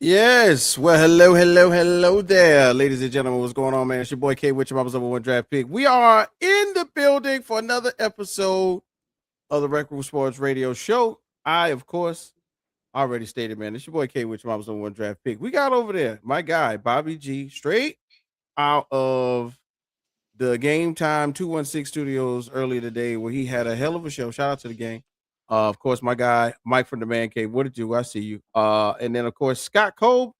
Yes. Well, hello there, ladies and gentlemen. What's going on, man? It's your boy K with your mama's number one draft pick. We are in the building for another episode of the RecRoom Sports Radio Show. I, of course, already stated, man. It's your boy K with your mama's number one draft pick. We got over there my guy Bobby G, straight out of the Game Time 216 Studios earlier today, where he had a hell of a show. Shout out to the gang. Of course, my guy Mike from the Man Cave. What did you? I see you. And then of course Scott Cole,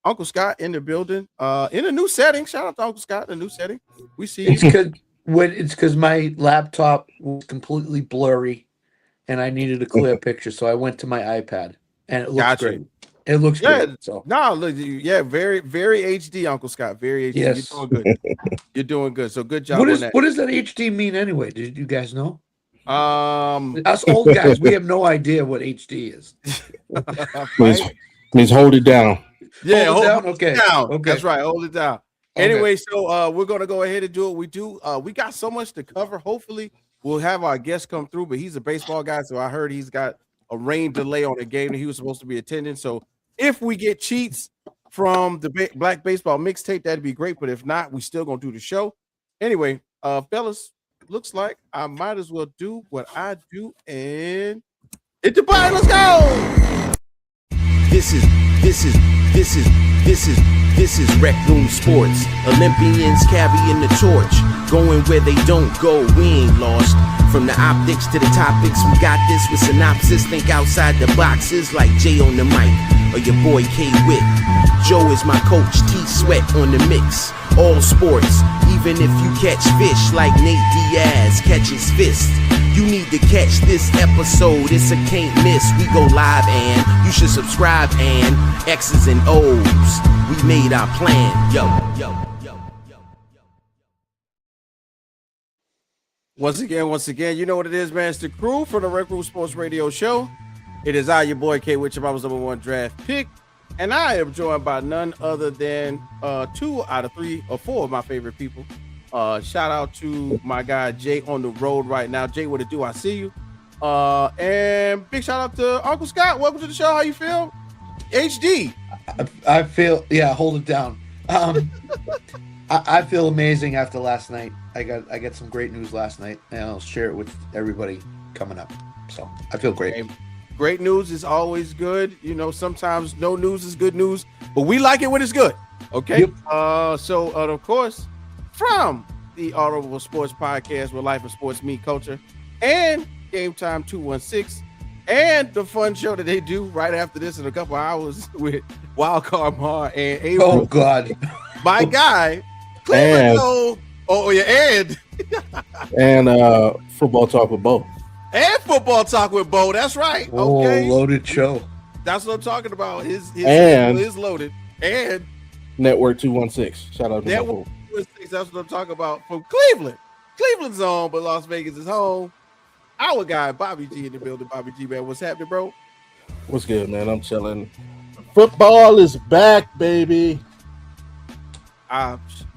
Uncle Scott in the building. In a new setting. Shout out to Uncle Scott in a new setting. We see It's you. because my laptop was completely blurry, and I needed a clear picture, so I went to my iPad, and it looks Gotcha. great. It looks Yeah, great. So no, look, yeah, very, very HD, Uncle Scott. Very HD. Yes. You're doing good. You're doing good. So good job what on that. does that HD mean anyway? Did you guys know? Um, Us old guys, we have no idea what HD is. means hold it down. Yeah, Hold it down? it Okay. down. Okay. That's right. Hold it down. Okay. Anyway, so we're gonna go ahead and do what we do. We got so much to cover. Hopefully, we'll have our guest come through, but he's a baseball guy, so I heard he's got a rain delay on a game that he was supposed to be attending. So if we get cheats from the Black Baseball mixtape, that'd be great. But if not, we still gonna do the show. Anyway, fellas, looks like I might as well do what I do and hit the button. Let's go. This is RecRoom Sports. Olympians carrying the torch, going where they don't go. We ain't lost. From the optics to the topics, we got this with synopsis. Think outside the boxes like Jay on the mic or your boy K Witt. Joe is my coach, T Sweat on the mix. All sports, even if you catch fish like Nate Diaz catches fist. You need to catch this episode, it's a can't miss. We go live and you should subscribe and X's and O's. We made our plan, yo. Once again, you know what it is, man. It's the crew for the RecRoom Sports Radio Show. It is I, your boy K, which I was number one draft pick. And I am joined by none other than 2 out of 3 or 4 of my favorite people. Shout out to my guy Jay on the road right now. Jay, what it do? I see you. And big shout out to Uncle Scott. Welcome to the show. How you feel? HD. I feel hold it down. I feel amazing after last night. I got some great news last night, and I'll share it with everybody coming up. So I feel great. Okay. Great news is always good. You know, sometimes no news is good news, but we like it when it's good. Okay. Yep. So of course, from the Audible Sports Podcast, where life and sports meet culture, and Game Time 216, and the fun show that they do right after this in a couple hours with Wildcard Mar and April. Oh God, My guy, Cleveland. Oh yeah, And football talk with Bo. and football talk with Bo. That's right. Okay, loaded show. that's what I'm talking about. His And- is loaded. And Network 216. Shout out to my Network fool. 216, that's what I'm talking about from Cleveland. Cleveland's home, but Las Vegas is home. Our guy Bobby G in the building. Bobby G, man, what's happening, bro? What's good, man? I'm chilling. Football is back, baby.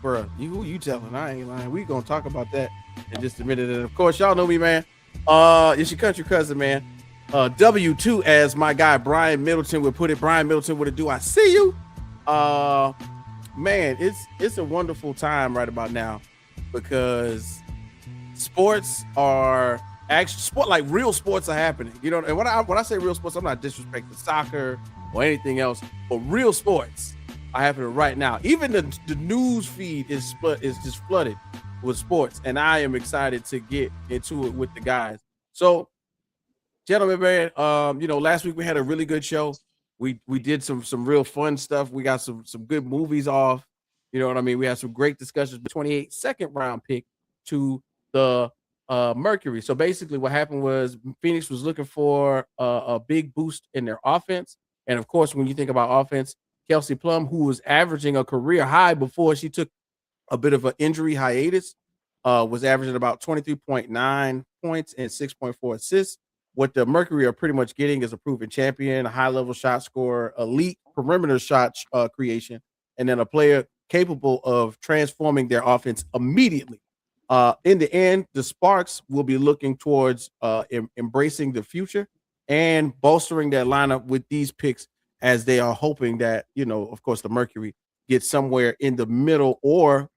Bro, you telling? I ain't lying. We gonna talk about that in just a minute. And of course, y'all know me, man. It's your country cousin, man. W2, as my guy Brian Middleton would put it. Brian Middleton, what it do? I see you. Man, it's a wonderful time right about now because sports are actually like real sports are happening. You know, and when I say real sports, I'm not disrespecting soccer or anything else, but real sports are happening right now. Even the news feed is just flooded with sports, and I am excited to get into it with the guys. So, gentlemen, man, last week we had a really good show. We did some real fun stuff. We got some good movies off. You know what I mean? We had some great discussions. 28 second round pick to the Mercury. So basically, what happened was Phoenix was looking for a big boost in their offense, and of course, when you think about offense, Kelsey Plum, who was averaging a career high before she took a bit of an injury hiatus, was averaging about 23.9 points and 6.4 assists. What the Mercury are pretty much getting is a proven champion, a high-level shot scorer, elite perimeter shot creation, and then a player capable of transforming their offense immediately. In the end, the Sparks will be looking towards embracing the future and bolstering their lineup with these picks as they are hoping that, of course, the Mercury gets somewhere in the middle or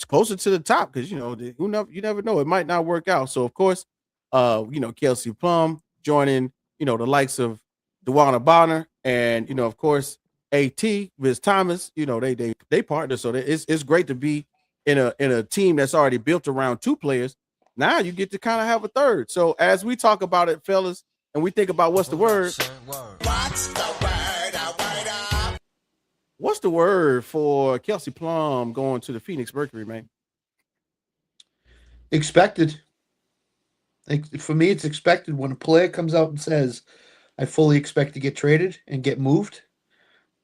closer to the top because, you never know. It might not work out. So, of course, Kelsey Plum joining, the likes of DeWanna Bonner and, of course, AT, Viz Thomas, they partner. So it's great to be in a team that's already built around two players. Now you get to kind of have a third. So as we talk about it, fellas, and we think about what's the word? What's the word for Kelsey Plum going to the Phoenix Mercury, man? Expected. For me, it's expected when a player comes out and says, I fully expect to get traded and get moved,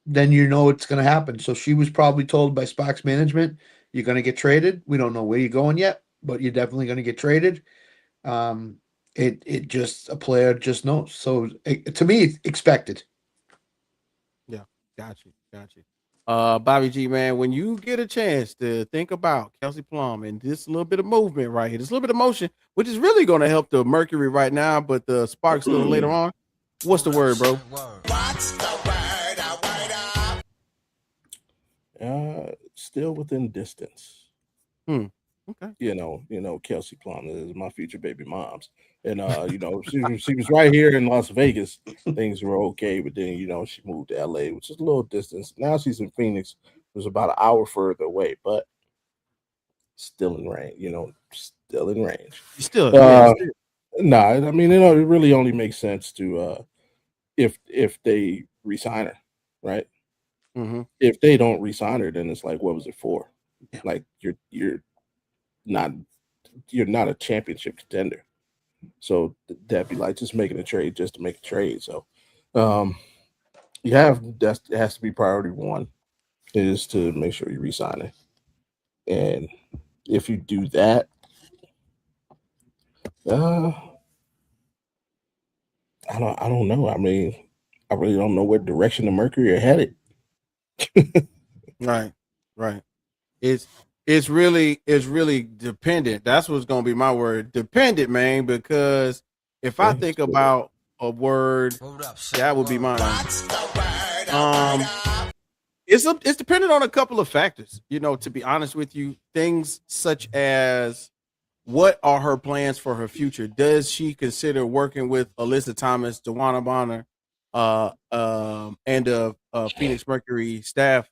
then you know it's going to happen. So she was probably told by Sparks management, you're going to get traded. We don't know where you're going yet, but you're definitely going to get traded. It just, a player just knows. So to me, it's expected. Yeah, got you. Bobby G, man, when you get a chance to think about Kelsey Plum and this little bit of movement right here, this little bit of motion, which is really going to help the Mercury right now, but the Sparks a little later on. What's the word, bro? Still within distance. Okay. Kelsey Plum is my future baby mom's. And she was right here in Las Vegas. Things were okay, but then she moved to LA, which is a little distance. Now she's in Phoenix, it was about an hour further away, but still in range, still in range. No, I mean, it really only makes sense to if they re-sign her, right? Mm-hmm. If they don't re-sign her, then it's like, what was it for? Yeah. Like you're not a championship contender. So that'd be like just making a trade just to make a trade. So it has to be priority one is to make sure you re-sign it. And if you do that, I don't know. I mean, I really don't know what direction the Mercury are headed. Right. It's really dependent. That's what's gonna be my word. Dependent, man, because if I think about a word, that would be mine. It's dependent on a couple of factors, to be honest with you. Things such as what are her plans for her future? Does she consider working with Alyssa Thomas, DeWanna Bonner, and the Phoenix Mercury staff?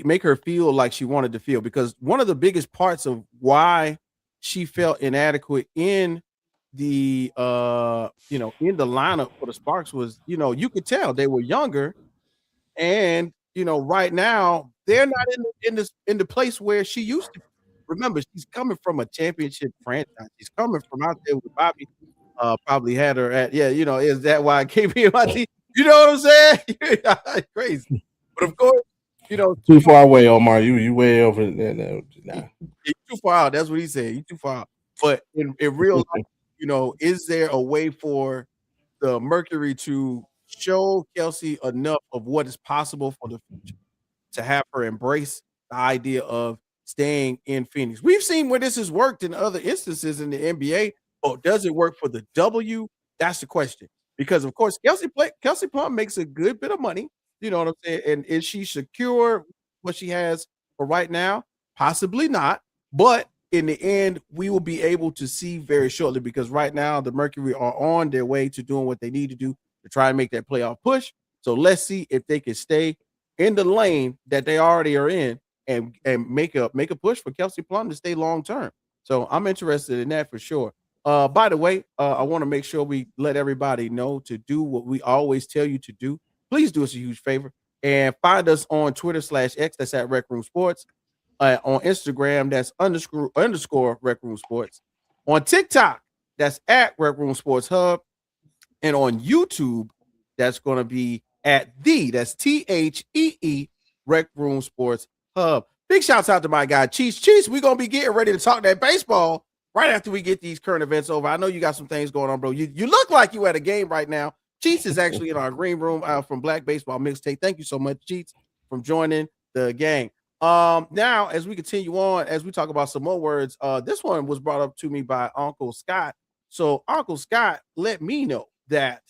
Make her feel like she wanted to feel, because one of the biggest parts of why she felt inadequate in the in the lineup for the Sparks was, you could tell they were younger, and right now they're not in the place where she used to. Remember, she's coming from a championship franchise. She's coming from out there with Bobby. Probably had her at, is that why I came here? You know what I'm saying? Crazy, but of course. Too far away, Omar. You way over there. No, nah. You're too far out. That's what he said. You're too far out. But in real life, is there a way for the Mercury to show Kelsey enough of what is possible for the future to have her embrace the idea of staying in Phoenix? We've seen where this has worked in other instances in the NBA, but does it work for the W? That's the question. Because, of course, Kelsey Plum makes a good bit of money. You know what I'm saying? And is she secure what she has for right now? Possibly not. But in the end, we will be able to see very shortly, because right now the Mercury are on their way to doing what they need to do to try and make that playoff push. So let's see if they can stay in the lane that they already are in and make a push for Kelsey Plum to stay long term. So I'm interested in that for sure. By the way, I want to make sure we let everybody know to do what we always tell you to do. Please do us a huge favor and find us on Twitter/X. That's at RecRoom Sports. On Instagram, that's __ RecRoom Sports. On TikTok, that's at RecRoom Sports Hub. And on YouTube, that's going to be at that's THEE RecRoom Sports Hub. Big shouts out to my guy, Cheese. Cheese, we're going to be getting ready to talk that baseball right after we get these current events over. I know you got some things going on, bro. You look like you at a game right now. Cheats is actually in our green room from Black Baseball Mixtape. Thank you so much, Cheats, from joining the gang. Now, as we continue on, as we talk about some more words, this one was brought up to me by Uncle Scott. So Uncle Scott let me know that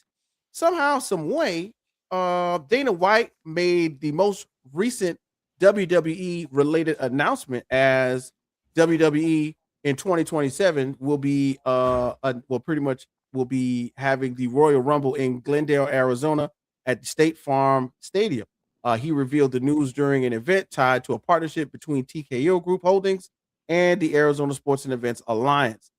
somehow, some way, Dana White made the most recent WWE related announcement as WWE in 2027 will be will be having the Royal Rumble in Glendale, Arizona at the State Farm Stadium. He revealed the news during an event tied to a partnership between TKO Group Holdings and the Arizona Sports and Events Alliance.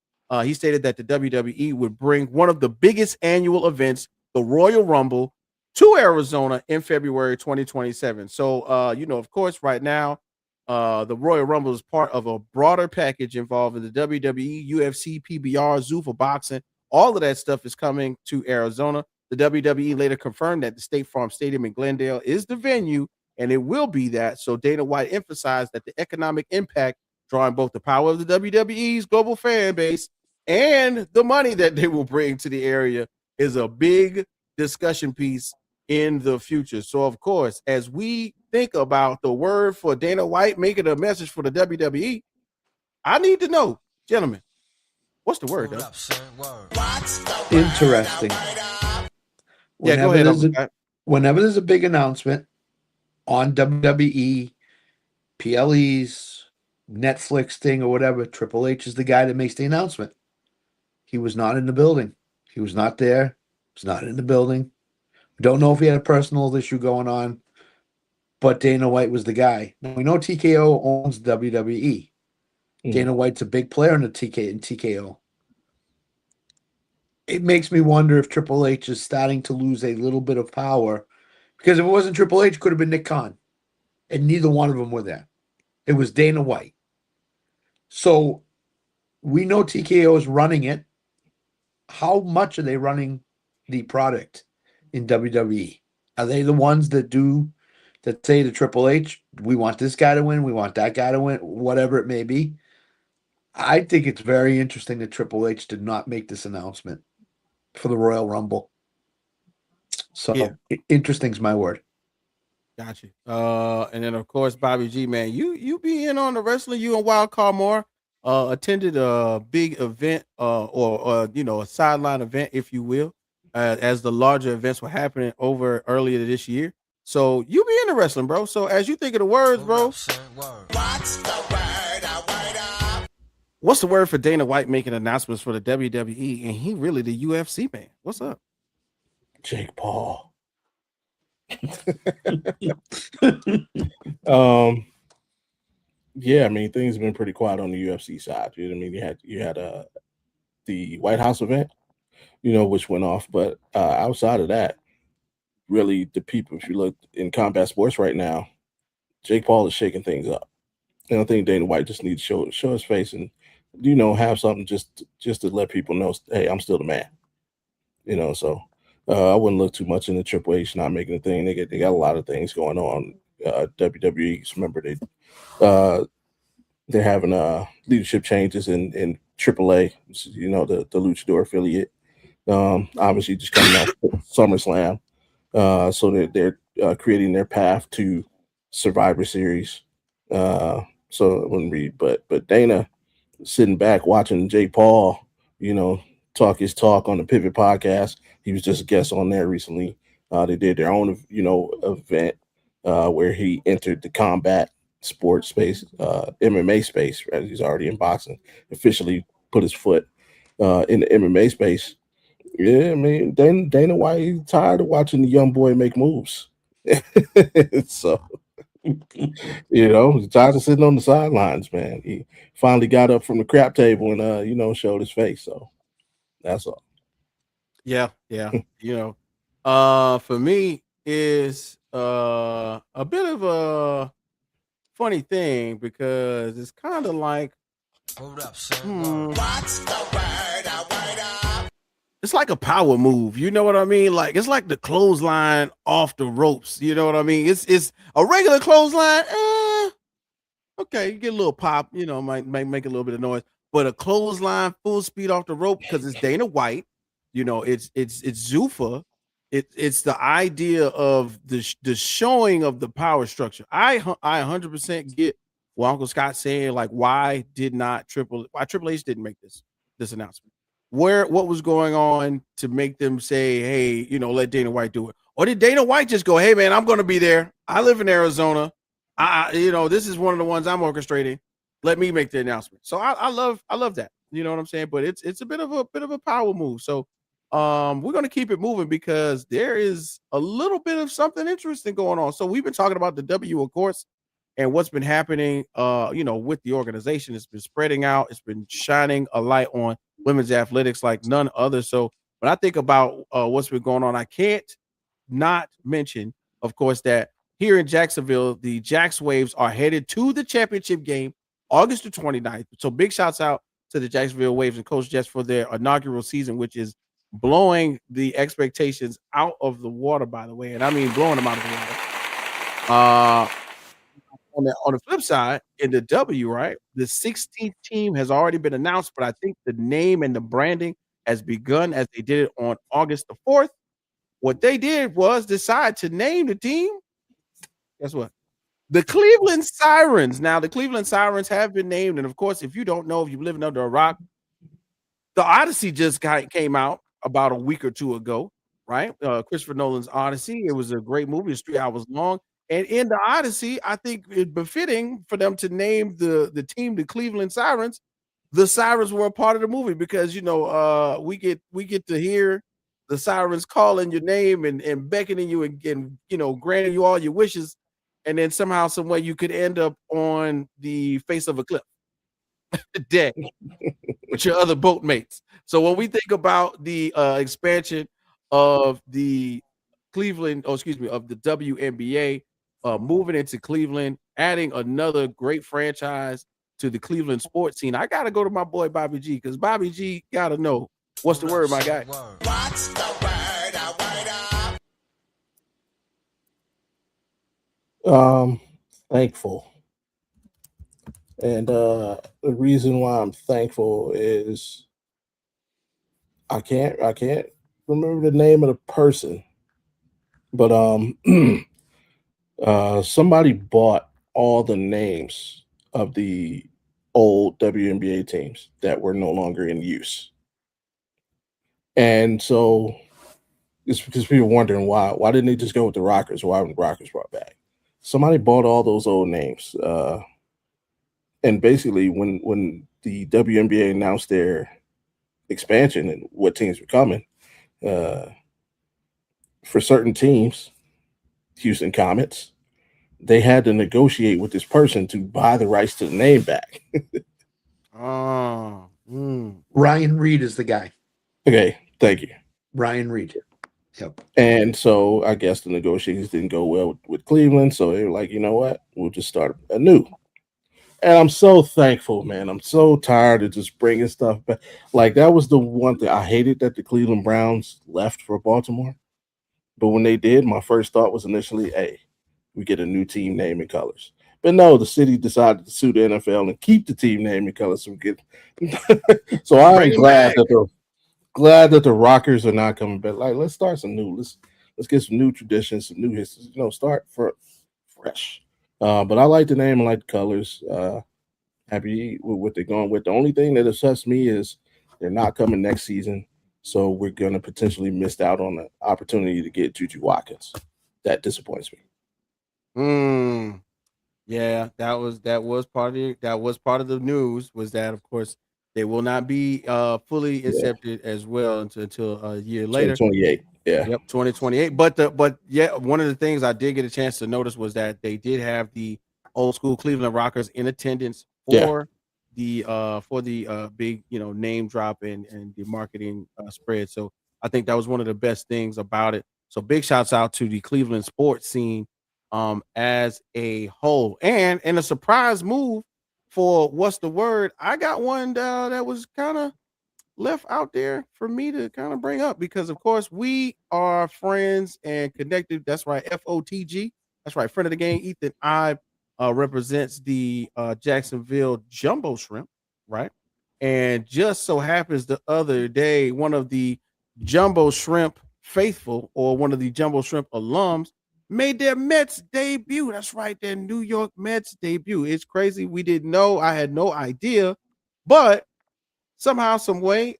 He stated that the WWE would bring one of the biggest annual events, the Royal Rumble, to Arizona in February 2027. So, of course, right now, the Royal Rumble is part of a broader package involving the WWE, UFC, PBR, Zuffa boxing. All of that stuff is coming to Arizona. The WWE later confirmed that the State Farm Stadium in Glendale is the venue, and it will be that. So Dana White emphasized that the economic impact, drawing both the power of the WWE's global fan base and the money that they will bring to the area, is a big discussion piece in the future. So, of course, as we think about the word for Dana White making a message for the WWE, I need to know, gentlemen, what's the word? Interesting. Go ahead. Whenever there's a big announcement on WWE, PLE's, Netflix thing or whatever, Triple H is the guy that makes the announcement. He was not in the building. He was not there. He was not in the building. Don't know if he had a personal issue going on, but Dana White was the guy. Now, we know TKO owns WWE. Dana White's a big player in TKO. It makes me wonder if Triple H is starting to lose a little bit of power, because if it wasn't Triple H, it could have been Nick Khan, and neither one of them were there. It was Dana White. So we know TKO is running it. How much are they running the product in WWE? Are they the ones that say to Triple H, we want this guy to win, we want that guy to win, whatever it may be? I think it's very interesting that Triple H did not make this announcement for the Royal Rumble. So interesting's my word. Got you. And then of course, Bobby G, man, you be in on the wrestling. You and Wild Card Moore attended a big event, or a sideline event, if you will, as the larger events were happening over earlier this year. So you be in the wrestling, bro. So as you think of the words, bro, what's the word for Dana White making announcements for the WWE, and he really the UFC man? What's up? Jake Paul. Yeah, I mean, things have been pretty quiet on the UFC side. You know what I mean? You had the White House event, which went off, but outside of that, really the people, if you look in combat sports right now, Jake Paul is shaking things up. And I think Dana White just needs to show his face and have something just to let people know, hey, I'm still the man. So I wouldn't look too much into Triple H not making a thing. They got a lot of things going on. WWE, remember they're having leadership changes in AAA, the Luchador affiliate. Obviously just coming off SummerSlam. So they're creating their path to Survivor Series. So I wouldn't read, but Dana sitting back watching Jake Paul, talk his talk on the Pivot podcast. He was just a guest on there recently. They did their own, event where he entered the combat sports space, MMA space. Right? He's already in boxing. Officially put his foot in the MMA space. Yeah, I mean, Dana White, he's tired of watching the young boy make moves. So, he's tired of sitting on the sidelines, man. He finally got up from the crap table and, showed his face. So that's all. Yeah. For me is a bit of a funny thing because it's kind of like, what's the word? It's like a power move. You know what I mean? Like it's like the clothesline off the ropes. You know what I mean? It's a regular clothesline. Okay, you get a little pop. Might make a little bit of noise. But a clothesline full speed off the rope because it's Dana White. It's Zuffa. It's the idea of the showing of the power structure. I 100% get what Uncle Scott saying. Like, why Triple H didn't make this announcement? What was going on to make them say, hey, let Dana White do it? Or did Dana White just go, hey, man, I'm going to be there. I live in Arizona. This is one of the ones I'm orchestrating. Let me make the announcement. So I love that. You know what I'm saying? But it's a bit of a power move. So we're going to keep it moving because there is a little bit of something interesting going on. So we've been talking about the W, of course, and what's been happening, with the organization. It's been spreading out. It's been shining a light on women's athletics like none other. So when I think about what's been going on, I can't not mention, of course, that here in Jacksonville, the Jacks Waves are headed to the championship game August the 29th. So big shouts out to the Jacksonville Waves and Coach Jets for their inaugural season, which is blowing the expectations out of the water, by the way. And I mean blowing them out of the water. On the flip side, in the W, right, the 16th team has already been announced, but I think the name and the branding has begun as they did it on August the 4th. What they did was decide to name the team. Guess what? The Cleveland Sirens. Now, the Cleveland Sirens have been named. And of course, if you don't know, if you're living under a rock, the Odyssey just came out about a week or two ago, right? Christopher Nolan's Odyssey. It was a great movie. It's 3 hours long. And in the Odyssey, I think it's befitting for them to name the team the Cleveland Sirens. The Sirens were a part of the movie because, we get to hear the sirens calling your name and beckoning you and granting you all your wishes. And then somehow, some way you could end up on the face of a cliff dead with your other boat mates. So when we think about the expansion of the of the WNBA, moving into Cleveland, adding another great franchise to the Cleveland sports scene, I got to go to my boy Bobby G because Bobby G got to know what's the word, my guy. What's the word? Thankful. And the reason why I'm thankful is I can't remember the name of the person, but somebody bought all the names of the old WNBA teams that were no longer in use. And so it's because people wondering why didn't they just go with the Rockers? Why weren't the Rockers brought back? Somebody bought all those old names. And basically when the WNBA announced their expansion and what teams were coming, for certain teams, Houston Comets, they had to negotiate with this person to buy the rights to the name back. Ryan Reed is the guy. Okay, thank you. Ryan Reed. Yep. And so I guess the negotiations didn't go well with Cleveland. So they were like, you know what? We'll just start anew. And I'm so thankful, man. I'm so tired of just bringing stuff back. Like, that was the one thing I hated, that the Cleveland Browns left for Baltimore. But when they did, my first thought was initially, hey, we get a new team name and colors. But no, the city decided to sue the NFL and keep the team name and colors. So I'm glad that the Rockers are not coming back. Like, let's start some new. Let's get some new traditions, some new history. Start fresh. But I like the name. I like the colors. Happy with what they're going with. The only thing that upsets me is they're not coming next season. So we're going to potentially miss out on the opportunity to get Juju Watkins. That disappoints me. Yeah, that was part of the news, was that, of course, they will not be fully accepted as well until a year later. 2028. Yeah. Yep, 2028. But one of the things I did get a chance to notice was that they did have the old school Cleveland Rockers in attendance for the big name drop and the marketing spread. So I think that was one of the best things about it. So big shouts out to the Cleveland sports scene as a whole. And in a surprise move for what's the word, I got one that was kind of left out there for me to kind of bring up, because of course we are friends and connected. That's right, FOTG. That's right, friend of the game Ethan Ibe represents the Jacksonville Jumbo Shrimp, right? And just so happens the other day, one of the Jumbo Shrimp faithful, or one of the Jumbo Shrimp alums, made their Mets debut. That's right, their New York Mets debut. It's crazy. We didn't know. I had no idea, but somehow, some way,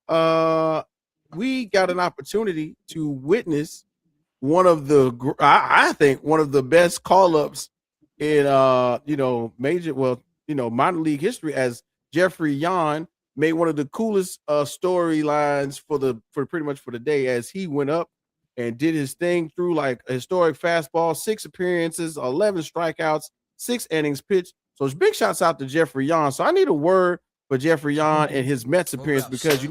we got an opportunity to witness one of the I think one of the best call-ups in minor league history, as Jeffrey Yon made one of the coolest storylines for pretty much for the day, as he went up and did his thing through like a historic fastball, 6 appearances, 11 strikeouts, 6 innings pitched. So it's big shouts out to Jeffrey Yon. So I need a word for Jeffrey Yon and his Mets appearance, because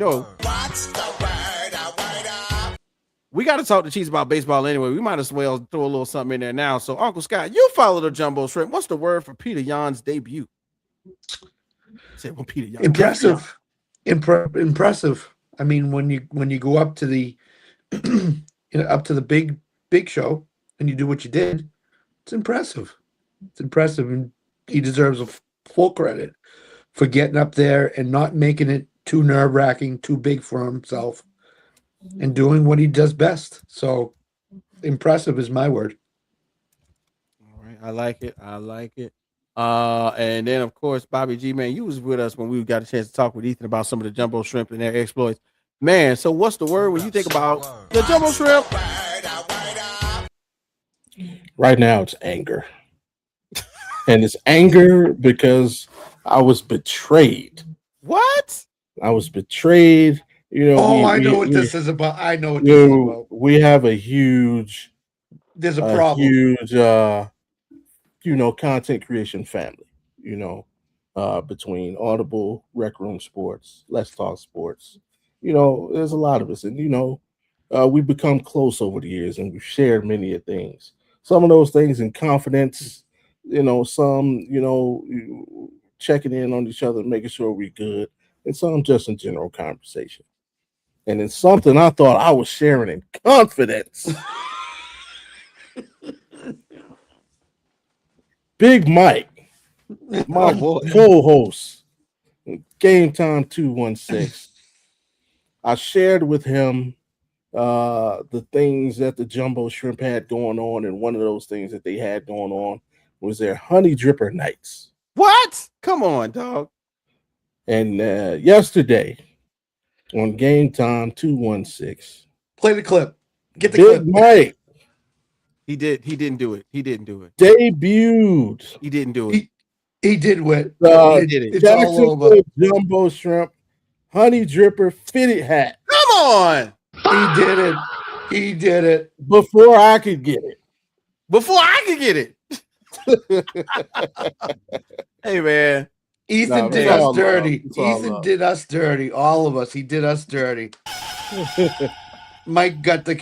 we got to talk to Chiefs about baseball anyway. We might as well throw a little something in there now. So Uncle Scott, you follow the Jumbo Shrimp. What's the word for Peter Yan's debut? Peter Yan. Impressive. I mean, when you go up to the up to the big show and you do what you did, it's impressive. It's impressive, and he deserves a full credit for getting up there and not making it too nerve-wracking, too big for himself, and doing what he does best. So impressive is my word. All right. I like it. And then of course, Bobby G, man, you was with us when we got a chance to talk with Ethan about some of the Jumbo Shrimp and their exploits. Man, so what's the word when you think about the Jumbo Shrimp? Right now it's anger. And it's anger because I was betrayed. What? I was betrayed. I know what this is about. I know what this is about. We have a huge, there's a problem. Huge, content creation family. Between Audible, RecRoom Sports, Let's Talk Sports. There's a lot of us, and we've become close over the years, and we've shared many of things. Some of those things in confidence. Some checking in on each other, making sure we're good, and some just in general conversation. And then something I thought I was sharing in confidence. Big Mike, my co-host, Game Time 216. I shared with him the things that the Jumbo Shrimp had going on, and one of those things that they had going on was their honey dripper nights. What? Come on, dog. And yesterday on Game Time 216, play the clip. Get the Big clip. Mike. He didn't do it. Debuted. He didn't do it. He did what? He did it. It's all over. Jumbo Shrimp honey dripper fitted hat. Come on. He did it. Before I could get it. Hey, man. Ethan did us dirty. Ethan did us dirty. All of us. He did us dirty. Mike got the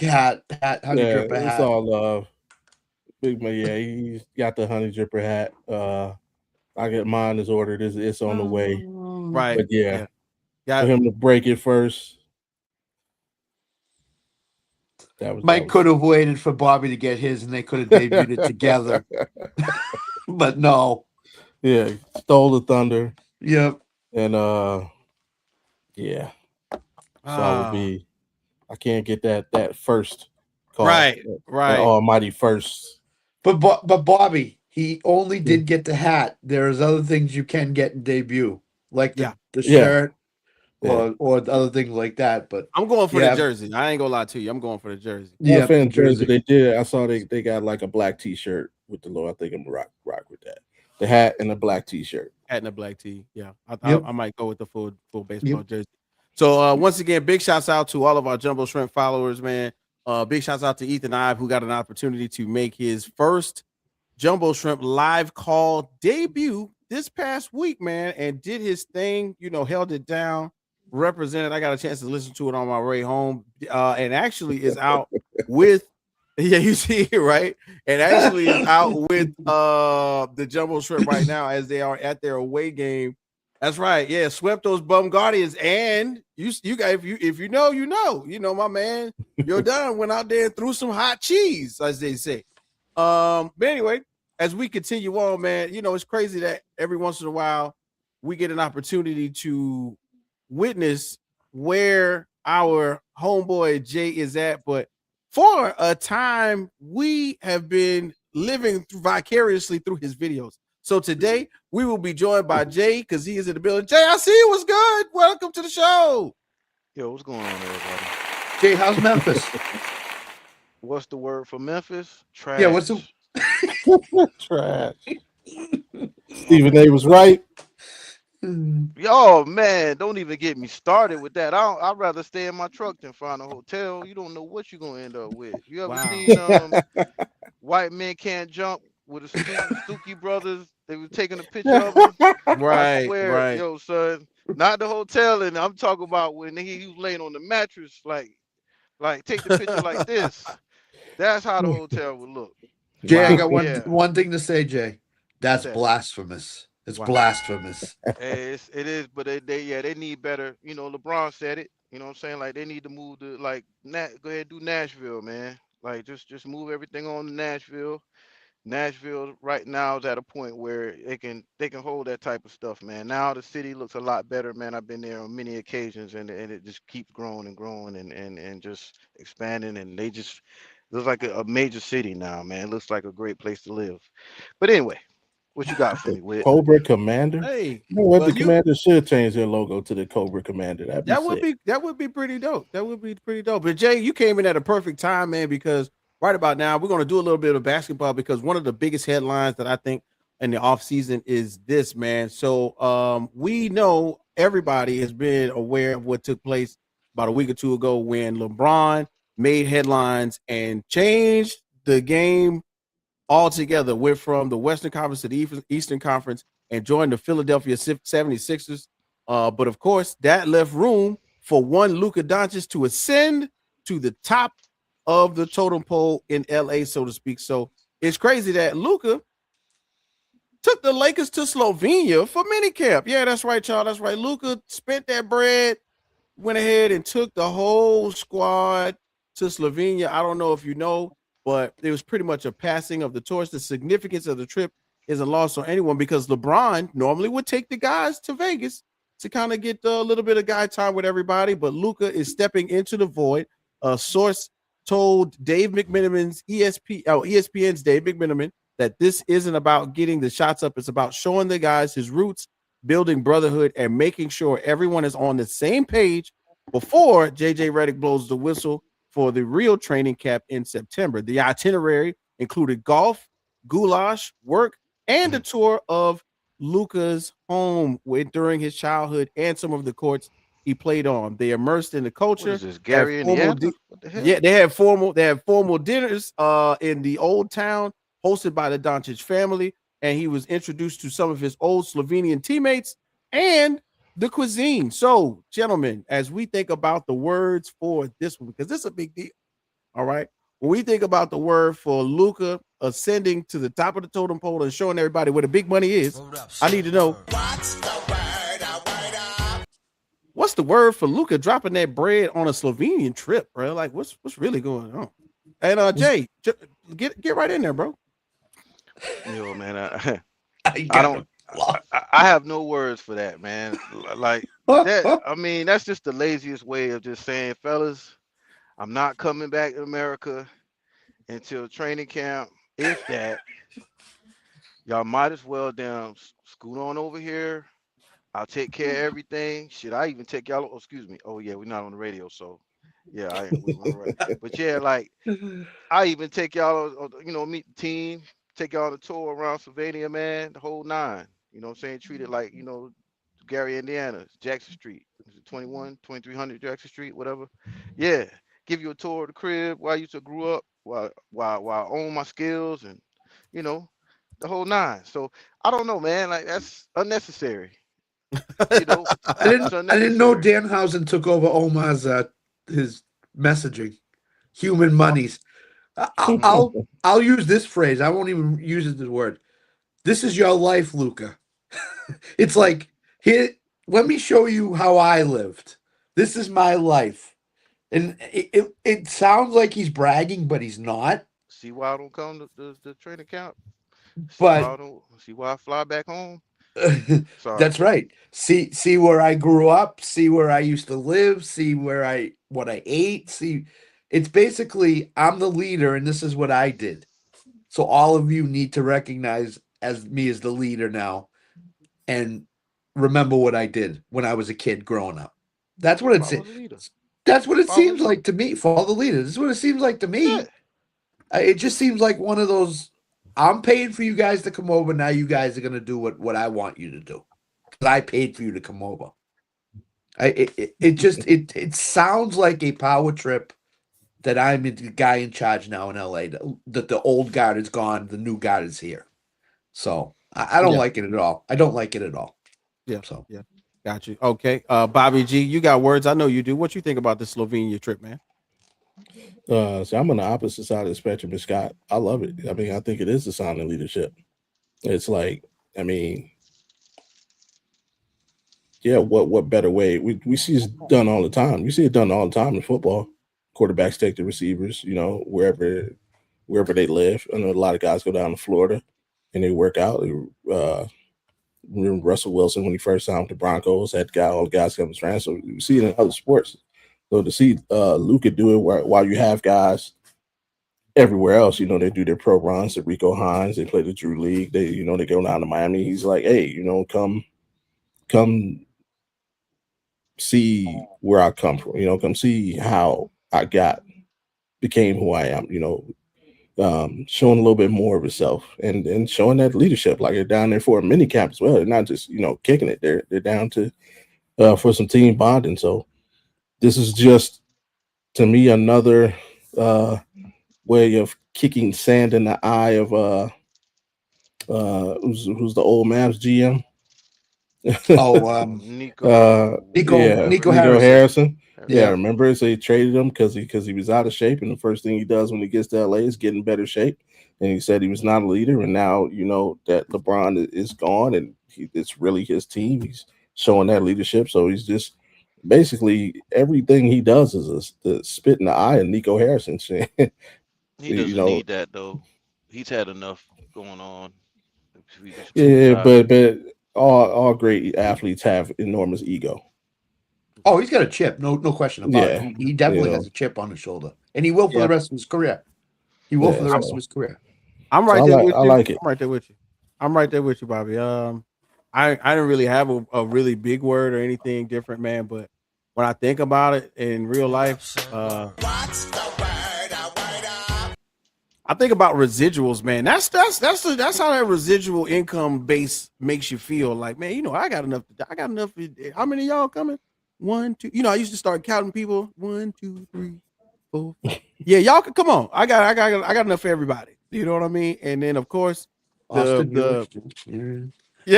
honey dripper hat. It's all love. Big man, he's got the honey dripper hat. I get mine is ordered. It's on the way. Right. But for him to break it first. Mike could have waited for Bobby to get his, and they could have debuted it together. But no. Yeah, stole the thunder. Yep. And So I can't get that first call. Right. That almighty first. But Bobby, he only did get the hat. There's other things you can get in debut, like the shirt or other things like that. But I'm going for the jersey. I ain't gonna lie to you. I'm going for the jersey. Yeah, fan jersey. They did. I saw they got like a black T-shirt with the logo. I think I'm rock with that. The hat and a black T-shirt. Hat and a black tee. Yeah, I might go with the full baseball jersey. So once again, big shouts out to all of our Jumbo Shrimp followers, man. Big shouts out to Ethan Ive, who got an opportunity to make his first Jumbo Shrimp live call debut this past week, man, and did his thing. Held it down, represented. I got a chance to listen to it on my way home, and actually is out with. Yeah, you see it, right? And actually is out with the Jumbo Shrimp right now as they are at their away game. That's right. Yeah, swept those bum Guardians. And you guys, if you know, my man, you're done. Went out there and threw some hot cheese, as they say. But anyway, as we continue on, man, it's crazy that every once in a while we get an opportunity to witness where our homeboy Jay is at, but for a time, we have been living vicariously through his videos. So today, we will be joined by Jay because he is in the building. Jay, I see you. What's good? Welcome to the show. Yo, what's going on, everybody? Jay, how's Memphis? What's the word for Memphis? Trash. Yeah, what's the Trash. Stephen A was right. Yo, man, don't even get me started with that. I'd rather stay in my truck than find a hotel. You don't know what you're gonna end up with. You ever Wow. seen White Men Can't Jump with the Stookie brothers? They were taking a picture of him. I Right, swear, right. yo, son, not the hotel, and I'm talking about when he was laying on the mattress, like take the picture like this. That's how the hotel would look. Jay, I Wow. got Yeah. one thing to say, Jay. That's that? blasphemous. It's Wow. blasphemous. It is, but they need better. You know, LeBron said it. You know what I'm saying? Like they need to move to go ahead and do Nashville, man. Like just move everything on to Nashville. Nashville right now is at a point where they can hold that type of stuff, man. Now the city looks a lot better, man. I've been there on many occasions, and it just keeps growing and growing and just expanding, and they just looks like a major city now, man. It looks like a great place to live. But anyway, what you got for me, Whit? Cobra Commander. Hey, You know what? well, The Commander should change their logo to the Cobra Commander. that would be pretty dope. That would be pretty dope. But Jay, you came in at a perfect time, man, because right about now we're going to do a little bit of basketball because one of the biggest headlines that I think in the offseason is this, man. So we know everybody has been aware of what took place about a week or two ago when LeBron made headlines and changed the game altogether, went from the Western Conference to the Eastern Conference and joined the Philadelphia 76ers. But of course, that left room for one Luka Doncic to ascend to the top of the totem pole in LA, so to speak. So it's crazy that Luka took the Lakers to Slovenia for minicamp. Yeah, that's right, y'all. That's right. Luka spent that bread, went ahead and took the whole squad to Slovenia. I don't know if you know, but it was pretty much a passing of the torch. The significance of the trip isn't lost on anyone because LeBron normally would take the guys to Vegas to kind of get a little bit of guy time with everybody, but Luka is stepping into the void. A source told Dave McMenamin's ESPN's Dave McMenamin that this isn't about getting the shots up. It's about showing the guys his roots, building brotherhood, and making sure everyone is on the same page before JJ Redick blows the whistle for the real training camp in September. The itinerary included golf, goulash, work, and a tour of Luka's home during his childhood and some of the courts he played on. They immersed in the culture. What is this, Gary, Indiana? What the hell? Yeah, they had formal dinners in the old town hosted by the Doncic family, and he was introduced to some of his old Slovenian teammates and the cuisine. So, gentlemen, as we think about the words for this one, because this is a big deal, all right? When we think about the word for Luka ascending to the top of the totem pole and showing everybody where the big money is, I need to know, what's the word for Luka dropping that bread on a Slovenian trip, bro? Like, what's really going on? And Jay, get right in there, bro. Yo, man, I have no words for that, man. Like that, I mean, that's just the laziest way of just saying, fellas, I'm not coming back to America until training camp. If that, y'all might as well damn scoot on over here. I'll take care of everything. Should I even take y'all? Oh, excuse me. Oh yeah, we're not on the radio, so yeah, but yeah, like I even take y'all, meet the team, take y'all on a tour around Slovenia, man, the whole nine. You know what I'm saying? Treat it like, Gary, Indiana, Jackson Street, 2300 Jackson Street, whatever. Yeah, give you a tour of the crib where I used to grew up, while I own my skills and, the whole nine. So I don't know, man. Like that's unnecessary. I didn't know Danhausen took over Omar's his messaging. Human monies. I'll use this phrase. I won't even use it as a word. This is your life, Luka. It's like, here, let me show you how I lived. This is my life. And it sounds like he's bragging, but he's not. See why I don't come to the training camp? See why I fly back home? Sorry. That's right. See where I grew up, see where I used to live, see what I ate. See, it's basically I'm the leader and this is what I did. So all of you need to recognize me as the leader now and remember what I did when I was a kid growing up. That's what it seems like to me. Follow the leader. This is what it seems like to me. Yeah. It just seems like one of those. I'm paying for you guys to come over. Now you guys are gonna do what I want you to do. Because I paid for you to come over. It sounds like a power trip that I'm the guy in charge now in LA. That the old guard is gone, the new guard is here. So I don't like it at all. I don't like it at all. Yeah. So yeah. Got you. Okay. Bobby G, you got words. I know you do. What you think about the Slovenia trip, man? So I'm on the opposite side of the spectrum, but Scott, I love it. I mean, I think it is a sign of leadership. It's like, I mean, yeah, what better way? We see it done all the time. You see it done all the time in football. Quarterbacks take the receivers, wherever they live. I know a lot of guys go down to Florida and they work out. Russell Wilson, when he first signed with the Broncos, had all the guys come to train. So you see it in other sports. So to see Luka do it while you have guys everywhere else, they do their pro runs. The Rico Hines, they play the Drew League. They go down to Miami. He's like, hey, come see where I come from. Come see how I became who I am. Showing a little bit more of himself and showing that leadership. Like they're down there for a mini camp as well. They're not just kicking it. They're down to for some team bonding. So this is just, to me, another way of kicking sand in the eye of who's the old Mavs GM? Nico Harrison. Yeah, remember, so they traded him because he was out of shape, and the first thing he does when he gets to LA is get in better shape. And he said he was not a leader, and now that LeBron is gone, and it's really his team. He's showing that leadership, so he's just basically everything he does is the spit in the eye of Nico Harrison. He doesn't need that though. He's had enough going on. Yeah, but all great athletes have enormous ego. Oh, he's got a chip, no question about it. He definitely has a chip on his shoulder, and he will for the rest of his career. He will for the rest of his career. I'm right there with you. I like it. I'm right there with you. I'm right there with you, Bobby. I didn't really have a really big word or anything different, man. But when I think about it in real life, I think about residuals, man. That's how that residual income base makes you feel. Like, man, I got enough. How many of y'all coming? 1, 2. I used to start counting people. 1, 2, 3, 4. Yeah, y'all can come on. I got enough for everybody. You know what I mean? And then of course yeah,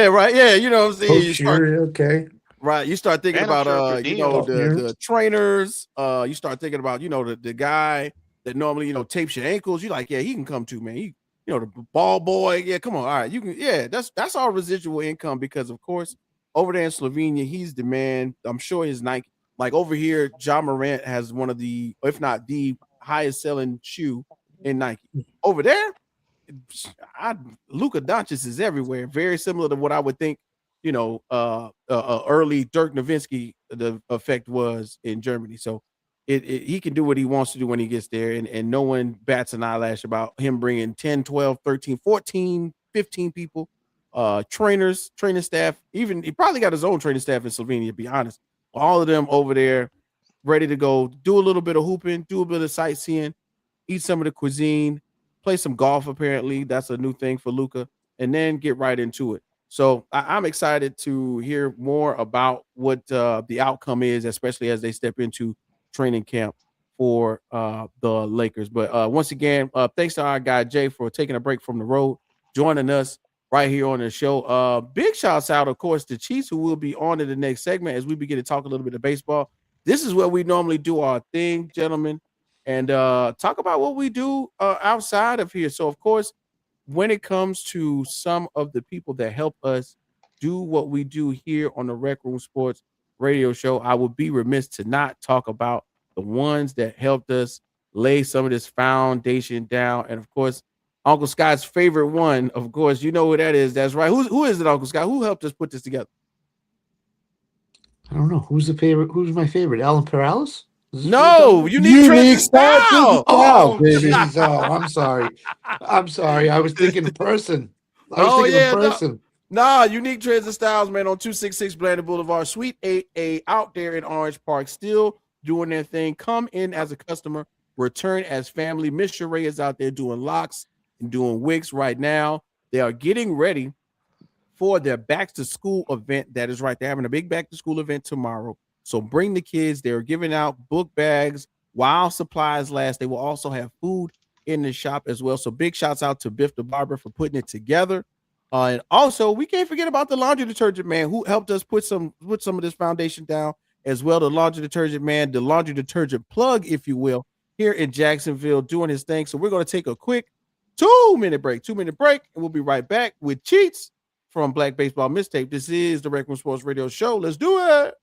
right. Yeah, you know what I'm saying. Okay. Right. You start thinking about the trainers. You start thinking about the guy that normally tapes your ankles. You like, yeah, he can come too, man. He the ball boy. Yeah, come on. All right, you can. Yeah, that's all residual income because of course. Over there in Slovenia, he's the man. I'm sure his Nike, like over here, Ja Morant has one of the, if not the highest selling shoe in Nike. Over there, Luka Doncic is everywhere. Very similar to what I would think, early Dirk Nowitzki, the effect was in Germany. So he can do what he wants to do when he gets there. And no one bats an eyelash about him bringing 10, 12, 13, 14, 15 people. Trainers, training staff, even he probably got his own training staff in Slovenia, to be honest. All of them over there ready to go, do a little bit of hooping, do a bit of sightseeing, eat some of the cuisine, play some golf. Apparently, that's a new thing for Luka, and then get right into it. So I'm excited to hear more about what the outcome is, especially as they step into training camp for the Lakers. But once again, thanks to our guy Jay for taking a break from the road, joining us right here on the show. Big shouts out, of course, to Chiefs, who will be on in the next segment as we begin to talk a little bit of baseball. This is where we normally do our thing, gentlemen, and talk about what we do outside of here. So, of course, when it comes to some of the people that help us do what we do here on the RecRoom Sports Radio Show, I would be remiss to not talk about the ones that helped us lay some of this foundation down. And, of course, Uncle Scott's favorite one, of course, you know who that is. That's right. Who is it, Uncle Scott? Who helped us put this together? I don't know. Who's the favorite? Who's my favorite? Alan Perales? No, unique style. Oh, I'm sorry. I was thinking in person. Unique Trends and Styles, man, on 266 Blandon Boulevard, Suite 8A, out there in Orange Park, still doing their thing. Come in as a customer return as family. Miss Sheree is out there doing locks and doing wigs right now. They are getting ready for their back to school event. That is right. They're having a big back to school event tomorrow. So bring the kids. They're giving out book bags while supplies last. They will also have food in the shop as well. So big shouts out to Biff the Barber for putting it together. And also, we can't forget about the laundry detergent man who helped us put some of this foundation down as well. The laundry detergent man, the laundry detergent plug, if you will, here in Jacksonville doing his thing. So we're going to take a quick 2-minute break, and we'll be right back with Cheats from Black Baseball Mixtape. This is the RecRoom Sports Radio Show. Let's do it.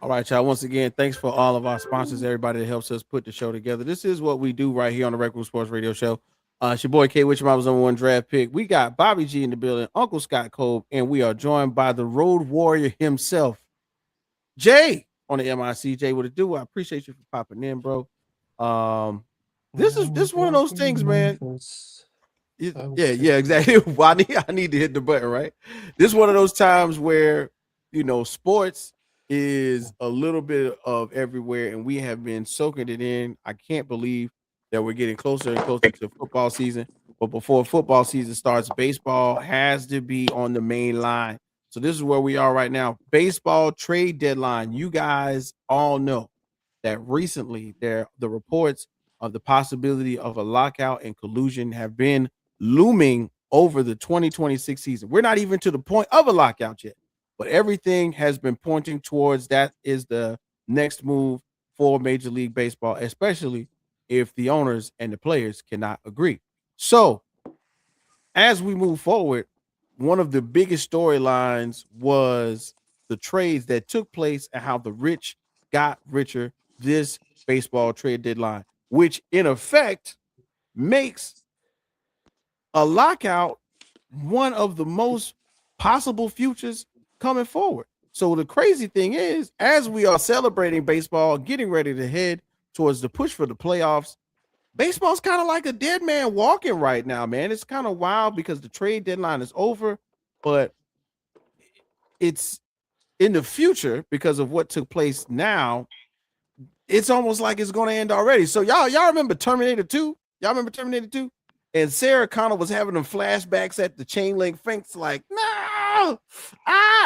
All right, y'all. Once again, thanks for all of our sponsors, everybody that helps us put the show together. This is what we do right here on the RecRoom Sports Radio Show. It's your boy K. Whicham. I was #1 draft pick. We got Bobby G in the building, Uncle Scott Cove, and we are joined by the Road Warrior himself, Jay, on the MIC. Jay, what it do? I appreciate you for popping in, bro. This is one of those things, man. Yeah, exactly. Well, I need to hit the button, right? This is one of those times where, sports is a little bit of everywhere, and we have been soaking it in. I can't believe that we're getting closer and closer to football season. But before football season starts, baseball has to be on the main line. So this is where we are right now. Baseball trade deadline. You guys all know that recently the reports of the possibility of a lockout and collusion have been looming over the 2026 season. We're not even to the point of a lockout yet, but everything has been pointing towards that is the next move for Major League Baseball, especially if the owners and the players cannot agree. So as we move forward, one of the biggest storylines was the trades that took place and how the rich got richer this baseball trade deadline, which in effect makes a lockout one of the most possible futures coming forward. So the crazy thing is, as we are celebrating baseball, getting ready to head towards the push for the playoffs, baseball's kind of like a dead man walking right now, man. It's kind of wild because the trade deadline is over, but it's in the future because of what took place now. It's almost like it's going to end already. So y'all remember Terminator 2? Y'all remember Terminator 2? And Sarah Connor was having them flashbacks at the chain link fence, like, no,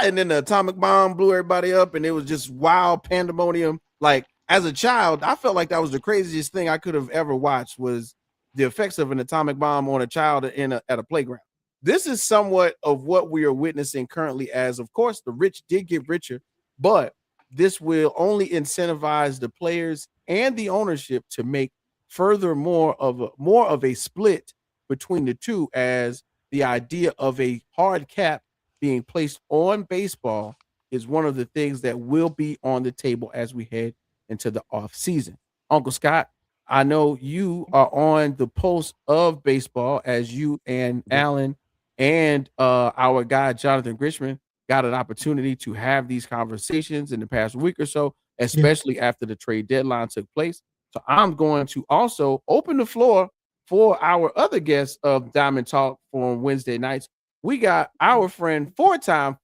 and then the atomic bomb blew everybody up, and it was just wild pandemonium. Like, as a child, I felt like that was the craziest thing I could have ever watched, was the effects of an atomic bomb on a child at a playground. This is somewhat of what we are witnessing currently, as, of course, the rich did get richer, but this will only incentivize the players and the ownership to make more of a split between the two, as the idea of a hard cap being placed on baseball is one of the things that will be on the table as we head into the off season. Uncle Scott, I know you are on the pulse of baseball, as you and Alan and our guy Jonathan Grishman got an opportunity to have these conversations in the past week or so, especially after the trade deadline took place. So I'm going to also open the floor for our other guests of Diamond Talk for Wednesday nights. We got our friend, four-time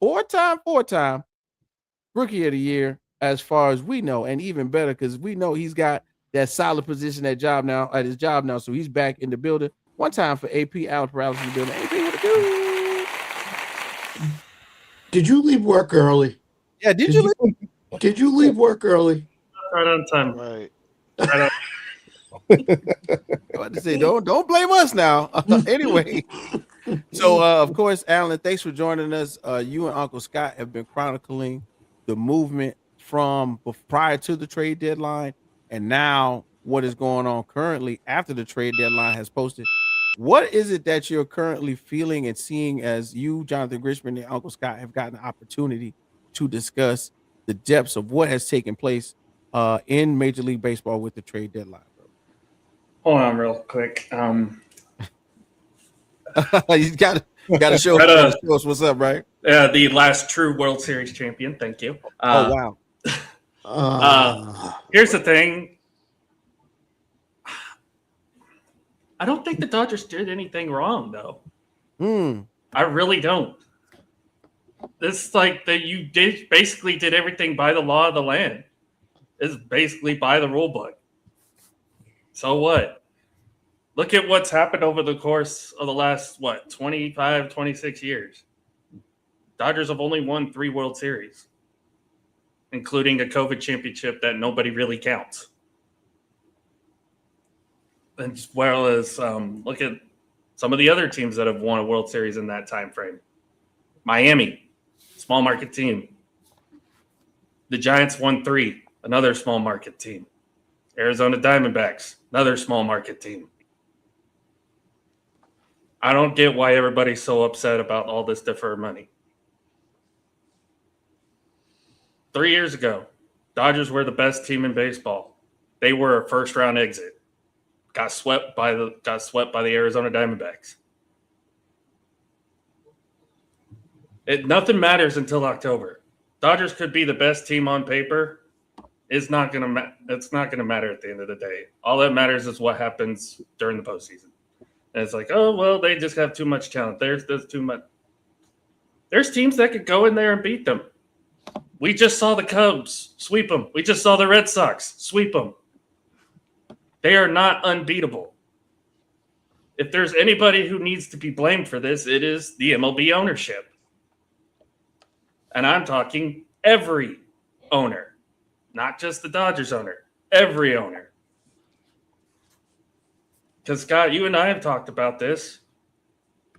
Rookie of the Year, as far as we know, and even better because we know he's got that solid position at his job now. So he's back in the building. One time for AP Alex Paralysis in the building. AP, what it do? Did you leave work early? Yeah, did you leave work early? Right on time. Right. Right on. I want to say, don't blame us now. Anyway, so of course, Alan, thanks for joining us. You and Uncle Scott have been chronicling the movement from prior to the trade deadline, and now what is going on currently after the trade deadline has posted. What is it that you're currently feeling and seeing as you, Jonathan Grisham, and Uncle Scott have gotten the opportunity to discuss the depths of what has taken place in Major League Baseball with the trade deadline? Hold on real quick. You gotta show us what's up, right? The last true World Series champion. Thank you. Oh, wow. Here's the thing. I don't think the Dodgers did anything wrong, though. I really don't. It's like that you basically did everything by the law of the land. It's basically by the rule book. So what? Look at what's happened over the course of the last, 25, 26 years. Dodgers have only won 3 World Series, including a COVID championship that nobody really counts. As well as look at some of the other teams that have won a World Series in that time frame. Miami, small market team. The Giants won 3, another small market team. Arizona Diamondbacks, another small market team. I don't get why everybody's so upset about all this deferred money. 3 years ago, Dodgers were the best team in baseball. They were a first-round exit. Got swept by the Arizona Diamondbacks. Nothing matters until October. Dodgers could be the best team on paper. It's not gonna matter at the end of the day. All that matters is what happens during the postseason. And it's like, oh well, they just have too much talent. There's too much. There's teams that could go in there and beat them. We just saw the Cubs sweep them. We just saw the Red Sox sweep them. They are not unbeatable. If there's anybody who needs to be blamed for this, it is the MLB ownership. And I'm talking every owner, not just the Dodgers owner, every owner. Because, Scott, you and I have talked about this.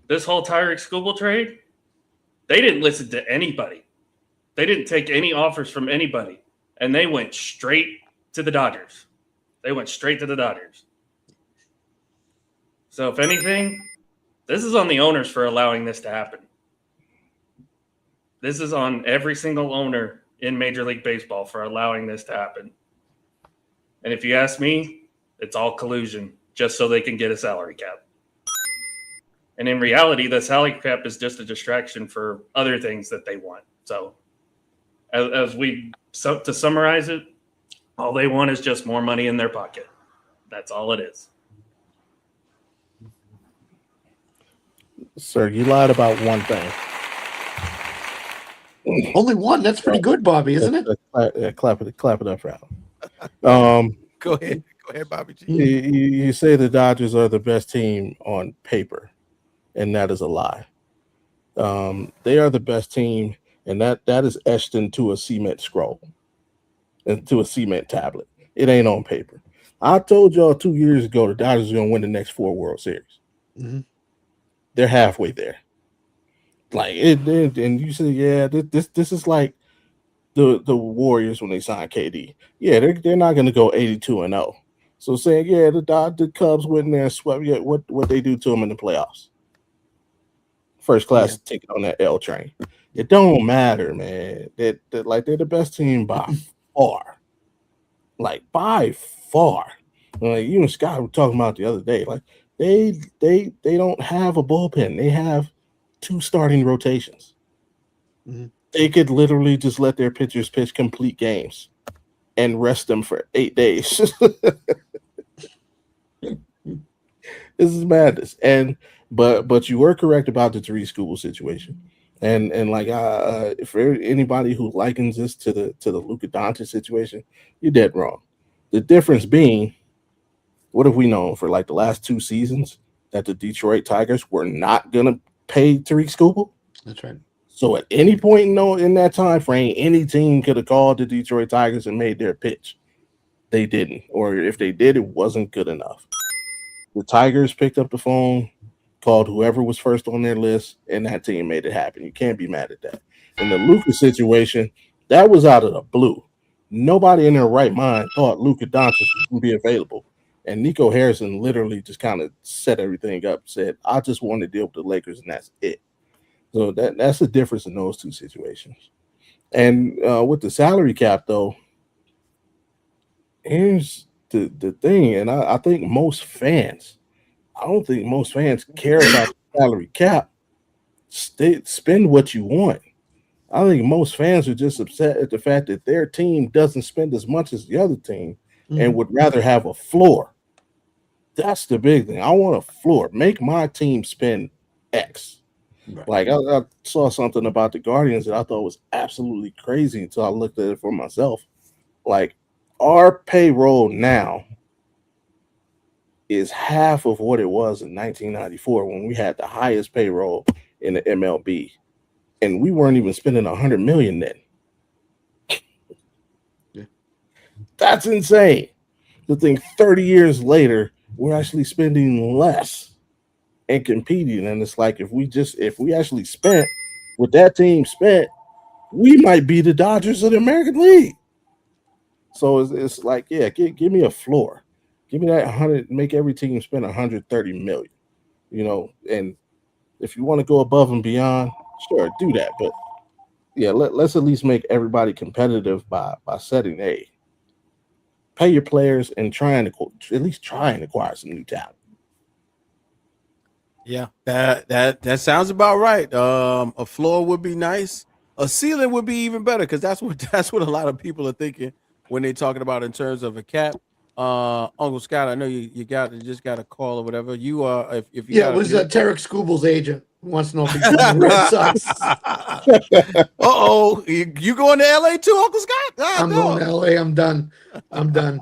This whole Tarik Skubal trade, they didn't listen to anybody. They didn't take any offers from anybody. And they went straight to the Dodgers. So if anything, this is on the owners for allowing this to happen. This is on every single owner in Major League Baseball for allowing this to happen. And if you ask me, it's all collusion just so they can get a salary cap. And in reality, the salary cap is just a distraction for other things that they want. So to summarize it, all they want is just more money in their pocket. That's all it is. Sir, you lied about one thing. Only one? That's pretty good, Bobby, isn't it? Clap it up for Alan. Go ahead, Bobby G. You say the Dodgers are the best team on paper, and that is a lie. They are the best team, and that is etched into a cement scroll, into a cement tablet. It ain't on paper. I told y'all 2 years ago the Dodgers are going to win the next 4 World Series. Mm-hmm. They're halfway there. And you say, yeah, this is like the Warriors when they signed KD. Yeah, they're not going to go 82-0. So saying, yeah, the Cubs went in there and swept. Yeah, what they do to them in the playoffs? First class ticket on that L train. It don't matter, man. They're the best team by far. By far. You and Scott were talking about the other day. They don't have a bullpen. They have 2 starting rotations. Mm-hmm. They could literally just let their pitchers pitch complete games and rest them for 8 days. This is madness. But you were correct about the Tarik Skubal situation. And like for anybody who likens this to the Luka Doncic situation, you're dead wrong. The difference being, what have we known for like the last 2 seasons? That the Detroit Tigers were not gonna pay Tarik Skubal. That's right. So at any point in that time frame, any team could have called the Detroit Tigers and made their pitch. They didn't, or if they did, it wasn't good enough. The Tigers picked up the phone, called whoever was first on their list, and that team made it happen. You can't be mad at that. In the Luka situation, that was out of the blue. Nobody in their right mind thought Luka Doncic would be available. And Nico Harrison literally just kind of set everything up, said, I just want to deal with the Lakers, and that's it. So that's the difference in those 2 situations. And with the salary cap, though, here's the thing, and I think most fans, I don't think most fans care about the salary cap. Spend what you want. I think most fans are just upset at the fact that their team doesn't spend as much as the other team and would rather have a floor. That's the big thing. I want a floor. Make my team spend X. Right. Like I saw something about the Guardians that I thought was absolutely crazy until I looked at it for myself. Like, our payroll now is half of what it was in 1994 when we had the highest payroll in the MLB, and we weren't even spending $100 million then. Yeah. That's insane. To think 30 years later, we're actually spending less and competing, and it's like if we actually spent what that team spent, we might be the Dodgers of the American League. So it's like, yeah, give me a floor. Give me that 100, make every team spend 130 million, and if you want to go above and beyond, sure, do that. But yeah, let's at least make everybody competitive by setting pay your players and at least try and acquire some new talent. Yeah, that sounds about right. A floor would be nice. A ceiling would be even better, because that's what a lot of people are thinking when they're talking about in terms of a cap. Uncle Scott, I know you just got a call or whatever. You are if you it was Tarik Skubal's agent who wants to know if he's going to the Red Sox. You going to LA too, Uncle Scott? I'm going to LA. I'm done.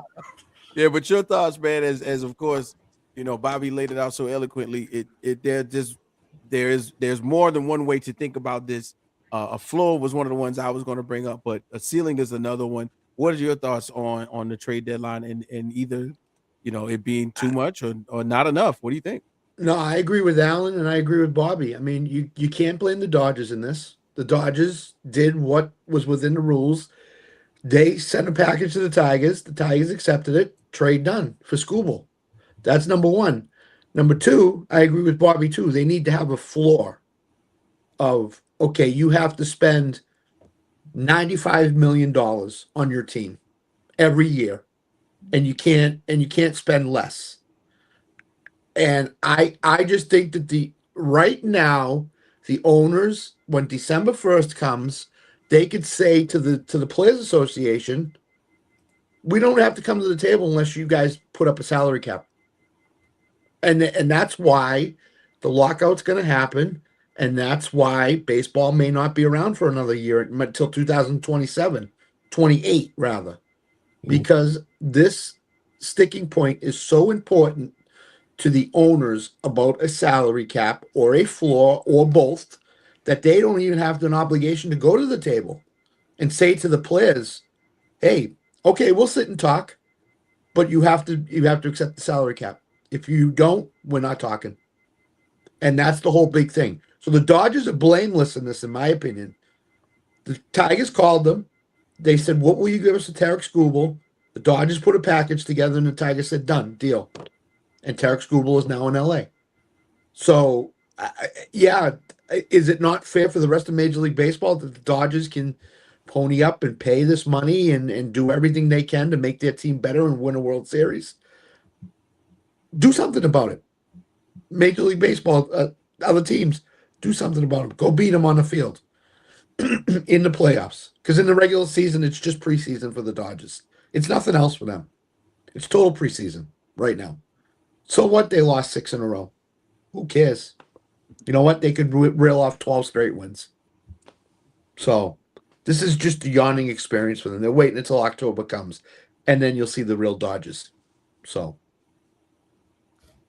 Yeah, but your thoughts, man, as of course, Bobby laid it out so eloquently. There's more than one way to think about this. A floor was one of the ones I was going to bring up, but a ceiling is another one. What are your thoughts on the trade deadline and either, it being too much or not enough? What do you think? No, I agree with Alan and I agree with Bobby. I mean, you can't blame the Dodgers in this. The Dodgers did what was within the rules. They sent a package to the Tigers. The Tigers accepted it. Trade done for Skubal. That's number one. Number two, I agree with Bobby too. They need to have a floor of, okay, you have to spend $95 million on your team every year, and you can't spend less. And I just think that right now the owners, when December 1st comes, they could say to the Players Association, we don't have to come to the table unless you guys put up a salary cap. And that's why the lockout's going to happen. And that's why baseball may not be around for another year until 2027, 28 rather, because this sticking point is so important to the owners about a salary cap or a floor or both that they don't even have an obligation to go to the table and say to the players, hey, okay, we'll sit and talk, but you have to accept the salary cap. If you don't, we're not talking. And that's the whole big thing. So the Dodgers are blameless in this, in my opinion. The Tigers called them. They said, what will you give us to Tarik Skubal? The Dodgers put a package together, and the Tigers said, done, deal. And Tarik Skubal is now in L.A. So, is it not fair for the rest of Major League Baseball that the Dodgers can pony up and pay this money and do everything they can to make their team better and win a World Series? Do something about it. Major League Baseball, other teams, do something about them. Go beat them on the field in the playoffs. Because in the regular season, it's just preseason for the Dodgers. It's nothing else for them. It's total preseason right now. So what? They lost 6 in a row. Who cares? You know what? They could reel off 12 straight wins. So this is just a yawning experience for them. They're waiting until October comes, and then you'll see the real Dodgers. So.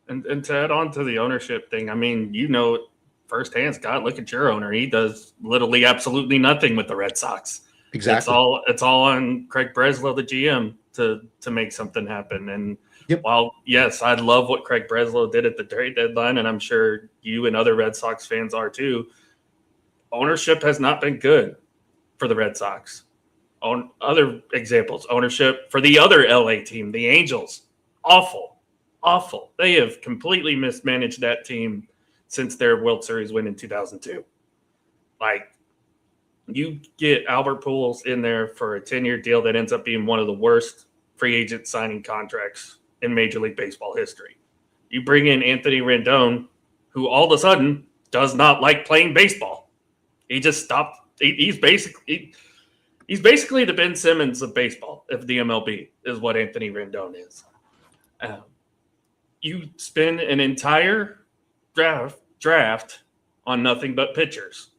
And to add on to the ownership thing, I mean, you know firsthand, Scott, look at your owner. He does literally absolutely nothing with the Red Sox. Exactly. It's all on Craig Breslow, the GM, to make something happen. And while, yes, I love what Craig Breslow did at the trade deadline, and I'm sure you and other Red Sox fans are too, ownership has not been good for the Red Sox. On other examples, ownership for the other LA team, the Angels, awful. They have completely mismanaged that team since their World Series win in 2002. Like, you get Albert Pujols in there for a 10-year deal that ends up being one of the worst free agent signing contracts in Major League Baseball history. You bring in Anthony Rendon, who all of a sudden does not like playing baseball. He just stopped. He's basically the Ben Simmons of baseball, if the MLB is what Anthony Rendon is. You spend an entire draft on nothing but pitchers,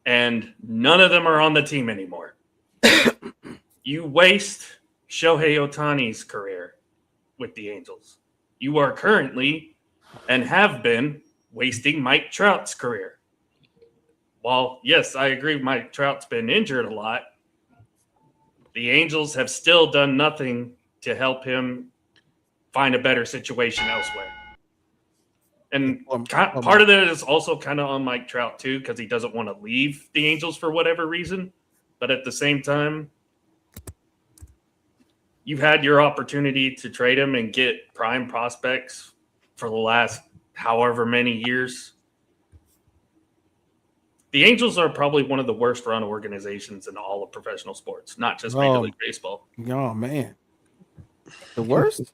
and none of them are on the team anymore. You waste Shohei Ohtani's career with the Angels. You are currently and have been wasting Mike Trout's career. While, yes, I agree Mike Trout's been injured a lot, the Angels have still done nothing to help him find a better situation elsewhere. And part of that is also kind of on Mike Trout too, because he doesn't want to leave the Angels for whatever reason. But at the same time, you've had your opportunity to trade him and get prime prospects for the last however many years. The Angels are probably one of the worst run organizations in all of professional sports, not just Major League Baseball. Oh, man. The worst?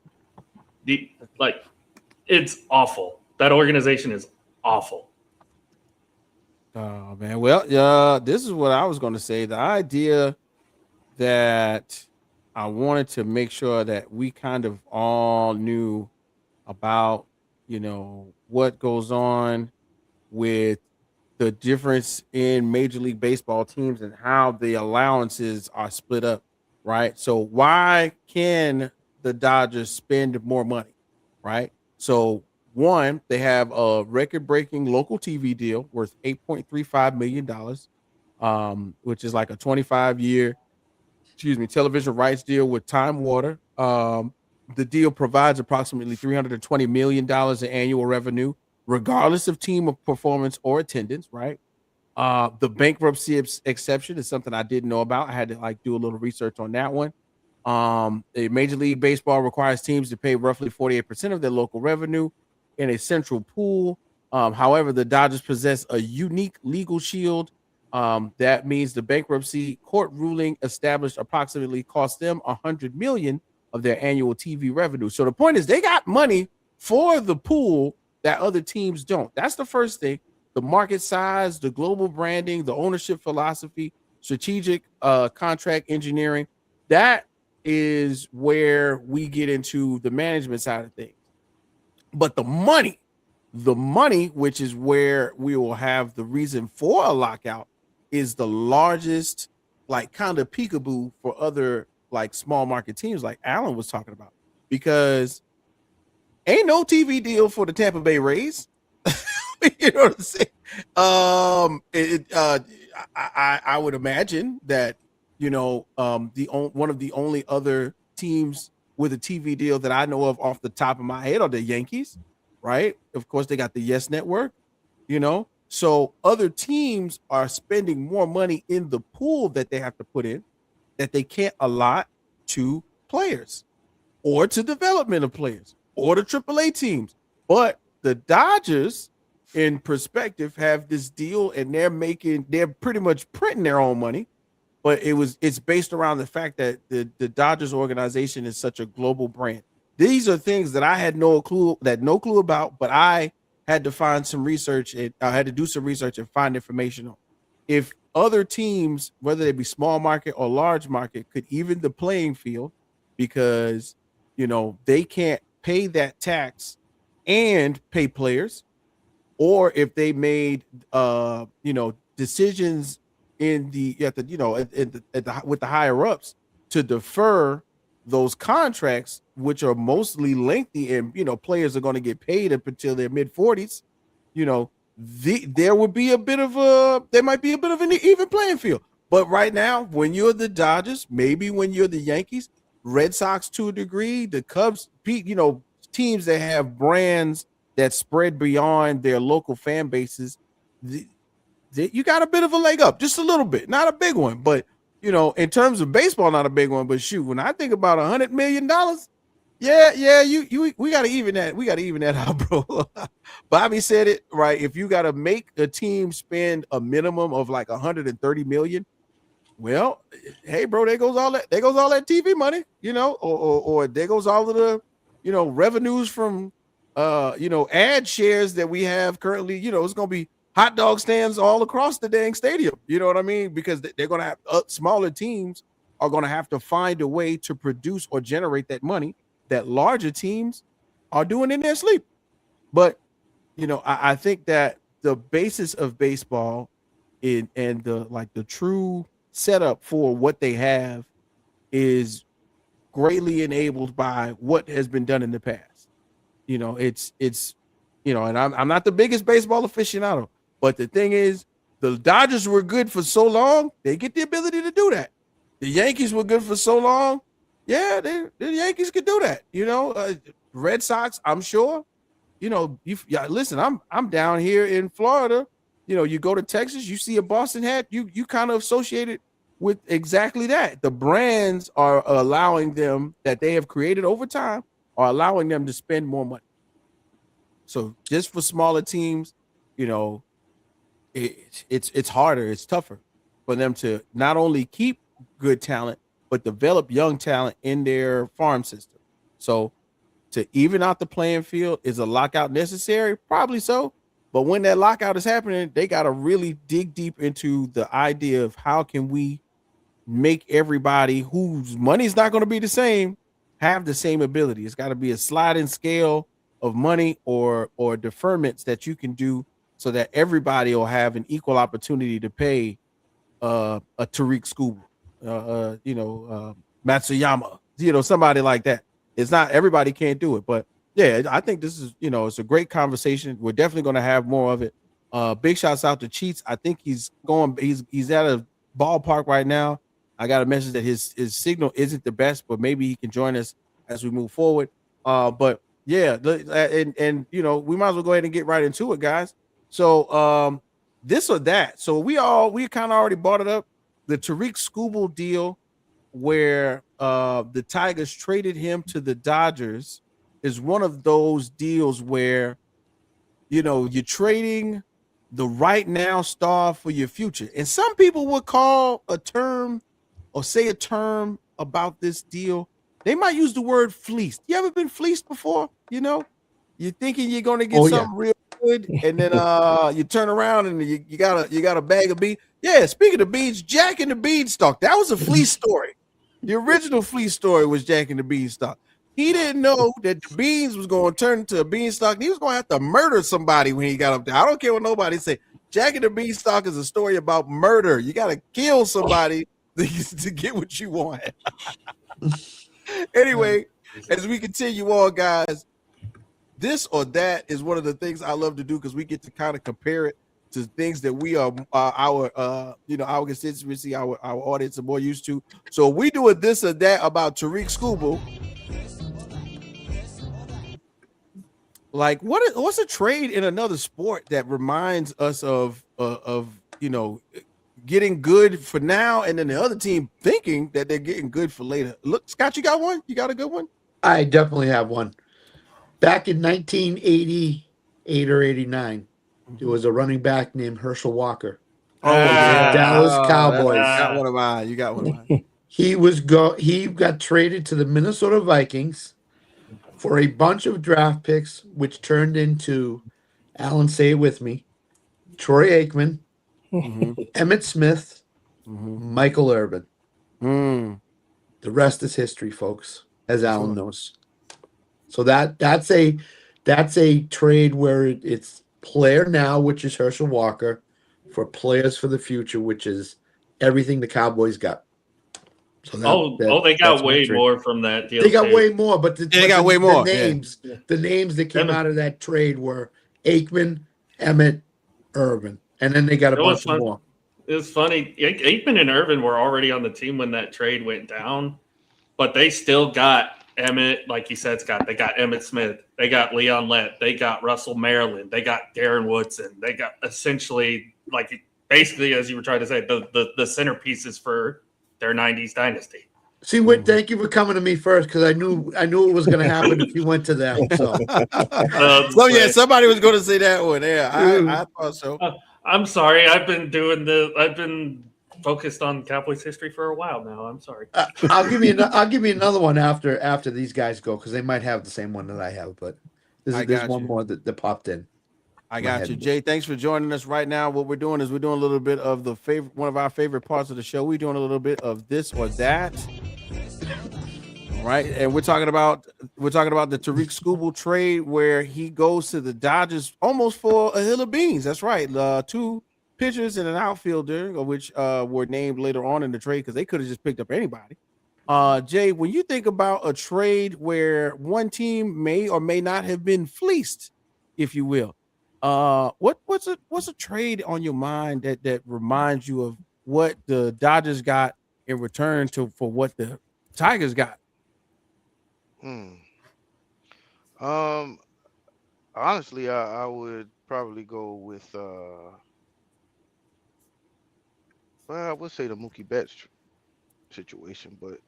It's awful. That organization is awful. Oh, man. Well, this is what I was going to say. The idea that I wanted to make sure that we kind of all knew about, what goes on with the difference in Major League Baseball teams and how the allowances are split up, right? So why can the Dodgers spend more money, right? So one, they have a record-breaking local TV deal worth $8.35 million, which is like a 25-year, television rights deal with Time Warner. The deal provides approximately $320 million in annual revenue, regardless of team performance or attendance, right? The bankruptcy exception is something I didn't know about. I had to do a little research on that one. Major League Baseball requires teams to pay roughly 48% of their local revenue in a central pool. However, the Dodgers possess a unique legal shield. That means the bankruptcy court ruling established approximately cost them $100 million of their annual TV revenue. So the point is they got money for the pool that other teams don't. That's the first thing. The market size, the global branding, the ownership philosophy, strategic contract engineering. That is where we get into the management side of things. But the money, which is where we will have the reason for a lockout, is the largest, kind of peekaboo for other small market teams like Alan was talking about, because ain't no TV deal for the Tampa Bay Rays. You know what I'm saying? I would imagine that, one of the only other teams with a TV deal that I know of off the top of my head are the Yankees, right? Of course, they got the Yes Network, So other teams are spending more money in the pool that they have to put in that they can't allot to players or to development of players or to AAA teams. But the Dodgers, in perspective, have this deal and they're pretty much printing their own money. But it's based around the fact that the Dodgers organization is such a global brand. These are things that I had no clue about, but I had to find some research. I had to do some research and find information on. If other teams, whether they be small market or large market, could even the playing field because, they can't pay that tax and pay players, or if they made, decisions with the higher ups to defer those contracts, which are mostly lengthy, and players are going to get paid up until their mid-40s. There might be a bit of an even playing field. But right now, when you're the Dodgers, maybe when you're the Yankees, Red Sox to a degree, the Cubs, teams that have brands that spread beyond their local fan bases, you got a bit of a leg up, just a little bit, not a big one, but in terms of baseball, not a big one. But shoot, when I think about $100 million, we got to even that. We got to even that out, bro. Bobby said it right. If you got to make a team spend a minimum of like $130 million, well, hey, bro, there goes all that TV money, or there goes all of the, revenues from, ad shares that we have currently. It's gonna be hot dog stands all across the dang stadium. You know what I mean? Because they're going to have smaller teams are going to have to find a way to produce or generate that money that larger teams are doing in their sleep. But, I think that the basis of baseball and the true setup for what they have is greatly enabled by what has been done in the past. It's and I'm not the biggest baseball aficionado. But the thing is, the Dodgers were good for so long, they get the ability to do that. The Yankees were good for so long. Yeah, the Yankees could do that. Red Sox, I'm sure. Listen, I'm down here in Florida. You go to Texas, you see a Boston hat, you kind of associate it with exactly that. The brands are allowing them that they have created over time are allowing them to spend more money. So just for smaller teams, it's harder, it's tougher for them to not only keep good talent, but develop young talent in their farm system. So to even out the playing field, is a lockout necessary? Probably so. But when that lockout is happening, they got to really dig deep into the idea of how can we make everybody whose money's not going to be the same have the same ability. It's got to be a sliding scale of money or deferments that you can do so that everybody will have an equal opportunity to pay a Tarik Skubal, Matsuyama, somebody like that. It's not everybody can't do it, but yeah, I think this is, it's a great conversation. We're definitely going to have more of it. Big shouts out to Cheats. I think he's at a ballpark right now. I got a message that his signal isn't the best, but maybe he can join us as we move forward. But yeah, and we might as well go ahead and get right into it, guys. So this or that. So we kind of already brought it up. The Tarik Skubal deal, where the Tigers traded him to the Dodgers, is one of those deals where you're trading the right now star for your future. And some people would call a term or say a term about this deal. They might use the word fleeced. You ever been fleeced before? You're thinking you're going to get something real good, and then you turn around and you got a bag of beans. Yeah, speaking of beans, Jack and the Beanstalk. That was a fleece story. The original fleece story was Jack and the Beanstalk. He didn't know that the beans was going to turn into a beanstalk. He was going to have to murder somebody when he got up there. I don't care what nobody say. Jack and the Beanstalk is a story about murder. You got to kill somebody to get what you want. Anyway, as we continue on, guys, this or that is one of the things I love to do because we get to kind of compare it to things that we are our constituency, our audience are more used to. So we do a this or that about Tarik Skubal. Like what's a trade in another sport that reminds us of getting good for now, and then the other team thinking that they're getting good for later? Look, Scott, you got one? You got a good one? I definitely have one. Back in 1988 or 89, there was a running back named Herschel Walker. Dallas Cowboys. You got one of mine. You got one of mine. He got traded to the Minnesota Vikings for a bunch of draft picks, which turned into, Alan, say it with me, Troy Aikman, Emmitt Smith, Michael Irvin. Mm. The rest is history, folks, as Alan knows. So that's a trade where it's player now, which is Herschel Walker, for players for the future, which is everything the Cowboys got. So they got way more from that deal. They got way more, but they got way more. The names that came out of that trade were Aikman, Emmett, Irvin, and then they got a bunch more. It was funny. Aikman and Irvin were already on the team when that trade went down, but they still got Emmett, like you said, Scott. They got Emmitt Smith. They got Leon Lett. They got Russell Maryland. They got Darren Woodson. They got essentially, basically, as you were trying to say, the centerpieces for their 90s dynasty. See, Whit, thank you for coming to me first, because I knew it was going to happen if you went to them. So, somebody was going to say that one. Yeah, I thought so. I'm sorry. I've been focused on Cowboys history for a while now. I'm sorry. I'll give you another one after these guys go, because they might have the same one that I have. But there's one more that popped in. I got you, Jay. Thanks for joining us right now. What we're doing is we're doing a little bit of one of our favorite parts of the show. We're doing a little bit of this or that. Right, and we're talking about the Tarik Skubal trade where he goes to the Dodgers almost for a hill of beans. That's right, 2 pitchers and an outfielder, which were named later on in the trade because they could have just picked up anybody. Jay, when you think about a trade where one team may or may not have been fleeced, if you will, what's a trade on your mind that reminds you of what the Dodgers got in return for what the Tigers got? Honestly, I would probably go with I would say the Mookie Betts situation, but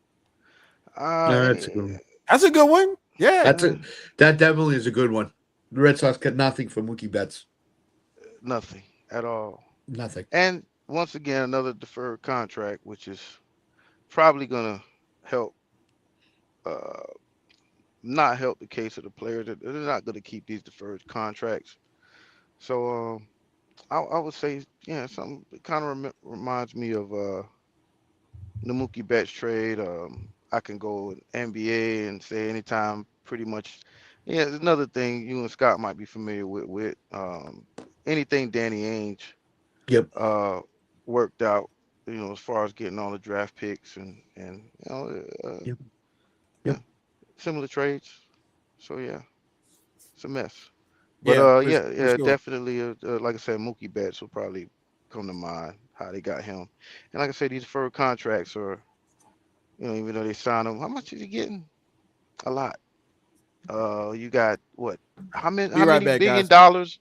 that's a good one. That's a good one. Yeah, that definitely is a good one. The Red Sox got nothing for Mookie Betts. Nothing at all. Nothing. And once again, another deferred contract, which is probably gonna help. Not help the case of the players. They're not going to keep these deferred contracts. So I would say, something kind of reminds me of the Mookie Betts trade. I can go with NBA and say anytime pretty much. Yeah, another thing you and Scott might be familiar with anything Danny Ainge worked out, as far as getting all the draft picks and similar trades. So it's a mess. But definitely like I said, Mookie Betts will probably come to mind how they got him. And like I said, these deferred contracts are, even though they signed him, how much is he getting? A lot. You got what? How many billion dollars?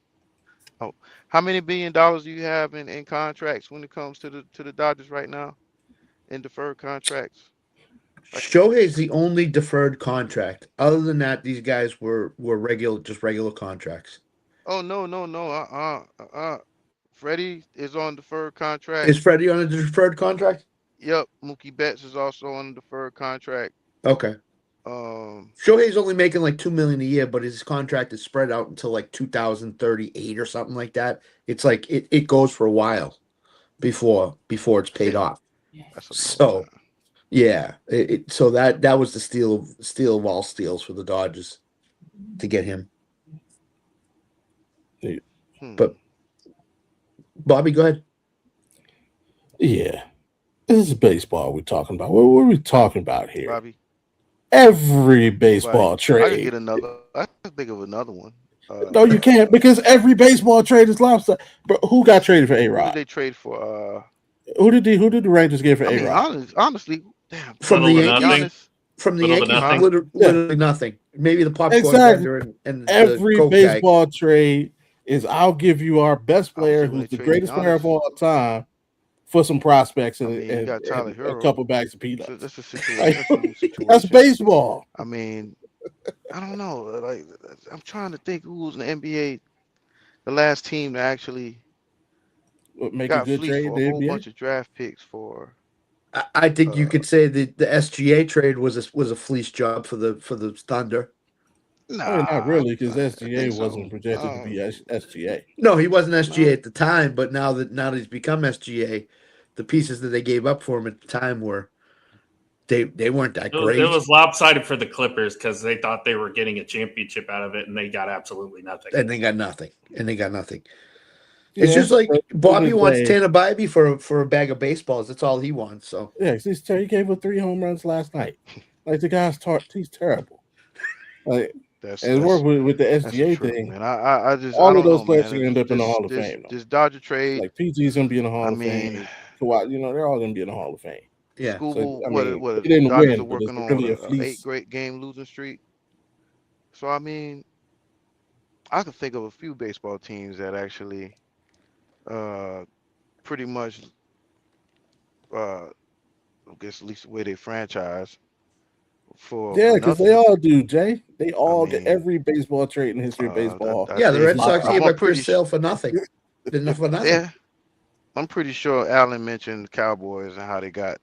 Oh, how many $1 billion do you have in contracts when it comes to the Dodgers right now in deferred contracts? Shohei's the only deferred contract. Other than that, these guys were regular contracts. Oh no. Freddie is on deferred contract. Is Freddie on a deferred contract? Yep. Mookie Betts is also on a deferred contract. Okay. Shohei's only making like $2 million a year, but his contract is spread out until like 2038 or something like that. It's like it goes for a while before it's paid off. So. Yeah, so that was the steal of all steals for the Dodgers to get him. But Bobby, go ahead. Yeah, this is baseball we're talking about. What are we talking about here? Bobby, every baseball trade. I can think of another one. No, you can't, because every baseball trade is lobster. But who got traded for A-Rod? Who did they trade for? Who did the Rangers get for A-Rod? Honestly. Damn, from the Yankees, literally nothing. Maybe the popcorn and every baseball trade is I'll give you our best player who's the greatest player of all time for some prospects and a couple bags of peanuts. That's a situation. That's baseball. I mean, I don't know. Like, I'm trying to think who was in the NBA, the last team to actually make a good trade. For a whole bunch of draft picks for. I think you could say the SGA trade was a fleece job for the Thunder. I mean, not really, because I SGA think so. wasn't projected to be SGA. No, he wasn't SGA at the time, but now that he's become SGA, the pieces that they gave up for him at the time were they weren't that great. It was lopsided for the Clippers because they thought they were getting a championship out of it, and they got absolutely nothing. And they got nothing. Yeah, It's just like Bobby wants play. Tanner Bybee for a bag of baseballs. That's all he wants. So Yeah, he gave up 3 home runs last night. Like the guy's he's terrible. Like and work with the SGA thing. Man, I just all I of those know, players man. are gonna end up in the Hall of Fame. Though. This Dodger trade, like PG's gonna be in the Hall of Fame. Kawhi, they're all gonna be in the Hall of Fame. Yeah. Skubal, so, what he didn't Dodgers win, are working on really an 8-game losing streak. So I mean, I can think of a few baseball teams that actually, pretty much, I guess at least the way they franchise. Because they all do, Jay. They all get every baseball trade in the history of baseball. The Red Sox gave up Chris Sale for nothing. Didn't for nothing. Yeah, I'm pretty sure Allen mentioned Cowboys and how they got.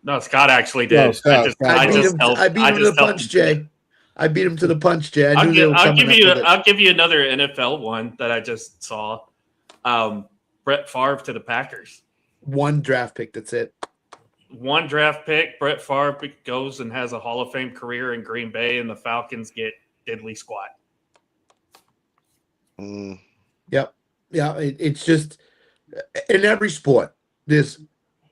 No, Scott actually did. I beat him to the punch, Jay. I beat him to the punch, Jay. I'll give you another NFL one that I just saw. Brett Favre to the Packers. 1 draft pick. That's it. 1 draft pick. Brett Favre goes and has a Hall of Fame career in Green Bay, and the Falcons get diddly squat. Yep. Yeah. It's just in every sport, there's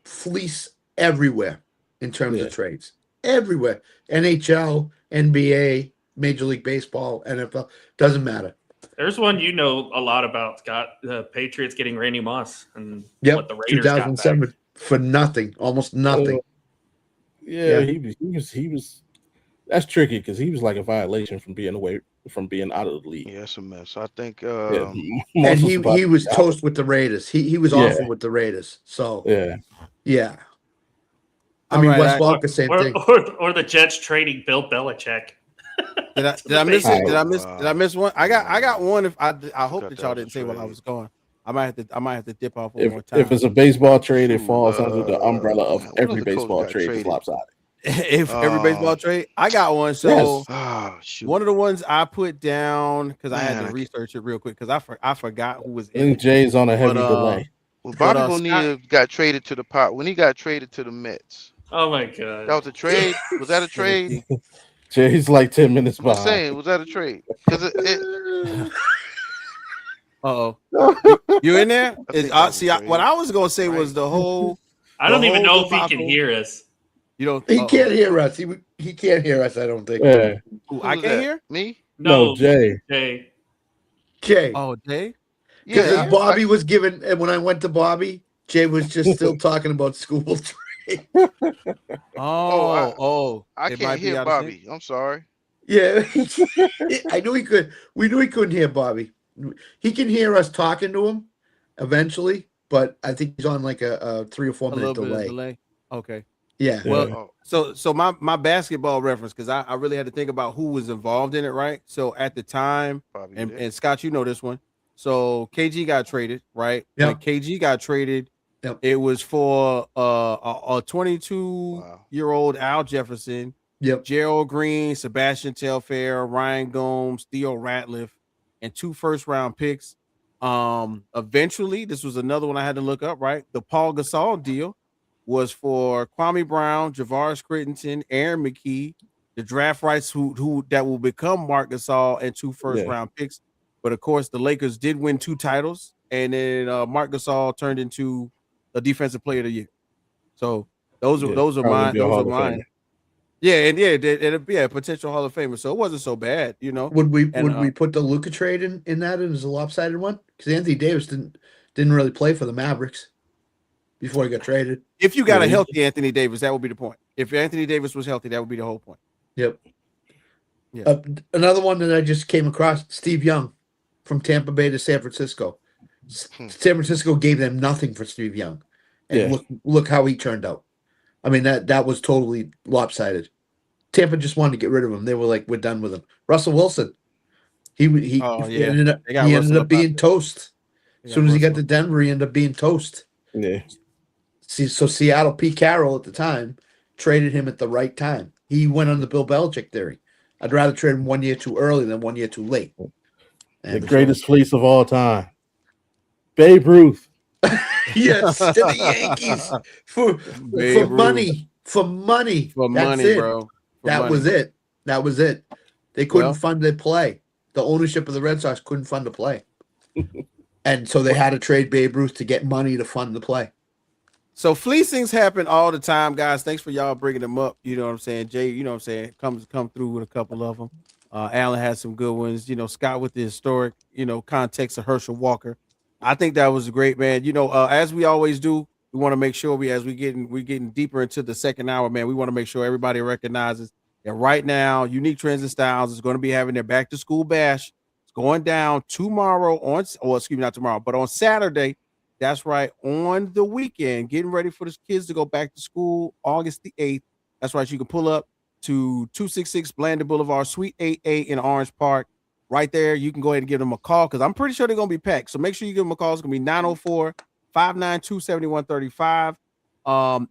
fleece everywhere in terms of trades. Everywhere. NHL, NBA, Major League Baseball, NFL. Doesn't matter. There's one you know a lot about, Scott. The Patriots getting Randy Moss and what the Raiders 2007 got back. For nothing, almost nothing. He was. That's tricky because he was like a violation from being out of the league. Yeah, it's a mess. I think. And he was toast with the Raiders. He was awful with the Raiders. So yeah. I mean, Wes Welker, same thing. Or the Jets trading Bill Belichick. Did I miss it? Did I miss one? I got one. If I hope that y'all didn't say while I was gone. I might have to dip off one more time. If it's a baseball trade, it falls under the umbrella of every baseball trade is lopsided. If every baseball trade, I got one. So one of the ones I put down because I had to research it real quick because I forgot who was in it. Jay's on a heavy delay. Well, Bobby Bonilla got traded to the pot when he got traded to the Mets. Oh my God, that was a trade. Was that a trade? Jay's like 10 minutes behind. I'm saying, was that a trade? Because you in there? What I was gonna say was the whole. I don't even know if he can hear us. You don't. He can't hear us. He can't hear us. I don't think. Yeah. I can't hear me. No, Jay. Jay. Oh, Jay. Because Bobby was given, and when I went to Bobby, Jay was just still talking about Skubal trade. I can't hear Bobby. I'm sorry. Yeah, I knew he could. We knew he couldn't hear Bobby. He can hear us talking to him eventually, but I think he's on like a 3 or 4 minute delay. Okay. Yeah. Well, so my basketball reference, because I really had to think about who was involved in it, right? So at the time, and Scott, you know this one. So KG got traded, right? Yeah. When KG got traded, it was for a 22-year-old Al Jefferson, Gerald Green, Sebastian Telfair, Ryan Gomes, Theo Ratliff, and 2 first-round picks. Eventually, this was another one I had to look up, right? The Paul Gasol deal was for Kwame Brown, Javaris Crittenton, Aaron McKee, the draft rights who that will become Marc Gasol, and 2 first-round picks. But of course, the Lakers did win 2 titles, and then Marc Gasol turned into a Defensive Player of the Year. So those are mine. Those are mine. Yeah, and it'd be a potential Hall of Famer. So it wasn't so bad, you know. Would we put the Luka trade in that as a lopsided one? Because Anthony Davis didn't really play for the Mavericks before he got traded. If you got a healthy Anthony Davis, that would be the point. If Anthony Davis was healthy, that would be the whole point. Yep. Yeah. Another one that I just came across: Steve Young from Tampa Bay to San Francisco. San Francisco gave them nothing for Steve Young, and look how he turned out. I mean that was totally lopsided. Tampa just wanted to get rid of him. They were like, "We're done with him." Russell Wilson, he ended up being toast. As soon as he got to Denver, he ended up being toast. Yeah. So Seattle, Pete Carroll at the time traded him at the right time. He went on the Bill Belichick theory. I'd rather trade him 1 year too early than 1 year too late. The greatest fleece of all time, Babe Ruth. Yes, to the Yankees for money. For money. For That's money, it. bro. That was it. That was it. They couldn't fund their play. The ownership of the Red Sox couldn't fund the play. And so they had to trade Babe Ruth to get money to fund the play. So fleecings happen all the time, guys. Thanks for y'all bringing them up. You know what I'm saying? Jay, you know what I'm saying? Come through with a couple of them. Alan had some good ones. You know, Scott with the historic, context of Herschel Walker. I think that was great, man. As we always do, we want to make sure we're getting deeper into the second hour, man. We want to make sure everybody recognizes that right now, Unique Trends and Styles is going to be having their back to school bash. It's going down tomorrow not tomorrow, but on Saturday. That's right, on the weekend, getting ready for the kids to go back to school August the 8th. That's right, you can pull up to 266 Blandon Boulevard, Suite 8A in Orange Park. Right there, you can go ahead and give them a call because I'm pretty sure they're going to be packed. So make sure you give them a call. It's going to be 904-592-7135.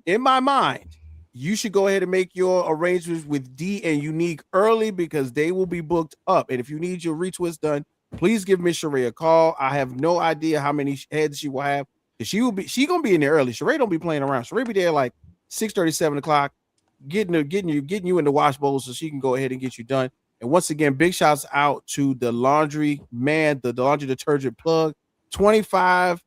In my mind, you should go ahead and make your arrangements with D and Unique early because they will be booked up. And if you need your retwist done, please give Miss Sheree a call. I have no idea how many heads she will have. She gonna be in there early. Sheree don't be playing around. Sheree be there like 6:30, 7 o'clock, getting you in the wash bowl so she can go ahead and get you done. And once again, big shouts out to the laundry man, the laundry detergent plug. $25.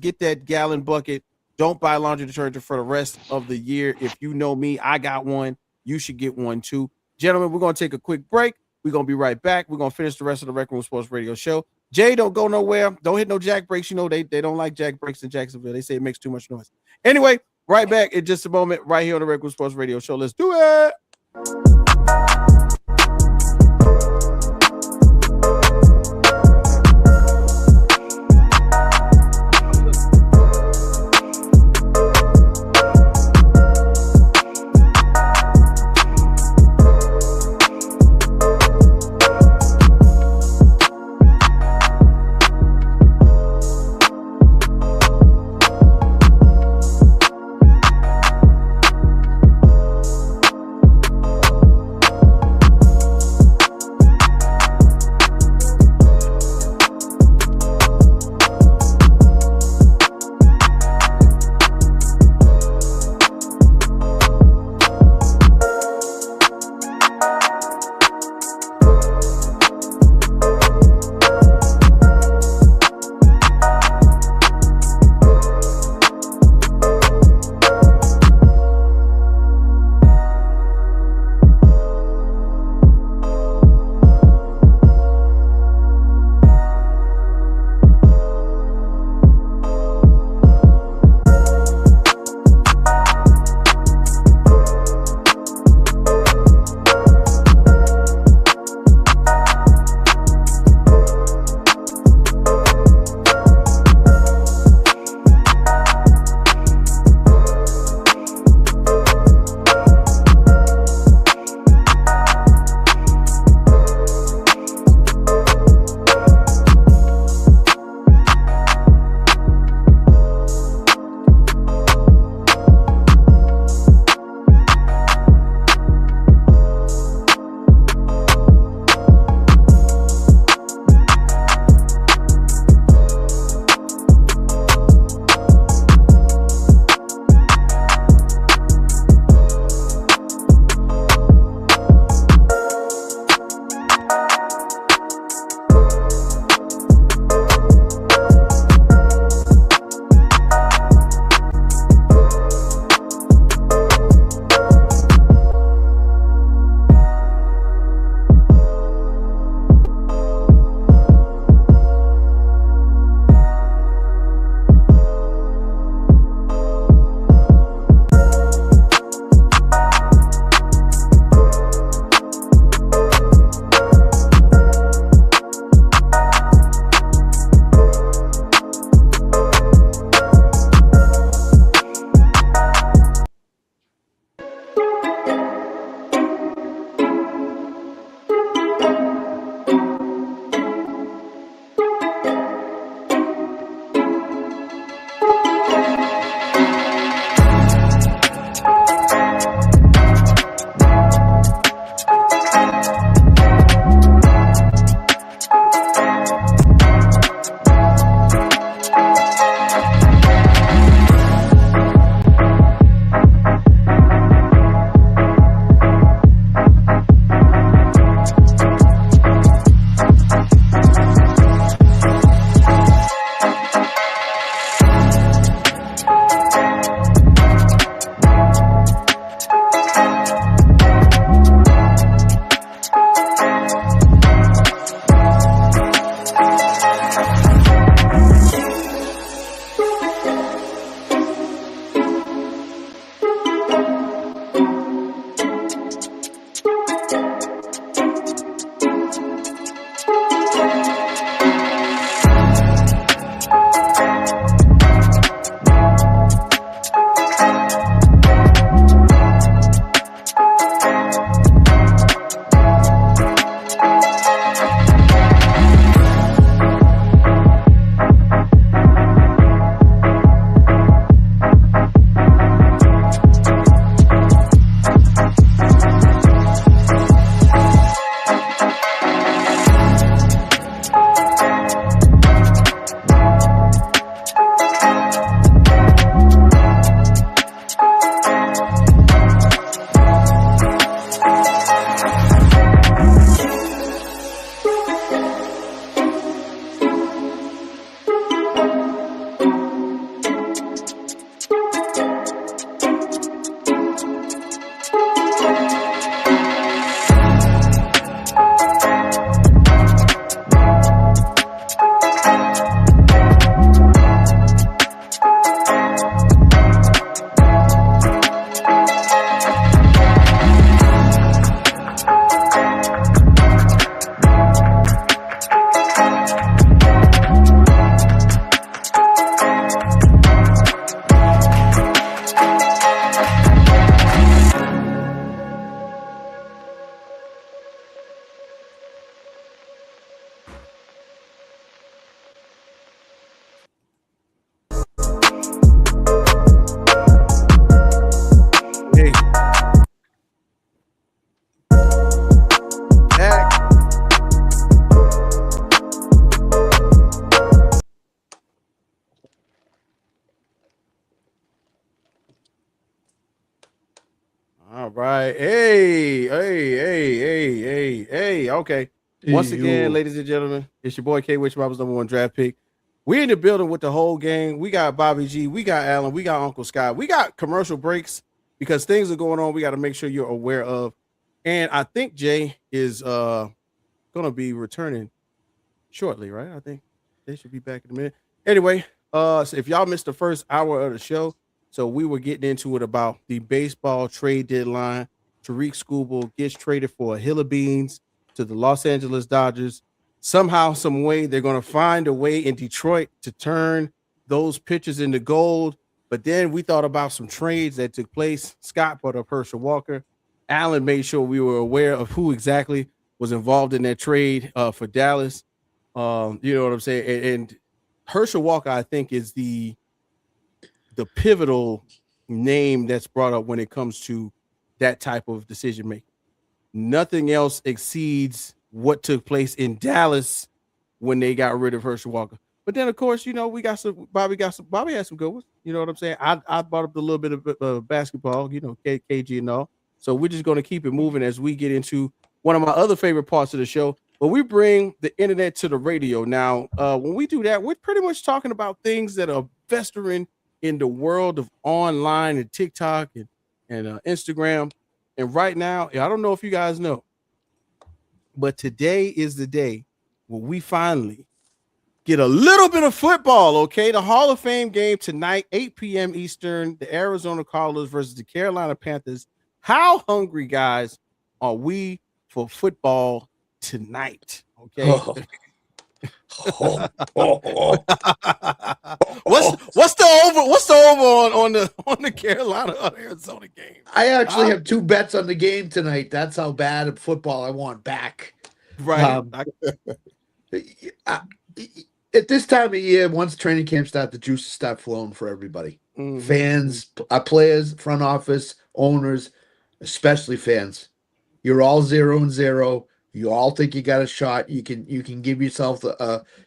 Get that gallon bucket. Don't buy laundry detergent for the rest of the year. If you know me, I got one. You should get one too. Gentlemen, we're gonna take a quick break. We're going to be right back. We're going to finish the rest of the RecRoom Sports Radio Show. Jay, don't go nowhere. Don't hit no jack brakes. They don't like jack brakes in Jacksonville. They say it makes too much noise. Anyway, right back in just a moment right here on the RecRoom Sports Radio Show. Let's do it. All right. Hey. Okay. Once again, ladies and gentlemen, it's your boy K Witch Bob's #1 draft pick. We in the building with the whole gang. We got Bobby G, we got Alan, we got Uncle Scott. We got commercial breaks because things are going on. We got to make sure you're aware of. And I think Jay is gonna be returning shortly, right? I think they should be back in a minute. Anyway, so if y'all missed the first hour of the show, so we were getting into it about the baseball trade deadline. Tarik Skubal gets traded for a hill of beans to the Los Angeles Dodgers. Somehow, some way, they're going to find a way in Detroit to turn those pitchers into gold. But then we thought about some trades that took place. Scott brought up Herschel Walker. Alan made sure we were aware of who exactly was involved in that trade for Dallas. You know what I'm saying? And Herschel Walker, I think, is the pivotal name that's brought up when it comes to that type of decision making. Nothing else exceeds what took place in Dallas when they got rid of Herschel Walker. But then, of course, you know, we got some Bobby had some good ones. You know what I'm saying? I brought up a little bit of basketball, you know, KG and all. So we're just going to keep it moving as we get into one of my other favorite parts of the show. But we bring the internet to the radio. Now, when we do that, we're pretty much talking about things that are festering in the world of online and TikTok and Instagram. And right now, I don't know if you guys know, but today is the day when we finally get a little bit of football, okay? The Hall of Fame game tonight, 8 p.m. Eastern, the Arizona Cardinals versus the Carolina Panthers. How hungry, guys, are we for football tonight, okay? What's the over on the Carolina Arizona game? I actually have 2 bets on the game tonight. That's how bad of football I want back. Right. At this time of year, once training camp starts, the juices start flowing for everybody. Mm-hmm. Fans, players, front office, owners, especially fans. You're all 0-0. You all think you got a shot. You can give yourself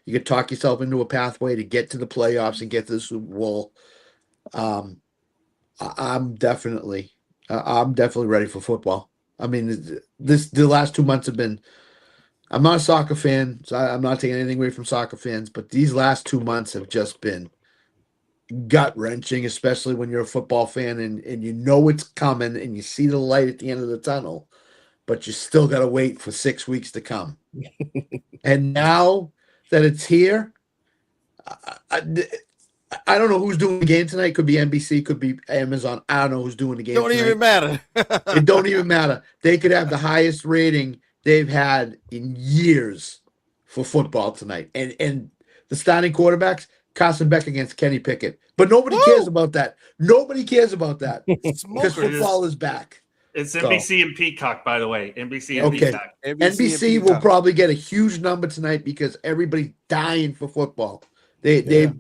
you can talk yourself into a pathway to get to the playoffs and get to the Super Bowl. I'm definitely ready for football. I mean, the last 2 months have been. I'm not a soccer fan, so I'm not taking anything away from soccer fans, but these last 2 months have just been gut-wrenching, especially when you're a football fan and you know it's coming and you see the light at the end of the tunnel, but you still got to wait for 6 weeks to come. And now that it's here, I don't know who's doing the game tonight. Could be NBC, could be Amazon. I don't know who's doing the game tonight. Even matter. It don't even matter. They could have the highest rating they've had in years for football tonight. And the starting quarterbacks, Carson Beck against Kenny Pickett. But nobody cares about that. Nobody cares about that. Because football is back. It's NBC and Peacock, by the way. NBC and Peacock. NBC will probably get a huge number tonight because everybody's dying for football. They've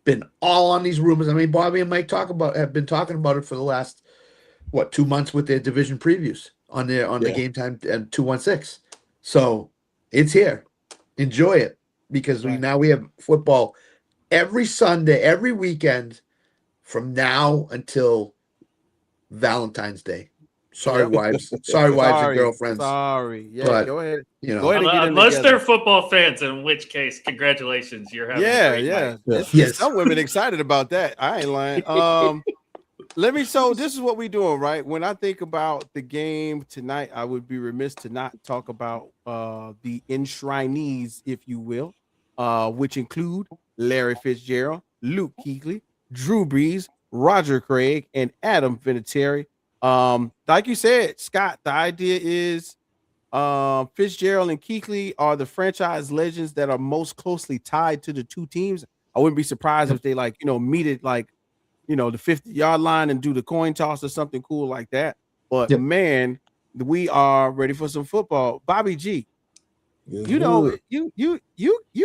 been all on these rumors. I mean, Bobby and Mike have been talking about it for the last 2 months with their division previews on the Game Time 216. So it's here. Enjoy it because now we have football every Sunday, every weekend from now until Valentine's Day. Sorry, wives. Sorry, wives and girlfriends. Sorry. Yeah, but, go ahead. You know, go ahead and get unless they're football fans, in which case, congratulations. You're having a great night. Yes. Some women excited about that. I ain't lying. So this is what we doing, right? When I think about the game tonight, I would be remiss to not talk about the enshrinees, if you will, which include Larry Fitzgerald, Luke Kuechly, Drew Brees, Roger Craig, and Adam Vinatieri. Like you said, Scott, the idea is Fitzgerald and Kuechly are the franchise legends that are most closely tied to the two teams. I wouldn't be surprised if they meet at the 50-yard line and do the coin toss or something cool like that. But man, we are ready for some football. Bobby G, you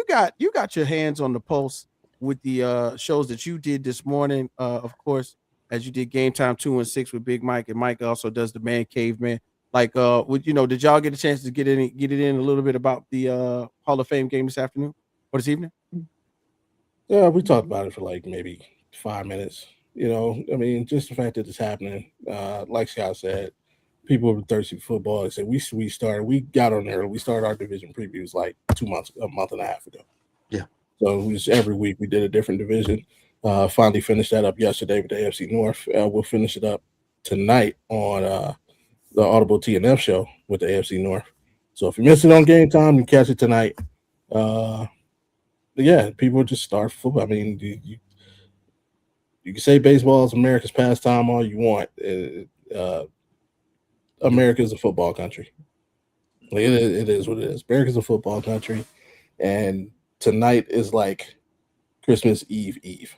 got your hands on the pulse with the shows that you did this morning. Of course, as you did Game Time 216 with Big Mike, and Mike also does the Man Cave Man. Did y'all get a chance to get it in a little bit about the Hall of Fame game this afternoon or this evening? Yeah, we talked about it for maybe 5 minutes. I mean, just the fact that it's happening, like Scott said, people are thirsty for football. They said we got on there. We started our division previews like a month and a half ago. Yeah. So every week we did a different division. Finally finished that up yesterday with the AFC North. We'll finish it up tonight on the Audible TNF show with the AFC North. So if you miss it on game time, you catch it tonight. Yeah, people just start football. I mean, you can say baseball is America's pastime all you want. America is a football country. Like, it is what it is. America's a football country, and tonight is like Christmas Eve.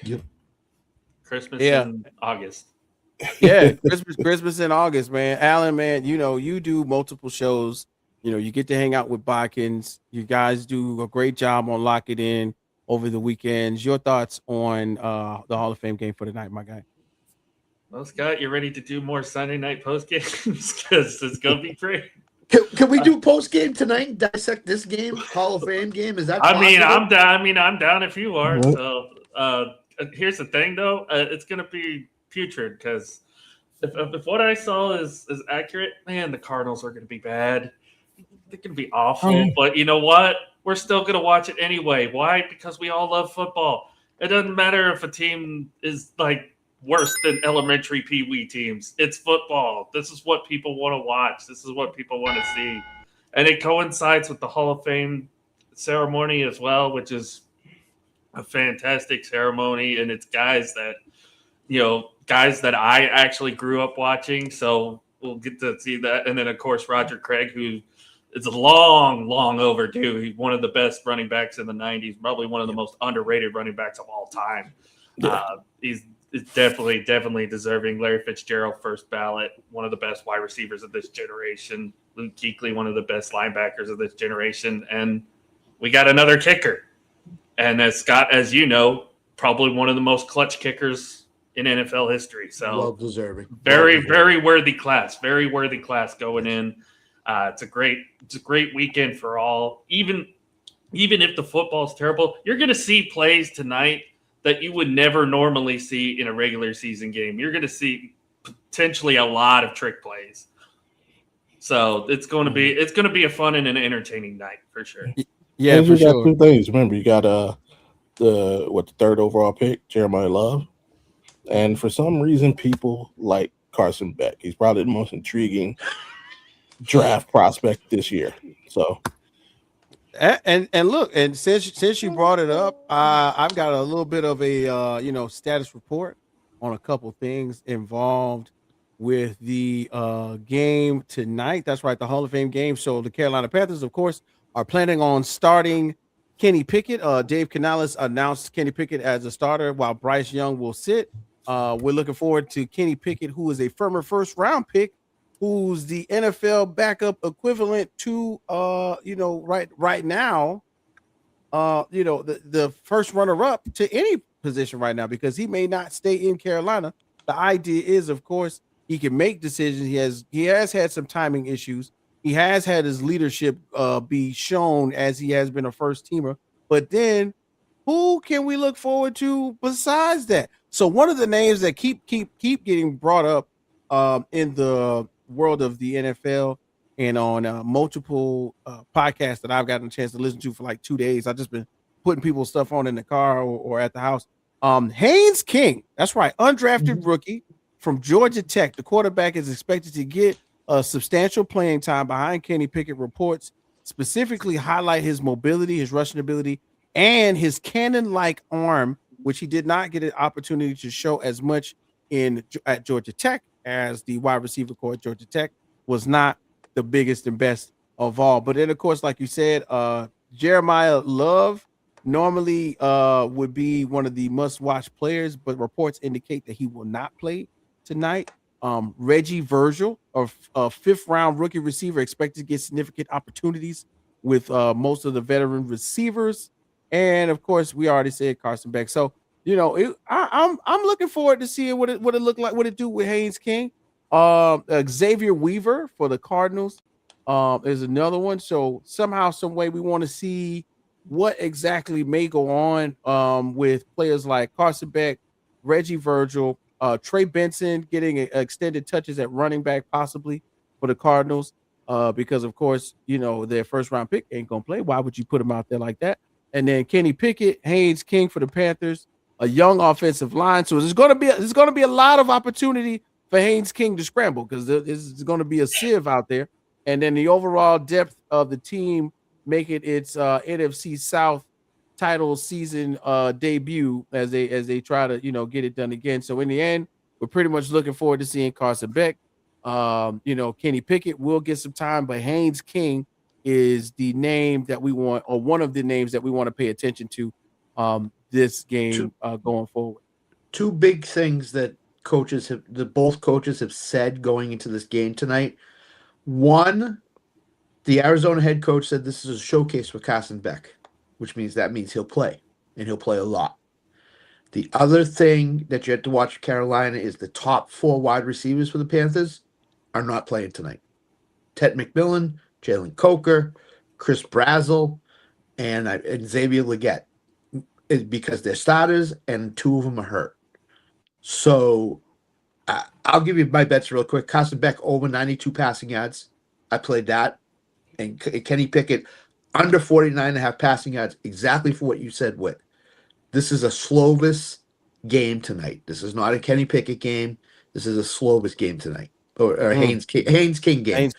Yep. Christmas in August. Yeah, Christmas in August, man. Alan, man, you do multiple shows. You get to hang out with Bikins. You guys do a great job on Lock It In over the weekends. Your thoughts on the Hall of Fame game for tonight, my guy? Well, Scott, you ready to do more Sunday night post games? Because it's gonna be great. Can we do post game tonight and dissect this game, Hall of Fame game? Is that possible? I'm down. I'm down if you are. So here's the thing, though. It's gonna be putrid because if what I saw is accurate, man, the Cardinals are gonna be bad. They're gonna be awful. But you know what? We're still gonna watch it anyway. Why? Because we all love football. It doesn't matter if a team is like worse than elementary pee-wee teams. It's football. This is what people want to watch. This is what people want to see. And it coincides with the Hall of Fame ceremony as well, which is a fantastic ceremony. And it's guys that I actually grew up watching. So we'll get to see that. And then, of course, Roger Craig, who is long overdue. He's one of the best running backs in the 90s, probably one of the most underrated running backs of all time. Yeah. He's definitely deserving. Larry Fitzgerald, first ballot, one of the best wide receivers of this generation. Luke Kuechly, one of the best linebackers of this generation. And we got another kicker. And as Scott, as you know, probably one of the most clutch kickers in NFL history. So well deserving. Very worthy class. Very worthy class going in. It's a great weekend for all. Even if the football's terrible, you're going to see plays tonight that you would never normally see in a regular season game. You're going to see potentially a lot of trick plays. So it's going to be a fun and an entertaining night for sure. Yeah, for sure. Got two things. Remember, you got the third overall pick, Jeremiah Love, and for some reason, people like Carson Beck. He's probably the most intriguing draft prospect this year. So. And look, and since you brought it up, I've got a little bit of a status report on a couple things involved with the game tonight. That's right, the Hall of Fame game. So the Carolina Panthers, of course, are planning on starting Kenny Pickett. Dave Canales announced Kenny Pickett as a starter while Bryce Young will sit. We're looking forward to Kenny Pickett, who is a former first-round pick, who's the NFL backup equivalent to right now, the first runner-up to any position right now, because he may not stay in Carolina. The idea is, of course, he can make decisions. He has had some timing issues. He has had his leadership be shown as he has been a first teamer. But then who can we look forward to besides that? So one of the names that keep getting brought up in the world of the NFL and on multiple podcasts that I've gotten a chance to listen to for like 2 days. I've just been putting people's stuff on in the car or at the house. Haynes King, that's right, undrafted rookie from Georgia Tech. The quarterback is expected to get a substantial playing time behind Kenny Pickett. Reports specifically highlight his mobility, his rushing ability, and his cannon-like arm, which he did not get an opportunity to show as much at Georgia Tech, as the wide receiver core at Georgia Tech was not the biggest and best of all. But then, of course, like you said, Jeremiah Love normally would be one of the must-watch players, but reports indicate that he will not play tonight. Reggie Virgil, a fifth-round rookie receiver, expected to get significant opportunities with most of the veteran receivers. And, of course, we already said Carson Beck. So, I'm looking forward to seeing what it look like, what it do with Haynes King. Xavier Weaver for the Cardinals is another one. So somehow, some way, we want to see what exactly may go on with players like Carson Beck, Reggie Virgil, Trey Benson getting extended touches at running back possibly for the Cardinals. Because of course, their first round pick ain't gonna play. Why would you put him out there like that? And then Kenny Pickett, Haynes King for the Panthers, a young offensive line. So there's gonna be a lot of opportunity for Haynes King to scramble because there's gonna be a sieve out there. And then the overall depth of the team make it its NFC South title season debut as they try to get it done again. So in the end, we're pretty much looking forward to seeing Carson Beck. Kenny Pickett will get some time, but Haynes King is the name that we want, or one of the names that we want to pay attention to this game going forward. Two big things that both coaches have said going into this game tonight. One, the Arizona head coach said this is a showcase for Carson Beck, which means he'll play, and he'll play a lot. The other thing that you have to watch Carolina is the top 4 wide receivers for the Panthers are not playing tonight. Ted McMillan, Jalen Coker, Chris Brazel, and Xavier Legette, is because they're starters and 2 of them are hurt. So I'll give you my bets real quick. Carson Beck over 92 passing yards. I played that. And Kenny Pickett under 49.5 passing yards, exactly for what you said, Whit. This is a Slovis game tonight. This is not a Kenny Pickett game. This is a Slovis game tonight. Or Haynes King game.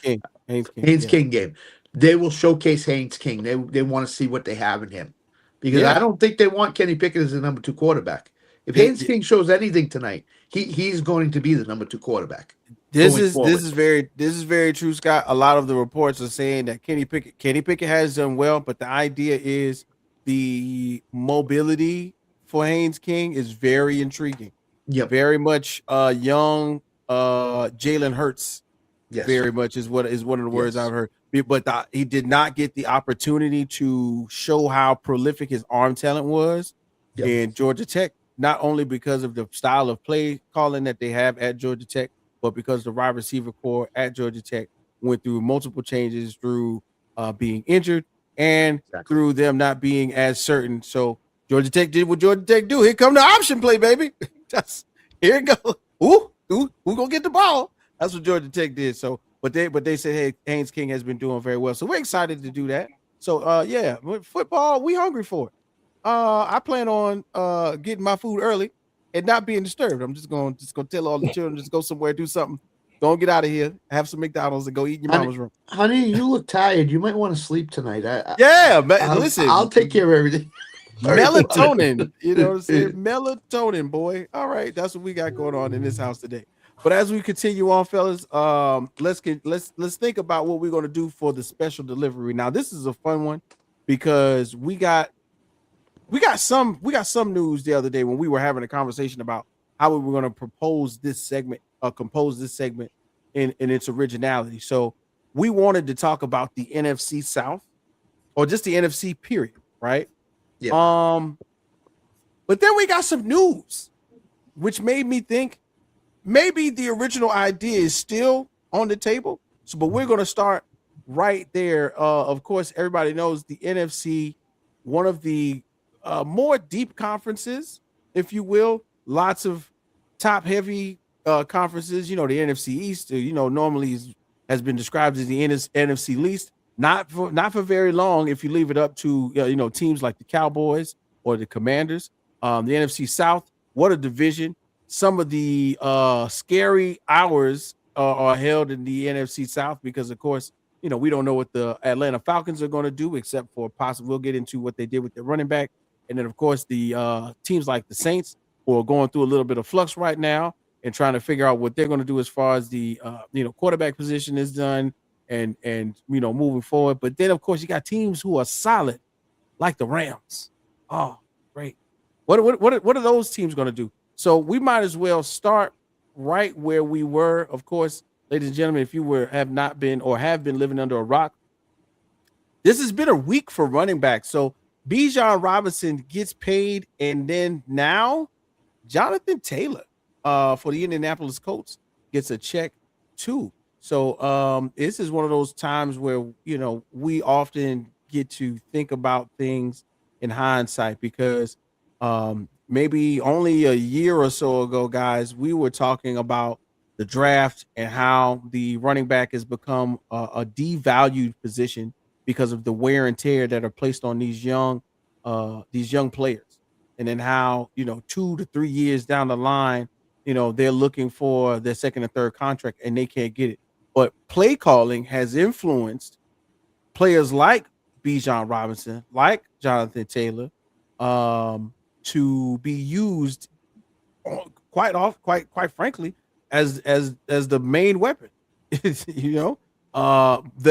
Haynes King game. They will showcase Haynes King. They want to see what they have in him. Because I don't think they want Kenny Pickett as the number 2 quarterback. If Haynes King shows anything tonight, he's going to be the number 2 quarterback. This is very true, Scott. A lot of the reports are saying that Kenny Pickett has done well, but the idea is the mobility for Haynes King is very intriguing. Yep. Very much young Jalen Hurts. Yes. Very much is one of the words I've heard. But he did not get the opportunity to show how prolific his arm talent was in Georgia Tech, not only because of the style of play calling that they have at Georgia Tech, but because the wide receiver core at Georgia Tech went through multiple changes through being injured and through them not being as certain. So Georgia Tech did what Georgia Tech do. Here come the option play, baby. Here it goes. Who gonna get the ball? That's what Georgia Tech did. So, but they said, hey, Haynes King has been doing very well. So we're excited to do that. So football, we hungry for it. I plan on getting my food early and not being disturbed. I'm just gonna tell all the children, just go somewhere, do something. Don't get out of here. Have some McDonald's and go eat in your mama's room. Honey, you look tired. You might want to sleep tonight. Listen, I'll take care of everything. Melatonin, you know what I'm saying? Melatonin, boy. All right, that's what we got going on in this house today. But as we continue on, fellas, let's think about what we're going to do for the special delivery. Now, this is a fun one because we got some news the other day when we were having a conversation about how we were going to compose this segment in its originality. So we wanted to talk about the NFC South or just the NFC period, right? Yeah. But then we got some news, which made me think maybe the original idea is still on the table. So, but we're going to start right there. Of course, everybody knows the NFC, one of the more deep conferences, if you will. Lots of top-heavy conferences. You know, the NFC East, normally has been described as the NFC least. Not for very long if you leave it up to teams like the Cowboys or the Commanders. The NFC South, what a division. Some of the scary hours are held in the NFC South because, of course, we don't know what the Atlanta Falcons are going to do, except for possibly we'll get into what they did with their running back. And then, of course, the teams like the Saints, who are going through a little bit of flux right now and trying to figure out what they're going to do as far as the quarterback position is done and moving forward. But then, of course, you got teams who are solid, like the Rams. Oh, great! What are those teams going to do? So we might as well start right where we were. Of course, ladies and gentlemen, if you have been living under a rock, this has been a week for running backs. So Bijan Robinson gets paid, and then now Jonathan Taylor for the Indianapolis Colts gets a check too. So this is one of those times where we often get to think about things in hindsight because maybe only a year or so ago, guys, we were talking about the draft and how the running back has become a devalued position because of the wear and tear that are placed on these young players. And then how, 2 to 3 years down the line, they're looking for their second or third contract and they can't get it. But play calling has influenced players like Bijan Robinson, like Jonathan Taylor, to be used quite frankly as the main weapon. The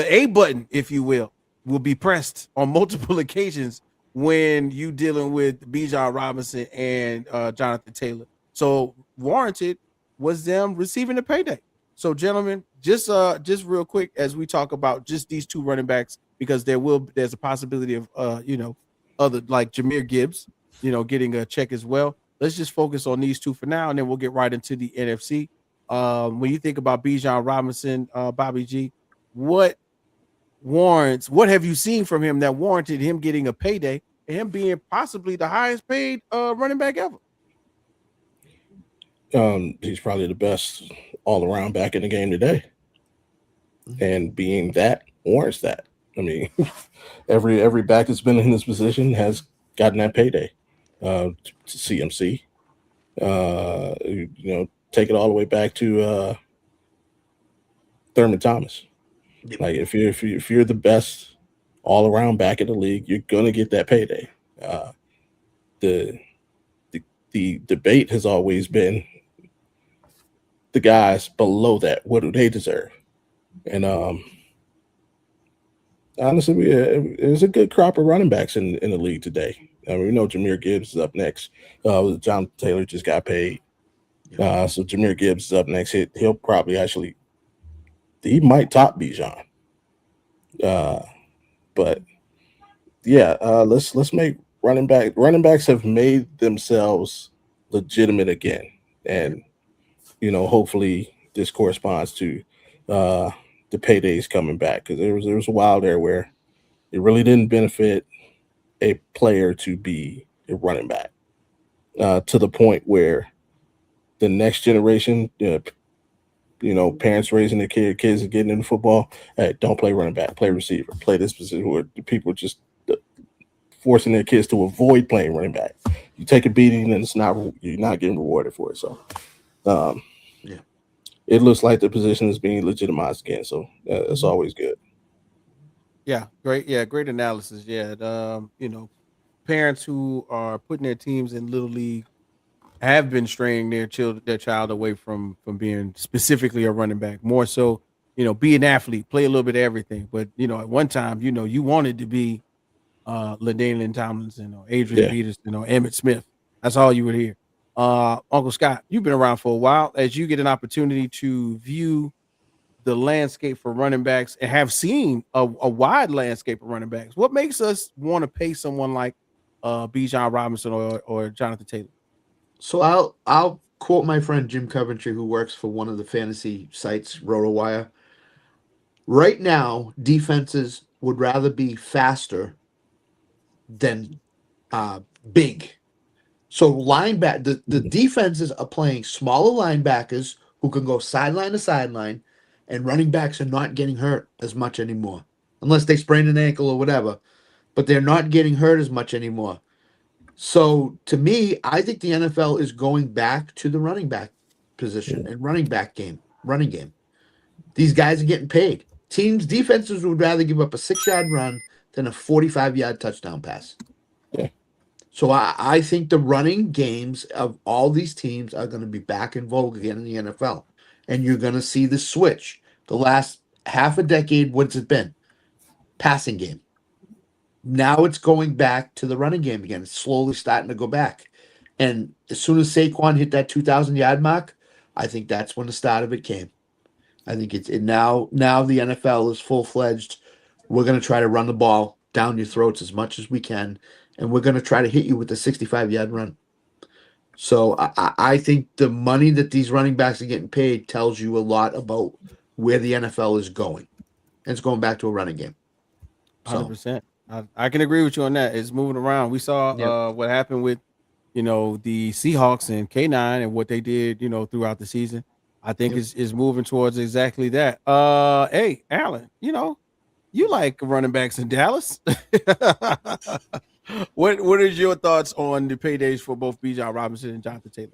A button, if you will be pressed on multiple occasions when you dealing with Bijan Robinson and Jonathan Taylor. So warranted was them receiving the payday. So gentlemen, just real quick as we talk about just these two running backs, because there's a possibility of other like Jahmyr Gibbs, getting a check as well. Let's just focus on these two for now, and then we'll get right into the NFC. When you think about Bijan Robinson, Bobby G, what have you seen from him that warranted him getting a payday and him being possibly the highest paid running back ever? He's probably the best all-around back in the game today. And being that warrants that. I mean, every back that's been in this position has gotten that payday. To CMC. Take it all the way back to Thurman Thomas. Yep. Like if you're the best all-around back in the league, you're gonna get that payday. The debate has always been the guys below that. What do they deserve? And honestly, there's a good crop of running backs in the league today. I mean, we know Jahmyr Gibbs is up next. John Taylor just got paid. So Jahmyr Gibbs is up next. He'll probably he might top Bijan. But yeah, let's make running backs have made themselves legitimate again. And, hopefully this corresponds to the paydays coming back, because there was a while there where it really didn't benefit a player to be a running back to the point where the next generation, parents raising their kids and getting into football, hey, don't play running back, play receiver, play this position, where people just forcing their kids to avoid playing running back. You take a beating and you're not getting rewarded for it. So it looks like the position is being legitimized again. So that's always good. Yeah, great. Yeah, great analysis. Yeah, parents who are putting their teams in Little League have been straying their child away from being specifically a running back. More so, be an athlete, play a little bit of everything. But at one time, you wanted to be LaDainian Tomlinson or Adrian Peterson or Emmitt Smith. That's all you would hear. Uncle Scott, you've been around for a while. As you get an opportunity to view the landscape for running backs and have seen a wide landscape of running backs, what makes us want to pay someone like Bijan Robinson or Jonathan Taylor? So I'll quote my friend Jim Coventry, who works for one of the fantasy sites, RotoWire. Right now, defenses would rather be faster than big. So the defenses are playing smaller linebackers who can go sideline to sideline, and running backs are not getting hurt as much anymore, unless they sprain an ankle or whatever. But they're not getting hurt as much anymore. So to me, I think the NFL is going back to the running back position and running game. These guys are getting paid. Defenses would rather give up a 6-yard run than a 45-yard touchdown pass. Yeah. So I think the running games of all these teams are going to be back in vogue again in the NFL. And you're going to see the switch. The last half a decade, what's it been? Passing game. Now it's going back to the running game again. It's slowly starting to go back. And as soon as Saquon hit that 2,000-yard mark, I think that's when the start of it came. I think now the NFL is full-fledged. We're going to try to run the ball down your throats as much as we can, and we're going to try to hit you with a 65-yard run. So I think the money that these running backs are getting paid tells you a lot about where the NFL is going. And it's going back to a running game. So. 100%. I can agree with you on that. It's moving around. We saw what happened with, the Seahawks and K9 and what they did, throughout the season. I think is moving towards exactly that. Hey, Alan, you like running backs in Dallas. What is your thoughts on the paydays for both Bijan Robinson and Jonathan Taylor?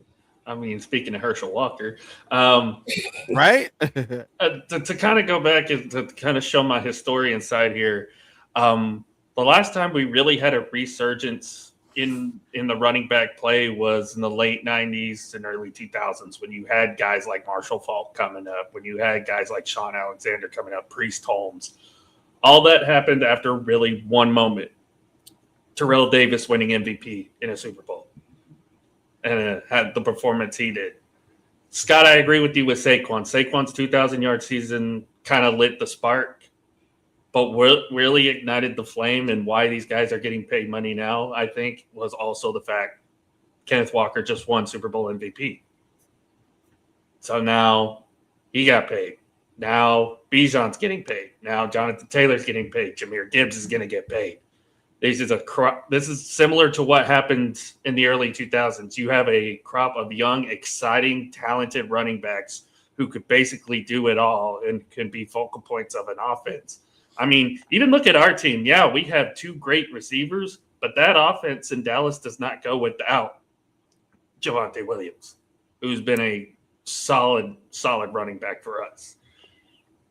I mean, speaking of Herschel Walker, right? To kind of go back and to kind of show my historian side here, the last time we really had a resurgence in the running back play was in the late 90s and early 2000s, when you had guys like Marshall Faulk coming up, when you had guys like Sean Alexander coming up, Priest Holmes. All that happened after really one moment. Terrell Davis winning MVP in a Super Bowl. And had the performance he did. Scott, I agree with you with Saquon. Saquon's 2,000-yard season kind of lit the spark, but what really ignited the flame and why these guys are getting paid money now, I think, was also the fact Kenneth Walker just won Super Bowl MVP. So now he got paid. Now Bijan's getting paid. Now Jonathan Taylor's getting paid. Jahmyr Gibbs is going to get paid. This is similar to what happened in the early 2000s. You have a crop of young, exciting, talented running backs who could basically do it all and can be focal points of an offense. I mean, even look at our team. Yeah, we have two great receivers, but that offense in Dallas does not go without Javonte Williams, who's been a solid running back for us.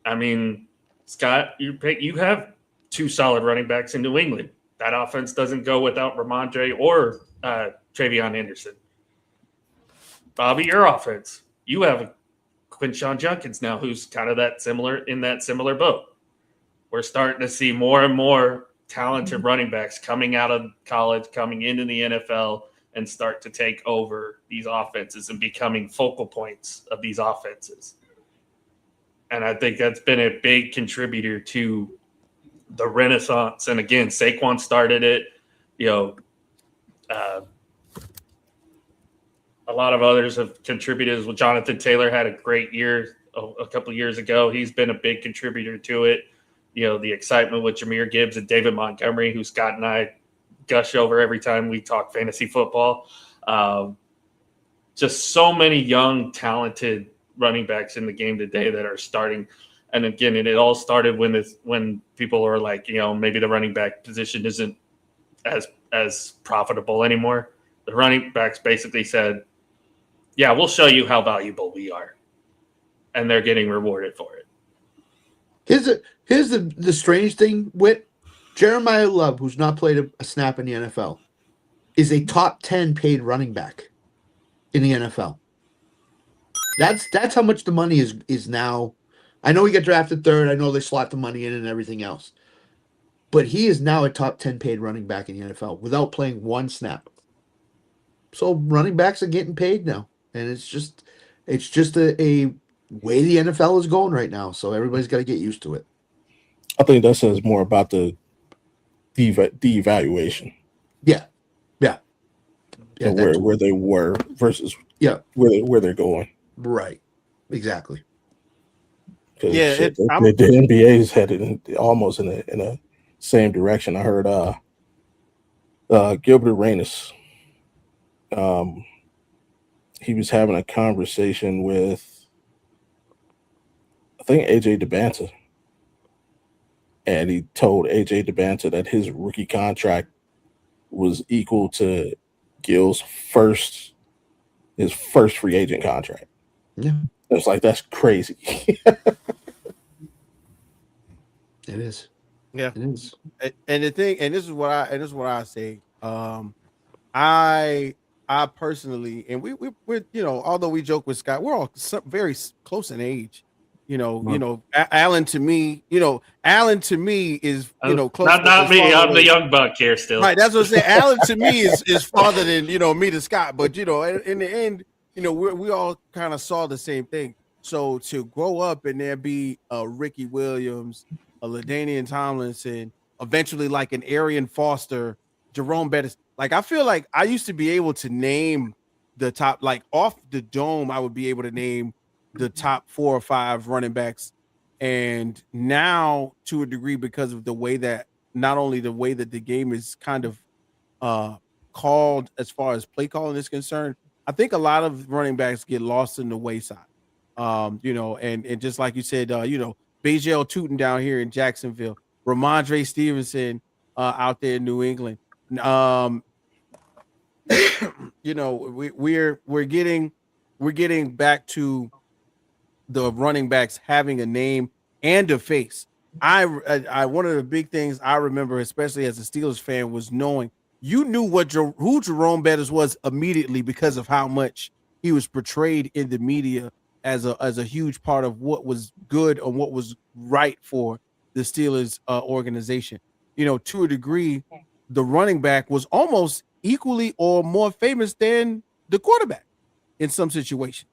I mean, Scott, you have two solid running backs in New England. That offense doesn't go without Ramondre or Travion Henderson. Bobby, your offense. You have Quinshon Judkins now, who's kind of in that similar boat. We're starting to see more and more talented running backs coming out of college, coming into the NFL, and start to take over these offenses and becoming focal points of these offenses. And I think that's been a big contributor to the renaissance. And again, Saquon started it, a lot of others have contributed. Well, Jonathan Taylor had a great year a couple of years ago. He's been a big contributor to it. The excitement with Jahmyr Gibbs and David Montgomery, who Scott and I gush over every time we talk fantasy football. Just so many young, talented running backs in the game today that are starting. And again, it all started when people are like, maybe the running back position isn't as profitable anymore. The running backs basically said, yeah, we'll show you how valuable we are. And they're getting rewarded for it. Here's the strange thing, Whit. Jeremiah Love, who's not played a snap in the NFL, is a top 10 paid running back in the NFL. That's how much the money is now. I know he got drafted third. I know they slot the money in and everything else. But he is now a top 10 paid running back in the NFL without playing one snap. So running backs are getting paid now. And it's just a way the NFL is going right now. So everybody's got to get used to it. I think that says more about the evaluation. Yeah. Where they were versus where they're going. Right. Exactly. Yeah, the NBA's headed almost in a same direction. I heard Gilbert Arenas. He was having a conversation with, I think, AJ Debanta, and he told AJ Debanta that his rookie contract was equal to Gil's first free agent contract. Yeah, it's like, that's crazy. It is. Yeah, it is. And the thing, and this is what I say. I personally, and we're although we joke with Scott, we're all very close in age. Alan to me is close. Not me. I'm the young buck here still. Right, that's what I'm saying. Alan to me is farther than me to Scott, but in the end, we all kind of saw the same thing. So to grow up and there be a Ricky Williams, a LaDainian Tomlinson, eventually like an Arian Foster, Jerome Bettis. Like, I feel like I used to be able to name the top, like off the dome, I would be able to name the top 4 or 5 running backs. And now, to a degree, because of the way that not only the way that the game is kind of called as far as play calling is concerned. I think a lot of running backs get lost in the wayside. And just like you said, Bajel Tootin down here in Jacksonville, Ramondre Stevenson out there in New England. We're getting back to the running backs having a name and a face. I one of the big things I remember, especially as a Steelers fan, was knowing you knew who Jerome Bettis was immediately because of how much he was portrayed in the media as a huge part of what was good and what was right for the Steelers organization. To a degree, the running back was almost equally or more famous than the quarterback in some situations.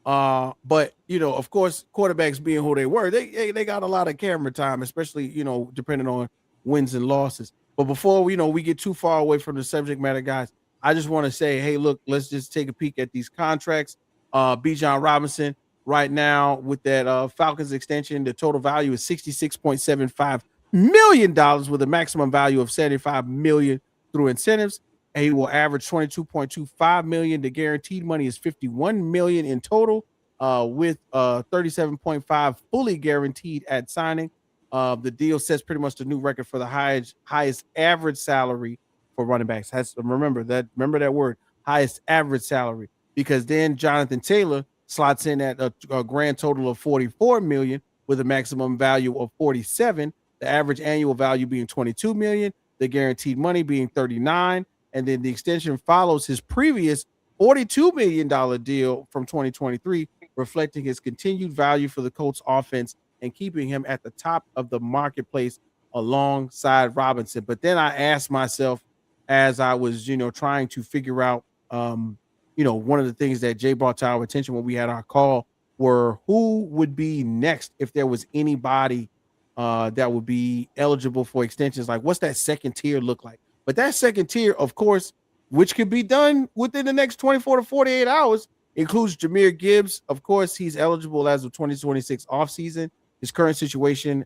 But of course, quarterbacks being who they were, they got a lot of camera time, especially depending on wins and losses. But before we get too far away from the subject matter, guys, I just want to say, hey, look, let's just take a peek at these contracts. Bijan Robinson right now with that Falcons extension, the total value is $66.75 million with a maximum value of $75 million through incentives. And he will average $22.25 million. The guaranteed money is $51 million in total, with $37.5 fully guaranteed at signing. The deal sets pretty much the new record for the highest average salary for running backs. Remember that word, highest average salary, because then Jonathan Taylor slots in at a grand total of $44 million with a maximum value of $47. The average annual value being $22 million. The guaranteed money being $39. And then the extension follows his previous $42 million deal from 2023, reflecting his continued value for the Colts offense and keeping him at the top of the marketplace alongside Robinson. But then I asked myself, as I was, trying to figure out, one of the things that Jay brought to our attention when we had our call were who would be next if there was anybody that would be eligible for extensions. Like, what's that second tier look like? But that second tier, of course, which could be done within the next 24 to 48 hours, includes Jahmyr Gibbs. Of course, he's eligible as of 2026 offseason. His current situation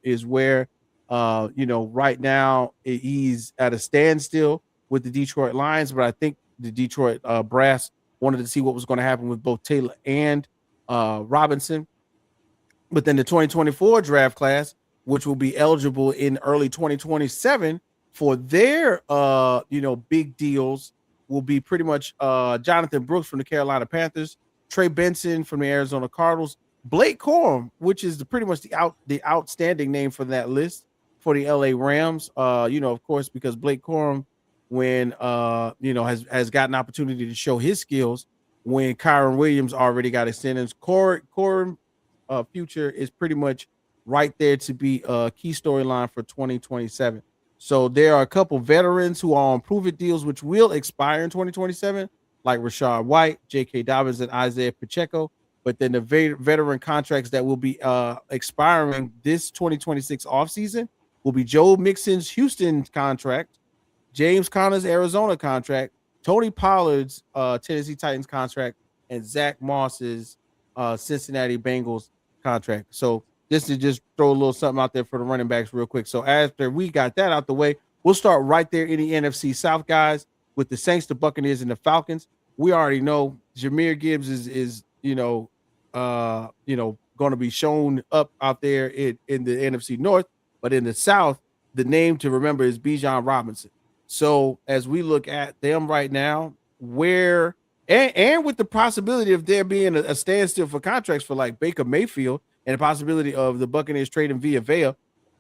is where, right now he's at a standstill with the Detroit Lions. But I think the Detroit brass wanted to see what was going to happen with both Taylor and Robinson. But then the 2024 draft class, which will be eligible in early 2027, for their big deals, will be pretty much Jonathan Brooks from the Carolina Panthers, Trey Benson from the Arizona Cardinals, Blake Corum, which is pretty much the outstanding name for that list, for the LA Rams. Of course, because Blake Corum, when has gotten an opportunity to show his skills when Kyron Williams already got extended. Corum future is pretty much right there to be a key storyline for 2027. So there are a couple veterans who are on prove-it deals, which will expire in 2027, like Rashad White, J.K. Dobbins, and Isaiah Pacheco. But then the veteran contracts that will be expiring this 2026 offseason will be Joe Mixon's Houston contract, James Conner's Arizona contract, Tony Pollard's Tennessee Titans contract, and Zach Moss's Cincinnati Bengals contract. So this is just throw a little something out there for the running backs real quick. So after we got that out the way, we'll start right there in the NFC South, guys, with the Saints, the Buccaneers, and the Falcons. We already know Jahmyr Gibbs is going to be shown up out there in the NFC North, but in the South, the name to remember is Bijan Robinson. So as we look at them right now, where and with the possibility of there being a standstill for contracts for like Baker Mayfield and the possibility of the Buccaneers trading via Vea,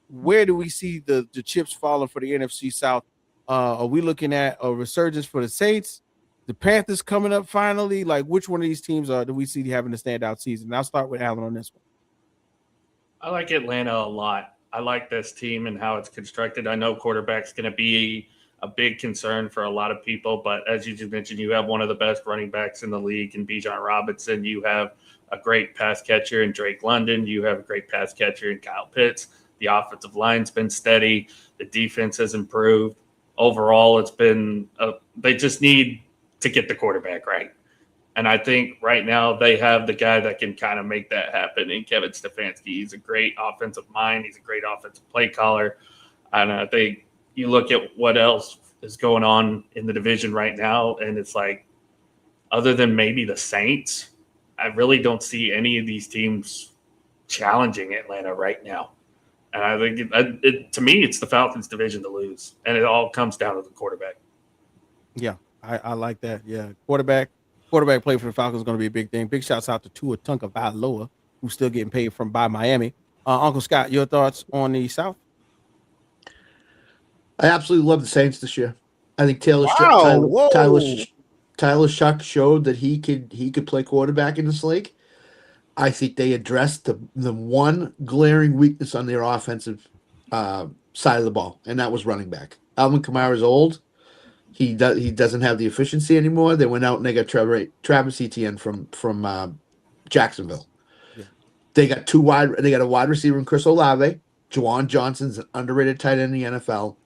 where do we see the chips falling for the NFC South? Are we looking at a resurgence for the Saints, the Panthers coming up finally? Like, which one of these teams do we see having a standout season? And I'll start with Alan on this one. I like Atlanta a lot. I like this team and how it's constructed. I know quarterback's going to be a big concern for a lot of people, but as you just mentioned, you have one of the best running backs in the league in Bijan Robinson. You have a great pass catcher in Drake London. You have a great pass catcher in Kyle Pitts. The offensive line's been steady. The defense has improved. Overall, it's been they just need to get the quarterback right. And I think right now they have the guy that can kind of make that happen in Kevin Stefanski. He's a great offensive mind. He's a great offensive play caller. And I think you look at what else is going on in the division right now, and it's like, other than maybe the Saints, I really don't see any of these teams challenging Atlanta right now. And I think to me, it's the Falcons' division to lose, and it all comes down to the quarterback. Yeah, I like that. Yeah, quarterback play for the Falcons is going to be a big thing. Big shouts out to Tua Tagovailoa, who's still getting paid by Miami. Uncle Scott, your thoughts on the South? I absolutely love the Saints this year. I think Tyler Shuck showed that he could play quarterback in this league. I think they addressed the one glaring weakness on their offensive side of the ball, and that was running back. Alvin Kamara's old. He doesn't have the efficiency anymore. They went out and they got Travis Etienne from Jacksonville. Yeah. They got a wide receiver in Chris Olave. Juwan Johnson's an underrated tight end in the NFL.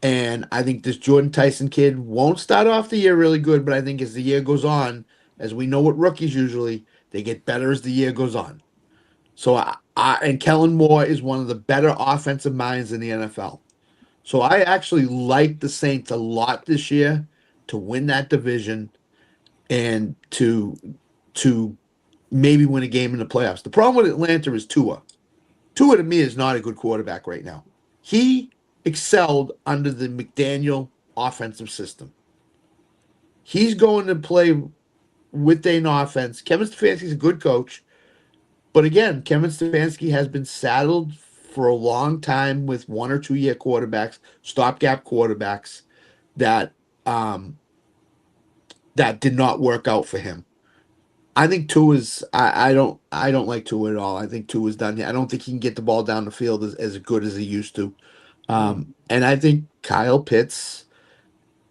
And I think this Jordan Tyson kid won't start off the year really good, but I think as the year goes on, as we know what rookies usually, they get better as the year goes on. So and Kellen Moore is one of the better offensive minds in the NFL. So I actually like the Saints a lot this year to win that division and to maybe win a game in the playoffs. The problem with Atlanta is Tua. Tua to me is not a good quarterback right now. He excelled under the McDaniel offensive system. He's going to play with an offense. Kevin Stefanski's a good coach, but again, Kevin Stefanski has been saddled for a long time with 1 or 2 year quarterbacks, stopgap quarterbacks that did not work out for him. I think Tua's. I don't like Tua at all. I think Tua's done. I don't think he can get the ball down the field as good as he used to. And I think Kyle Pitts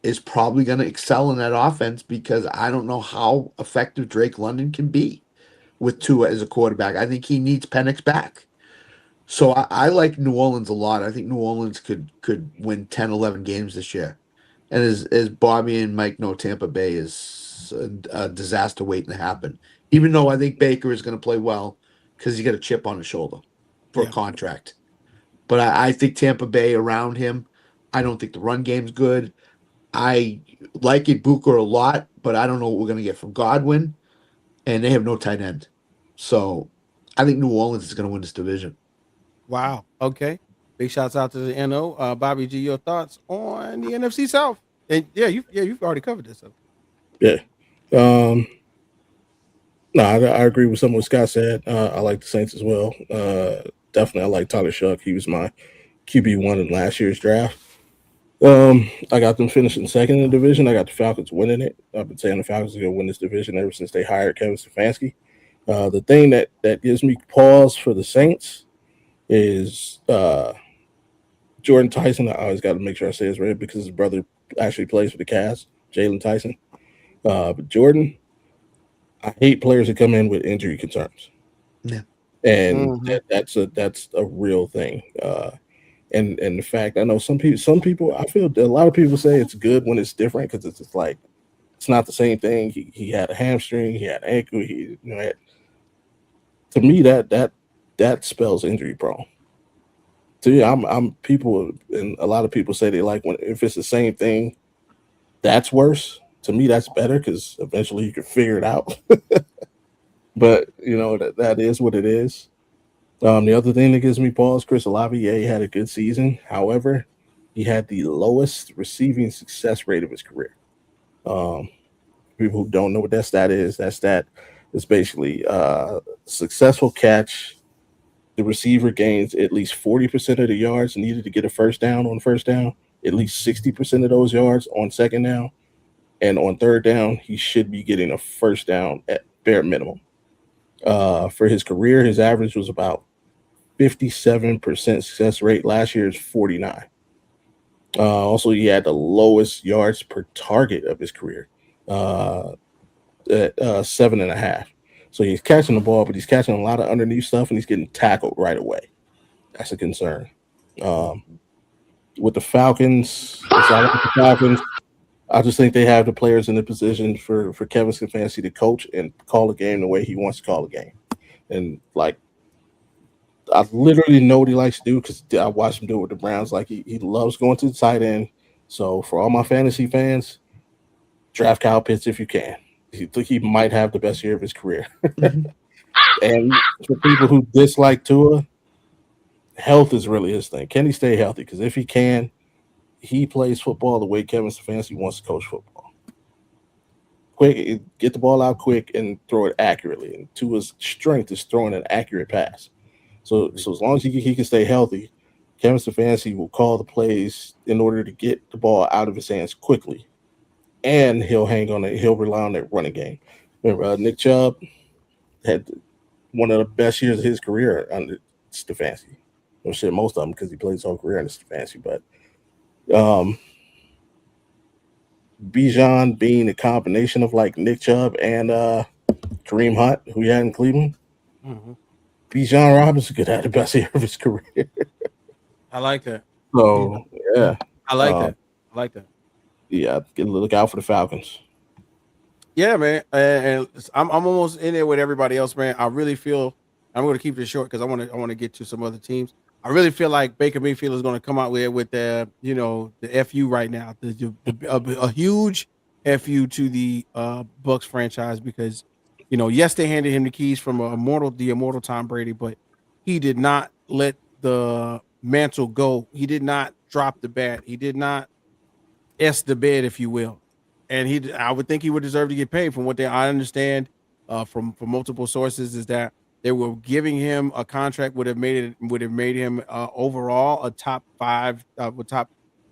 is probably going to excel in that offense because I don't know how effective Drake London can be with Tua as a quarterback. I think he needs Penix back. So I like New Orleans a lot. I think New Orleans could win 10, 11 games this year. And as Bobby and Mike know, Tampa Bay is a disaster waiting to happen. Even though I think Baker is going to play well because he got a chip on his shoulder for a contract. But I think Tampa Bay around him, I don't think the run game's good. I like Booker a lot, but I don't know what we're going to get from Godwin. And they have no tight end. So I think New Orleans is going to win this division. Wow. Okay. Big shouts out to the NO. Bobby G, your thoughts on the NFC South? And you've already covered this. So. Yeah. No, I agree with some of what Scott said. I like the Saints as well. Definitely, I like Tyler Shuck. He was my QB1 in last year's draft. I got them finishing second in the division. I got the Falcons winning it. I've been saying the Falcons are going to win this division ever since they hired Kevin Stefanski. The thing that gives me pause for the Saints is Jordan Tyson. I always got to make sure I say his right because his brother actually plays for the Cavs, Jalen Tyson. But Jordan, I hate players that come in with injury concerns. Yeah. And that's a real thing. And the fact I know some people I feel a lot of people say it's good when it's different because it's just like it's not the same thing. He had a hamstring, he had an ankle, to me that spells injury prone. So yeah, I'm people and a lot of people say they like when if it's the same thing, that's worse. To me, that's better because eventually you can figure it out. But that is what it is. The other thing that gives me pause, Chris Olave, he had a good season. However, he had the lowest receiving success rate of his career. People who don't know what that stat is basically successful catch. The receiver gains at least 40% of the yards needed to get a first down on first down, at least 60% of those yards on second down, and on third down, he should be getting a first down at bare minimum. For his career, his average was about 57% success rate. Last year's 49. Also, he had the lowest yards per target of his career at 7.5. So he's catching the ball, but he's catching a lot of underneath stuff, and he's getting tackled right away. That's a concern. With the Falcons, I just think they have the players in the position for Kevin Stefanski to coach and call a game the way he wants to call a game. And I literally know what he likes to do because I watched him do it with the Browns. Like he loves going to the tight end. So for all my fantasy fans, draft Kyle Pitts if you can. He might have the best year of his career. And for people who dislike Tua, health is really his thing. Can he stay healthy? Because if he can, he plays football the way Kevin Stefanski wants to coach football. Quick, get the ball out quick and throw it accurately. And Tua's strength is throwing an accurate pass. So as long as he can stay healthy, Kevin Stefanski will call the plays in order to get the ball out of his hands quickly. And he'll hang on it. He'll rely on that running game. Remember, Nick Chubb had one of the best years of his career under Stefanski. Well, shit, most of them because he played his whole career under Stefanski. But Bijan being a combination of like Nick Chubb and Kareem Hunt, who he had in Cleveland, Bijan Robinson could have the best year of his career. I like that. So yeah, I like that. I like that. Yeah, look out for the Falcons. Yeah, man, and I'm almost in there with everybody else, man. I really feel I'm going to keep this short because I want to get to some other teams. I really feel like Baker Mayfield is going to come out with the the FU right now, a huge FU to the Bucs franchise because yes, they handed him the keys from the immortal Tom Brady, but he did not let the mantle go. He did not drop the bat. He did not S the bed, if you will. And I would think he would deserve to get paid. From what I understand from multiple sources is that they were giving him a contract would have made him overall a top 5, top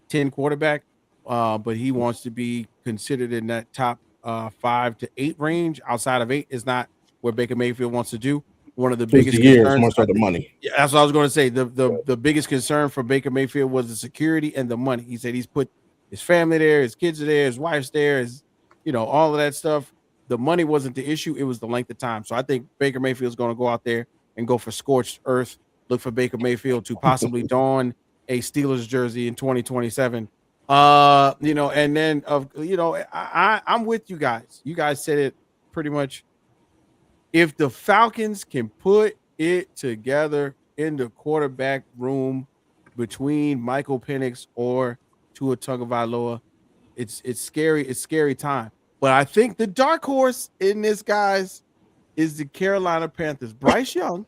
10 quarterback. But he wants to be considered in that top 5 to 8 range. Outside of 8 is not where Baker Mayfield wants to do. One of the biggest concerns, more so the money. Yeah, that's what I was going to say. The biggest concern for Baker Mayfield was the security and the money. He said he's put his family there, his kids are there, his wife's there, all of that stuff. The money wasn't the issue. It was the length of time. So I think Baker Mayfield's going to go out there and go for scorched earth, look for Baker Mayfield to possibly don a Steelers jersey in 2027. And then, I'm with you guys. You guys said it pretty much. If the Falcons can put it together in the quarterback room between Michael Penix or Tua Tagovailoa, it's scary. It's scary time. But I think the dark horse in this, guys, is the Carolina Panthers. Bryce Young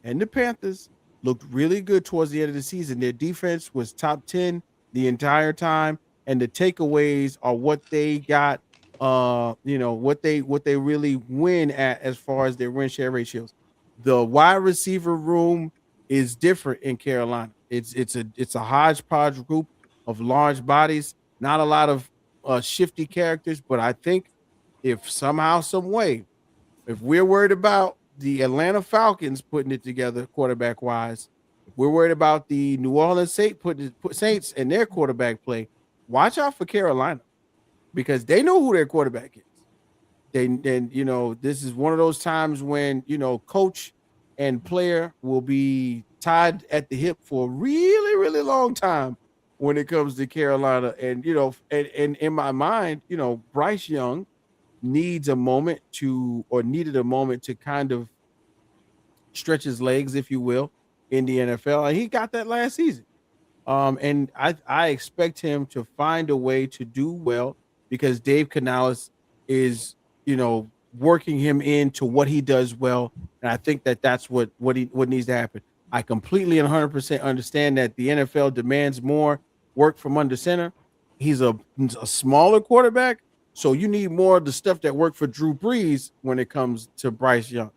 and the Panthers looked really good towards the end of the season. Their defense was top 10 the entire time, and the takeaways are what they got. What they really win at as far as their win share ratios. The wide receiver room is different in Carolina. It's a hodgepodge group of large bodies, not a lot of shifty characters, but I think if somehow, some way, if we're worried about the Atlanta Falcons putting it together quarterback wise, if we're worried about the New Orleans Saints and their quarterback play, watch out for Carolina because they know who their quarterback is. This is one of those times when coach and player will be tied at the hip for a really, really long time when it comes to Carolina. And in my mind, Bryce Young needed a moment to kind of stretch his legs, if you will, in the NFL. And he got that last season. And I expect him to find a way to do well because Dave Canales is, working him into what he does well. And I think that's what needs to happen. I completely and 100% understand that the NFL demands more work from under center. He's a smaller quarterback, so you need more of the stuff that worked for Drew Brees when it comes to Bryce Young.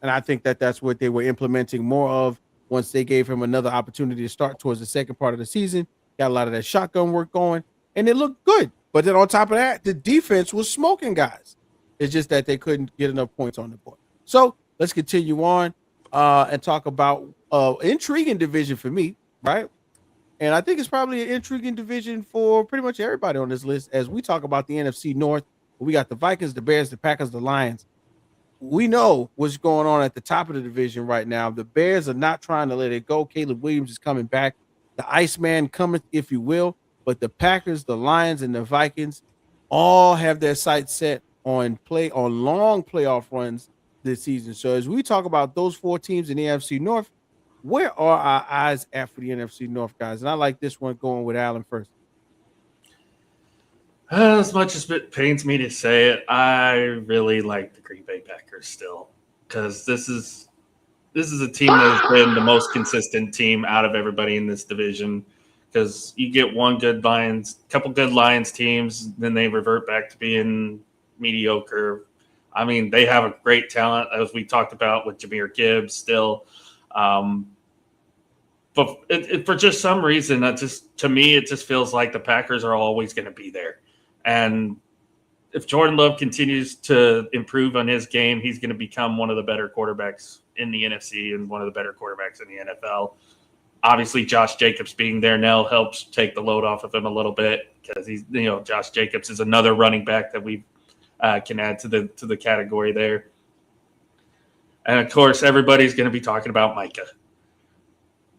And I think that's what they were implementing more of once they gave him another opportunity to start towards the second part of the season. Got a lot of that shotgun work going, and it looked good. But then on top of that, the defense was smoking guys. It's just that they couldn't get enough points on the board. So let's continue on and talk about intriguing division for me, right? And I think it's probably an intriguing division for pretty much everybody on this list as we talk about the NFC North. We got the Vikings, the Bears, the Packers, the Lions. We know what's going on at the top of the division right now. The Bears are not trying to let it go. Caleb Williams is coming back. The Iceman cometh, if you will. But the Packers, the Lions, and the Vikings all have their sights set on long playoff runs this season. So as we talk about those 4 teams in the NFC North, where are our eyes at for the NFC North, guys? And I like this one going with Allen first. As much as it pains me to say it, I really like the Green Bay Packers still, because this is a team that has been the most consistent team out of everybody in this division. Because you get couple good Lions teams, then they revert back to being mediocre. I mean, they have a great talent, as we talked about with Jahmyr Gibbs still. But for just some reason, to me, it just feels like the Packers are always going to be there. And if Jordan Love continues to improve on his game, he's going to become one of the better quarterbacks in the NFC and one of the better quarterbacks in the NFL. Obviously, Josh Jacobs being there now helps take the load off of him a little bit, because Josh Jacobs is another running back that we can add to the category there. And of course, everybody's going to be talking about Micah.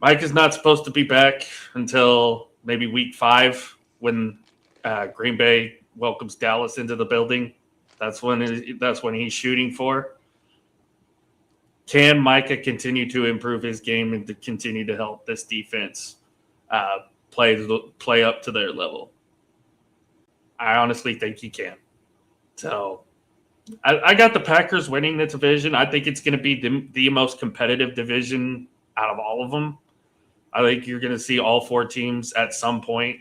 Micah's not supposed to be back until maybe week 5 when Green Bay welcomes Dallas into the building. That's when he's shooting for. Can Micah continue to improve his game and to continue to help this defense play up to their level? I honestly think he can. So I got the Packers winning the division. I think it's going to be the most competitive division out of all of them. I think you're going to see all 4 teams at some point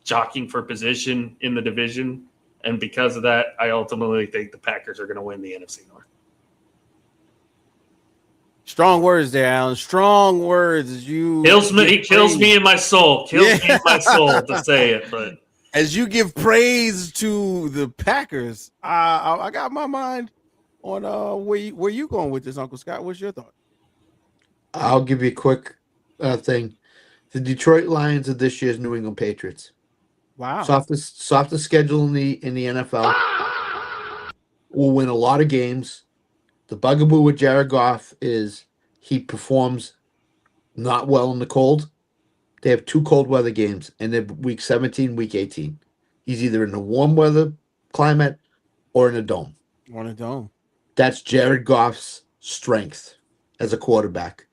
jockeying for position in the division. And because of that, I ultimately think the Packers are going to win the NFC North. Strong words there, Alan. Strong words. It kills me in my soul. Kills me in my soul to say it, but as you give praise to the Packers, I got my mind on where you going with this, Uncle Scott. What's your thought? I'll give you a quick thing. The Detroit Lions are this year's New England Patriots. Wow. Softest schedule in the NFL. Will win a lot of games. The bugaboo with Jared Goff is he performs not well in the cold. They have 2 cold weather games, and they're week 17, week 18. He's either in a warm weather climate or in a dome. On a dome. That's Jared Goff's strength as a quarterback.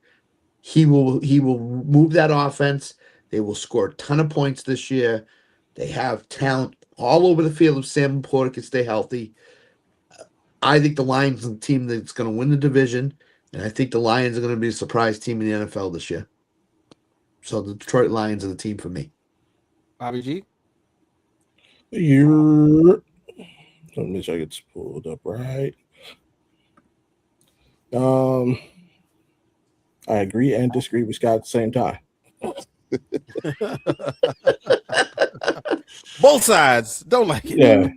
He will move that offense. They will score a ton of points this year. They have talent all over the field if Sam Porter can stay healthy. I think the Lions are the team that's going to win the division, and I think the Lions are going to be a surprise team in the NFL this year. So the Detroit Lions are the team for me. Bobby G? Let me make sure I get this pulled up right. I agree and disagree with Scott at the same time. Both sides don't like it. Yeah.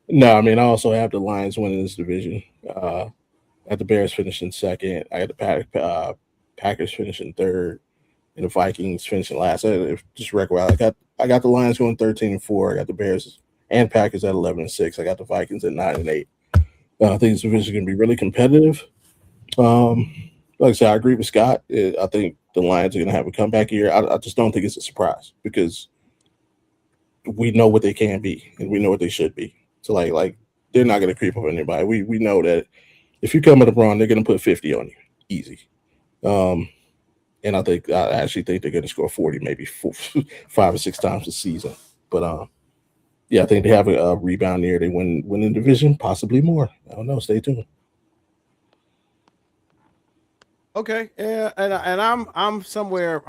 No, I mean, I also have the Lions winning this division. I got the Bears finishing second. I got the Packers finishing third, and the Vikings finishing last. Just record. I got the Lions going 13-4. I got the Bears and Packers at 11-6. I got the Vikings at 9-8. I think this division is going to be really competitive. Like I said, I agree with Scott. I think the Lions are going to have a comeback year. I just don't think it's a surprise because we know what they can be and we know what they should be. So like they're not going to creep up on anybody. We know that if you come at LeBron, they're going to put 50 on you, easy. And I actually think they're going to score 40, maybe 5 or 6 times this season. But yeah, I think they have a rebound year. They win the division, possibly more. I don't know. Stay tuned. Okay, yeah, and I'm somewhere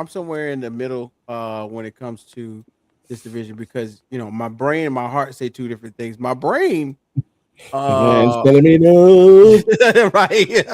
in the middle when it comes to this division because my brain and my heart say 2 different things. My brain, man's telling me no, right?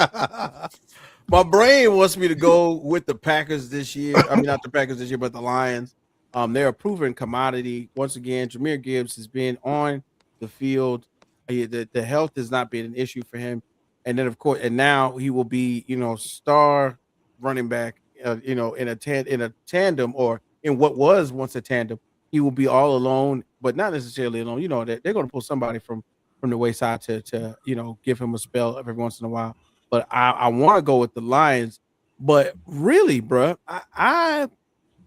My brain wants me to go with the Packers this year. I mean, not the Packers this year, but the Lions. They're a proven commodity once again. Jahmyr Gibbs has been on the field. The health has not been an issue for him. And then, of course, and now he will be, star running back, in a tandem or in what was once a tandem. He will be all alone, but not necessarily alone. That they're going to pull somebody from the wayside to give him a spell every once in a while. But I want to go with the Lions. But really, bro, I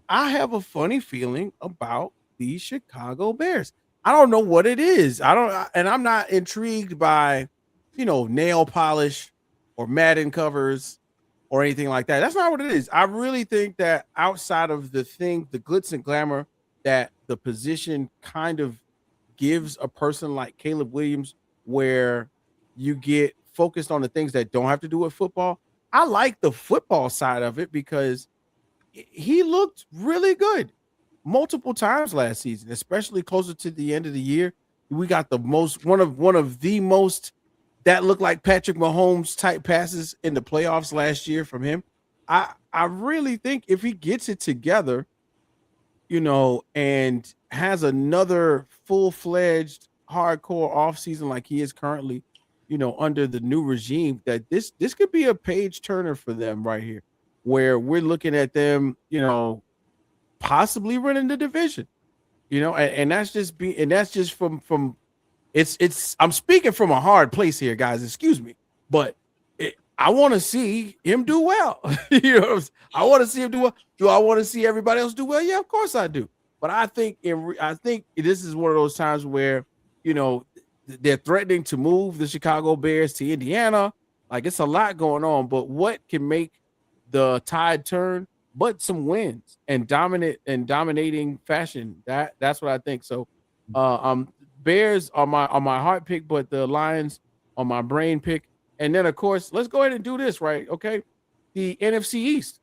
have a funny feeling about the Chicago Bears. I don't know what it is. I'm not intrigued by nail polish or Madden covers or anything like that. That's not what it is. I really think that outside of the glitz and glamour that the position kind of gives a person like Caleb Williams, where you get focused on the things that don't have to do with football. I like the football side of it because he looked really good multiple times last season, especially closer to the end of the year. We got one of the most that looked like Patrick Mahomes type passes in the playoffs last year from him. I really think if he gets it together, and has another full-fledged hardcore offseason like he is currently, under the new regime, that this could be a page turner for them right here, where we're looking at them, possibly running the division, and that's just from it's I'm speaking from a hard place here, guys. Excuse me, but I want to see him do well. I want to see him do well. Do I want to see everybody else do well? Yeah, of course I do. But I think this is one of those times where they're threatening to move the Chicago Bears to Indiana. Like, it's a lot going on. But what can make the tide turn? But some wins and dominating fashion. That's what I think. So, Bears are my heart pick, but the Lions are my brain pick. And then, of course, let's go ahead and do this, right? Okay. The NFC East,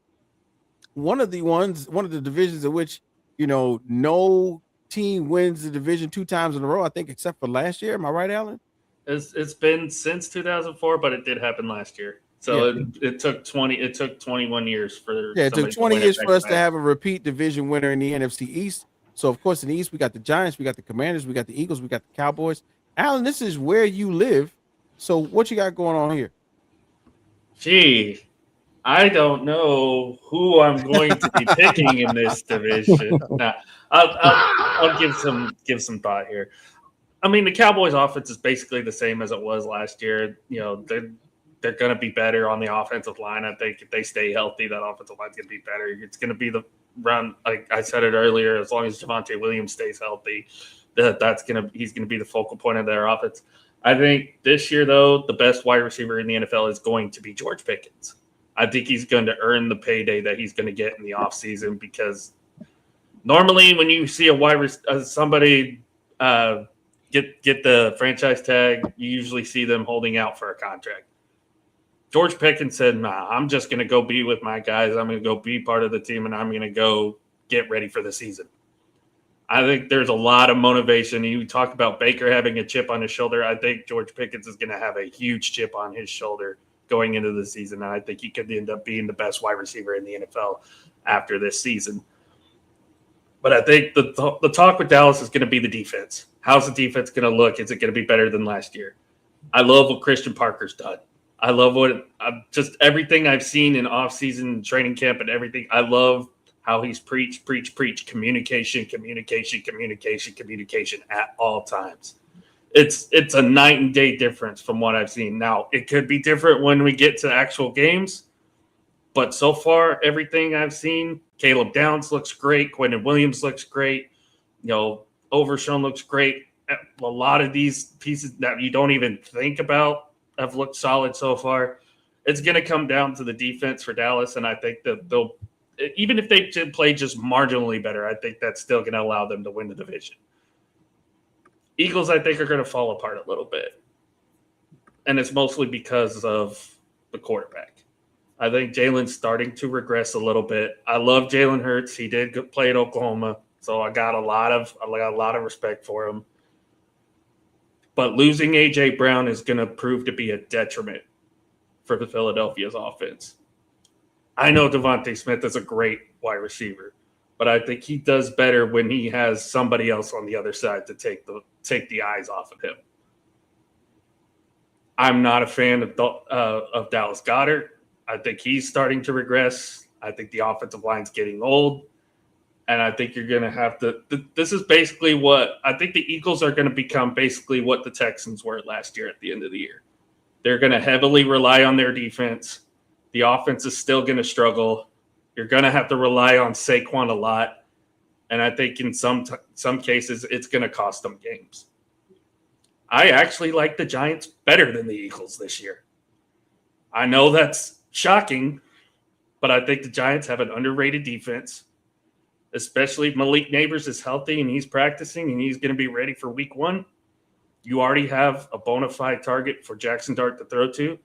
one of the divisions in which, no team wins the division 2 times in a row, I think, except for last year. Am I right, Alan? It's been since 2004, but it did happen last year. So it took 21 years for it took 20 years for us to have a repeat division winner in the NFC East. So, of course, in the East, we got the Giants, we got the Commanders, we got the Eagles, we got the Cowboys. Alan, this is where you live. So what you got going on here? Gee, I don't know who I'm going to be picking in this division. Nah, I'll give some thought here. I mean, the Cowboys' offense is basically the same as it was last year. They're going to be better on the offensive line. I think if they stay healthy, that offensive line's going to be better. It's going to be the run. Like I said it earlier, as long as Javonte Williams stays healthy, he's going to be the focal point of their offense. I think this year, though, the best wide receiver in the NFL is going to be George Pickens. I think he's going to earn the payday that he's going to get in the offseason, because normally when you see somebody get the franchise tag, you usually see them holding out for a contract. George Pickens said, nah, I'm just going to go be with my guys. I'm going to go be part of the team, and I'm going to go get ready for the season. I think there's a lot of motivation. You talk about Baker having a chip on his shoulder. I think George Pickens is going to have a huge chip on his shoulder going into the season. And I think he could end up being the best wide receiver in the NFL after this season. But I think the talk with Dallas is going to be the defense. How's the defense going to look? Is it going to be better than last year? I love what Christian Parker's done. I love just everything I've seen in offseason training camp and everything. I love how he's preach, communication at all times. It's a night and day difference from what I've seen. Now, it could be different when we get to actual games, but so far, everything I've seen, Caleb Downs looks great. Quentin Williams looks great. Overshown looks great. A lot of these pieces that you don't even think about have looked solid so far. It's going to come down to the defense for Dallas, and I think that they'll, even if they play just marginally better, I think that's still going to allow them to win the division. Eagles, I think, are going to fall apart a little bit, and it's mostly because of the quarterback. I think Jalen's starting to regress a little bit. I love Jalen Hurts. He did play at Oklahoma, so I got a lot of respect for him. But losing A.J. Brown is going to prove to be a detriment for the Philadelphia's offense. I know Devontae Smith is a great wide receiver, but I think he does better when he has somebody else on the other side to take the eyes off of him. I'm not a fan of Dallas Goedert. I think he's starting to regress. I think the offensive line's getting old. And I think you're going to have to – this is basically what – I think the Eagles are going to become basically what the Texans were last year at the end of the year. They're going to heavily rely on their defense. The offense is still going to struggle. You're going to have to rely on Saquon a lot. And I think in some cases it's going to cost them games. I actually like the Giants better than the Eagles this year. I know that's shocking but I think the Giants have an underrated defense, especially if Malik Neighbors is healthy and he's practicing and he's going to be ready for week 1. You already have a bona fide target for Jackson Dart to throw to.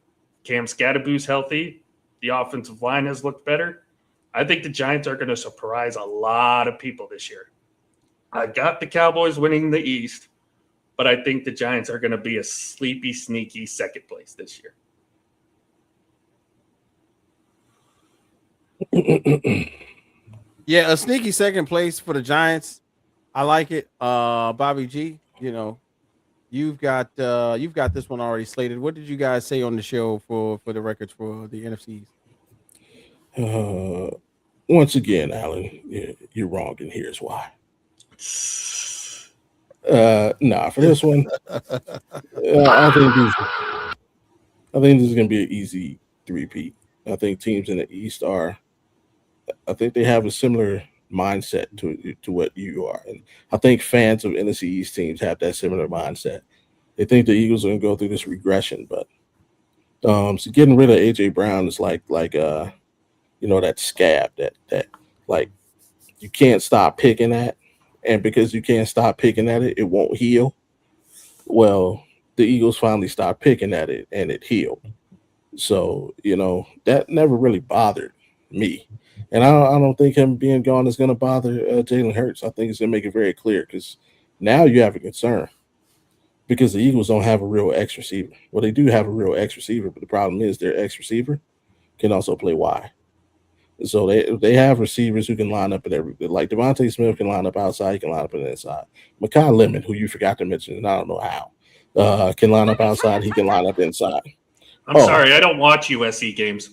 Cam Scadaboo's healthy. The offensive line has looked better. I think the Giants are going to surprise a lot of people this year. I got the Cowboys winning the East, but I think the Giants are going to be a sleepy, sneaky second place this year. Yeah, a sneaky second place for the Giants. I like it. Bobby G, you've got this one already slated. What did you guys say on the show for the records for the NFCs? Once again, Alan, you're wrong, and here's why. For this one, I think this is going to be an easy three-peat. I think teams in the East I think they have a similar mindset to what you are, and I think fans of NFC East teams have that similar mindset. They think the Eagles are going to go through this regression, but so getting rid of AJ Brown is like that scab that like you can't stop picking at, and because you can't stop picking at it, it won't heal. Well, the Eagles finally stopped picking at it, and it healed. So that never really bothered me. And I don't think him being gone is going to bother Jalen Hurts. I think it's going to make it very clear because now you have a concern because the Eagles don't have a real X receiver. Well, they do have a real X receiver, but the problem is their X receiver can also play Y. So they have receivers who can line up at like Devontae Smith can line up outside, he can line up on the inside. Mekhi Lemon, who you forgot to mention, and I don't know how, can line up outside, he can line up inside. I'm sorry, I don't watch USC games.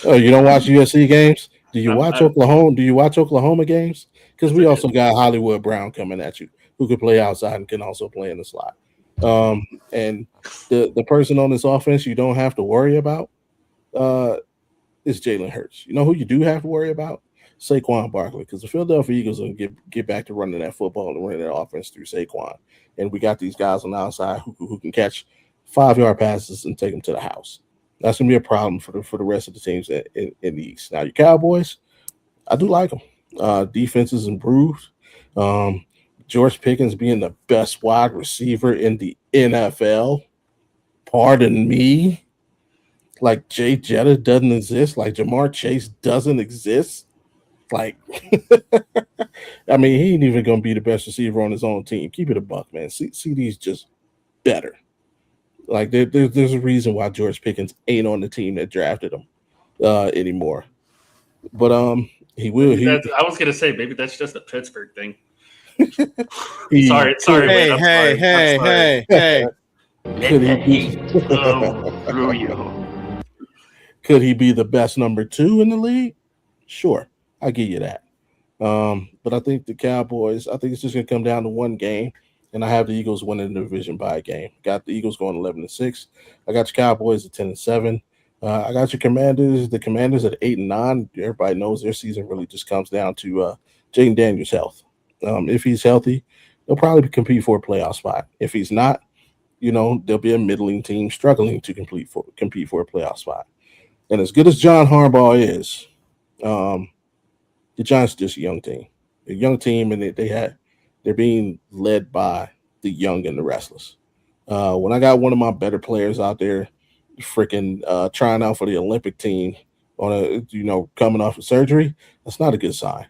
Oh, you don't watch USC games? Do you watch Oklahoma? Do you watch Oklahoma games? Because we also got Hollywood Brown coming at you, who can play outside and can also play in the slot. And the person on this offense you don't have to worry about is Jalen Hurts. You know who you do have to worry about? Saquon Barkley, because the Philadelphia Eagles will get back to running that football and running that offense through Saquon. And we got these guys on the outside who can catch 5-yard passes and take them to the house. That's going to be a problem for the rest of the teams in the East. Now, your Cowboys, I do like them. Defense is improved. George Pickens being the best wide receiver in the NFL. Pardon me. Like Jay Jetta doesn't exist. Like Jamar Chase doesn't exist. Like, I mean, he ain't even going to be the best receiver on his own team. Keep it a buck, man. CD's just better. Like there's a reason why George Pickens ain't on the team that drafted him anymore. But he will. I was gonna say maybe that's just a Pittsburgh thing. Sorry. Hey. Could he be the best number 2 in the league? Sure, I'll give you that. But I think the Cowboys. I think it's just gonna come down to one game. And I have the Eagles winning the division by a game. Got the Eagles going 11-6. I got your Cowboys at 10-7. I got your Commanders. The Commanders at 8-9. Everybody knows their season really just comes down to Jaden Daniels' health. If he's healthy, they'll probably compete for a playoff spot. If he's not, they'll be a middling team struggling to compete for a playoff spot. And as good as John Harbaugh is, the Giants are just a young team. A young team, and they're being led by the young and the restless. When I got one of my better players out there freaking trying out for the Olympic team coming off of surgery, that's not a good sign.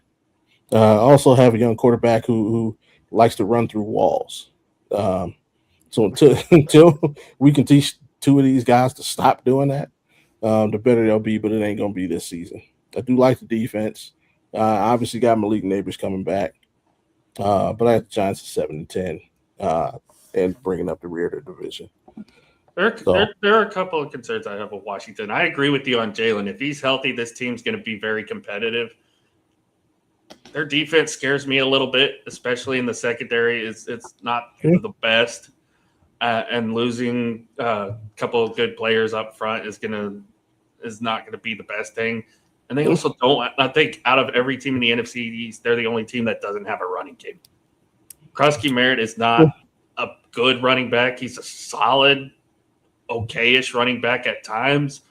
I also have a young quarterback who likes to run through walls. So until we can teach 2 of these guys to stop doing that, the better they'll be, but it ain't going to be this season. I do like the defense. Obviously got Malik Neighbors coming back. But I have the Giants at 7-10 and bringing up the rear of the division. There are a couple of concerns I have with Washington. I agree with you on Jalen. If he's healthy, this team's going to be very competitive. Their defense scares me a little bit, especially in the secondary. It's not the best, and losing a couple of good players up front is not going to be the best thing. And they also don't. I think out of every team in the NFC East, they're the only team that doesn't have a running game. Krusky Merritt is not a good running back. He's a solid, okay-ish running back at times.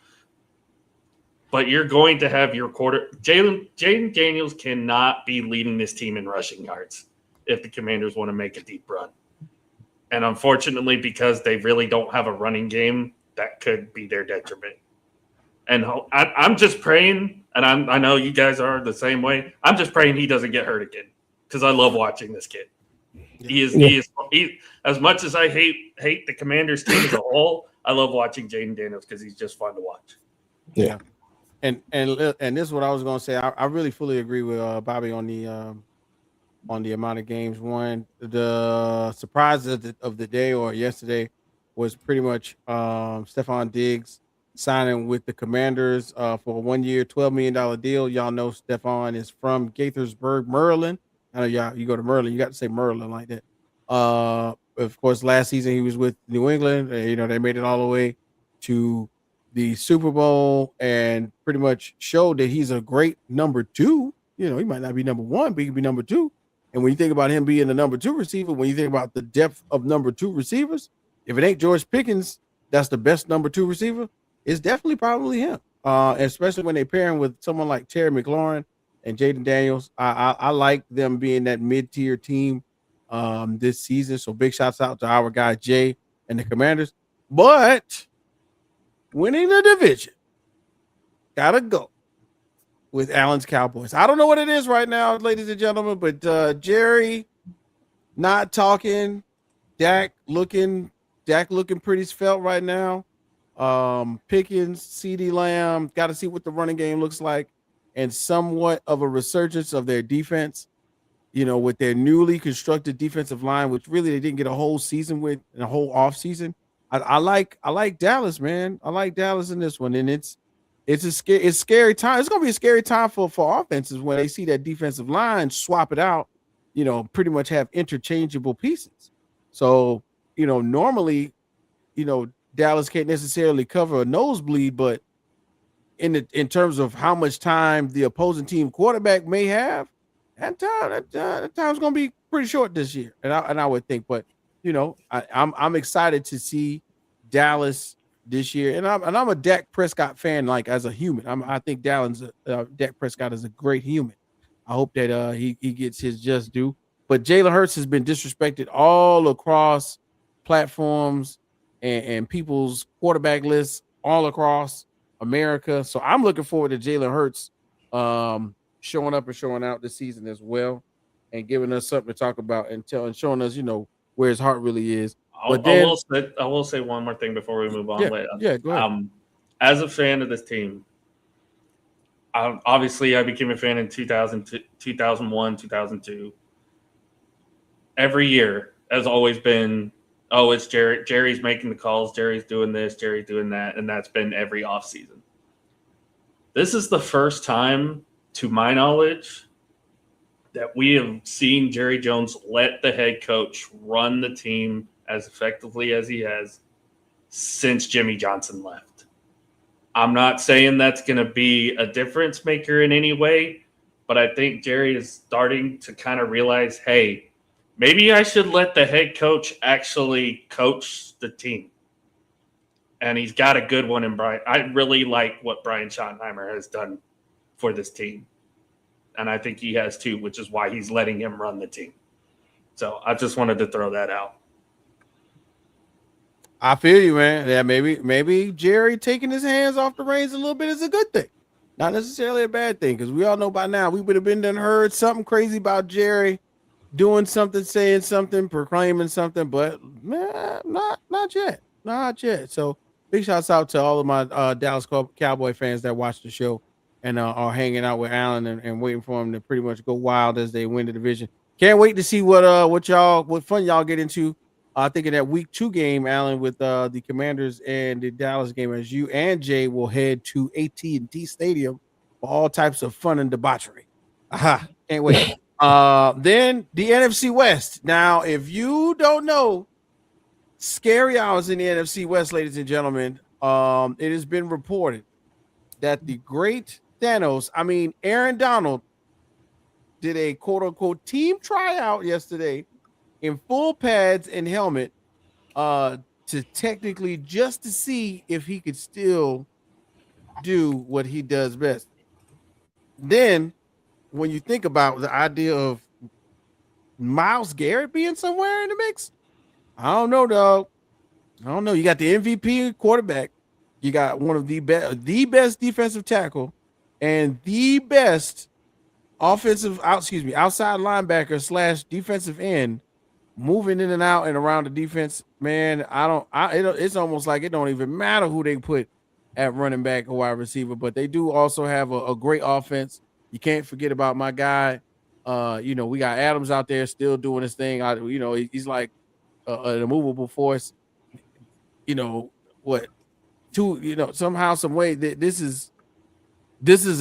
but you're going to have your Jaden Daniels cannot be leading this team in rushing yards if the Commanders want to make a deep run. And unfortunately, because they really don't have a running game, that could be their detriment. And I'm just praying, and I know you guys are the same way. I'm just praying he doesn't get hurt again because I love watching this kid. Yeah. He is as much as I hate the Commanders team as a whole, I love watching Jaden Daniels because he's just fun to watch. Yeah. And this is what I was going to say. I really fully agree with Bobby on the amount of games won. The surprise of the day or yesterday was pretty much Stephon Diggs signing with the Commanders for a 1 year, $12 million deal. Y'all know Stephon is from Gaithersburg, Maryland. I know y'all, you go to Maryland, you got to say Maryland like that. Of course, last season he was with New England. They made it all the way to the Super Bowl and pretty much showed that he's a great number two. He might not be number one, but he can be number two. And when you think about him being the number two receiver, when you think about the depth of number two receivers, if it ain't George Pickens, that's the best number two receiver, it's definitely probably him. Especially when they pair him with someone like Terry McLaurin and Jaden Daniels. I like them being that mid-tier team this season. So big shouts out to our guy Jay and the Commanders. But winning the division, gotta go with Allen's Cowboys. I don't know what it is right now, ladies and gentlemen, but Jerry not talking, Dak looking pretty svelte right now. Pickens, CeeDee Lamb, got to see what the running game looks like, and somewhat of a resurgence of their defense, with their newly constructed defensive line, which really they didn't get a whole season with and a whole off season. I like Dallas, man. I like Dallas in this one, and it's scary time. It's gonna be a scary time for offenses when they see that defensive line swap it out, pretty much have interchangeable pieces. So, normally, Dallas can't necessarily cover a nosebleed, but in terms of how much time the opposing team quarterback may have, that time's gonna be pretty short this year, and I would think. But I'm excited to see Dallas this year, and I'm a Dak Prescott fan, like as a human. I think Dak Prescott is a great human. I hope that he gets his just due. But Jalen Hurts has been disrespected all across platforms and people's quarterback lists all across America. So I'm looking forward to Jalen Hurts showing up and showing out this season as well, and giving us something to talk about and showing us, where his heart really is. I will say one more thing before we move on. Yeah, go ahead. As a fan of this team, obviously I became a fan in 2001, 2002. Every year has always been, it's Jerry. Jerry's making the calls. Jerry's doing this. Jerry's doing that. And that's been every offseason. This is the first time, to my knowledge, that we have seen Jerry Jones let the head coach run the team as effectively as he has since Jimmy Johnson left. I'm not saying that's going to be a difference maker in any way, but I think Jerry is starting to kind of realize, hey, maybe I should let the head coach actually coach the team. And he's got a good one in Brian. I really like what Brian Schottenheimer has done for this team. And I think he has too, which is why he's letting him run the team. So I just wanted to throw that out. I feel you, man. Yeah, maybe Jerry taking his hands off the reins a little bit is a good thing. Not necessarily a bad thing, because we all know by now we would have been heard something crazy about Jerry doing something, saying something, proclaiming something, but man, not yet. So big shouts out to all of my Dallas Cowboy fans that watch the show and are hanging out with Allen and waiting for him to pretty much go wild as they win the division. Can't wait to see what fun y'all get into. I think in that week 2 game, Allen, with the Commanders and the Dallas game, as you and Jay will head to AT&T Stadium for all types of fun and debauchery. Can't wait. Then the NFC West. Now, if you don't know, scary hours in the NFC West, ladies and gentlemen. It has been reported that the great Aaron Donald did a quote-unquote team tryout yesterday in full pads and helmet to technically just to see if he could still do what he does best. Then, when you think about the idea of Myles Garrett being somewhere in the mix, I don't know, dog. I don't know. You got the MVP quarterback. You got one of the best defensive tackle, and the best outside linebacker / defensive end, moving in and out and around the defense. Man, it's almost like it don't even matter who they put at running back or wide receiver, but they do also have a great offense. You can't forget about my guy. We got Adams out there still doing his thing. He's like an immovable force. Somehow, some way that this is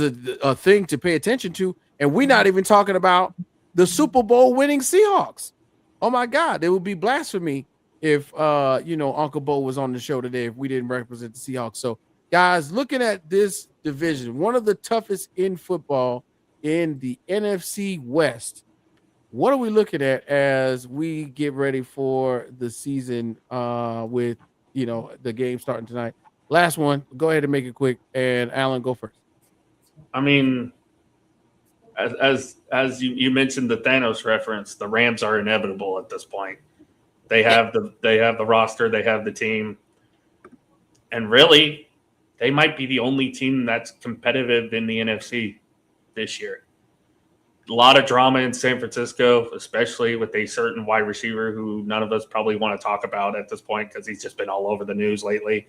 a thing to pay attention to, and we're not even talking about the Super Bowl winning Seahawks. Oh my God, it would be blasphemy if Uncle Bo was on the show today if we didn't represent the Seahawks. So, guys, looking at this division, one of the toughest in football in the NFC West. What are we looking at as we get ready for the season with the game starting tonight? Last one. Go ahead and make it quick. And Alan, go first. I mean, as you mentioned the Thanos reference, the Rams are inevitable at this point. They have the roster, they have the team, and really, they might be the only team that's competitive in the NFC this year. A lot of drama in San Francisco, especially with a certain wide receiver who none of us probably want to talk about at this point because he's just been all over the news lately.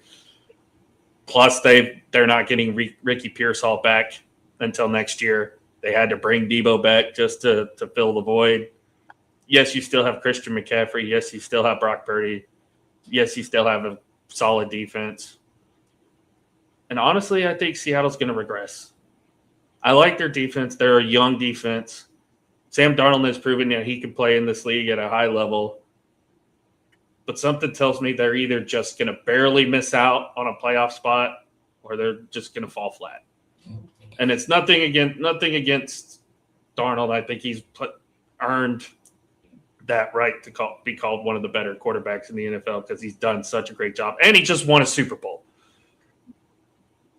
Plus, they're not getting Ricky Pearsall back until next year. They had to bring Debo back just to fill the void. Yes, you still have Christian McCaffrey. Yes, you still have Brock Purdy. Yes, you still have a solid defense. And honestly, I think Seattle's going to regress. I like their defense. They're a young defense. Sam Darnold has proven that he can play in this league at a high level. But something tells me they're either just going to barely miss out on a playoff spot or they're just going to fall flat. And it's nothing against Darnold. I think he's earned that right to be called one of the better quarterbacks in the NFL because he's done such a great job. And he just won a Super Bowl.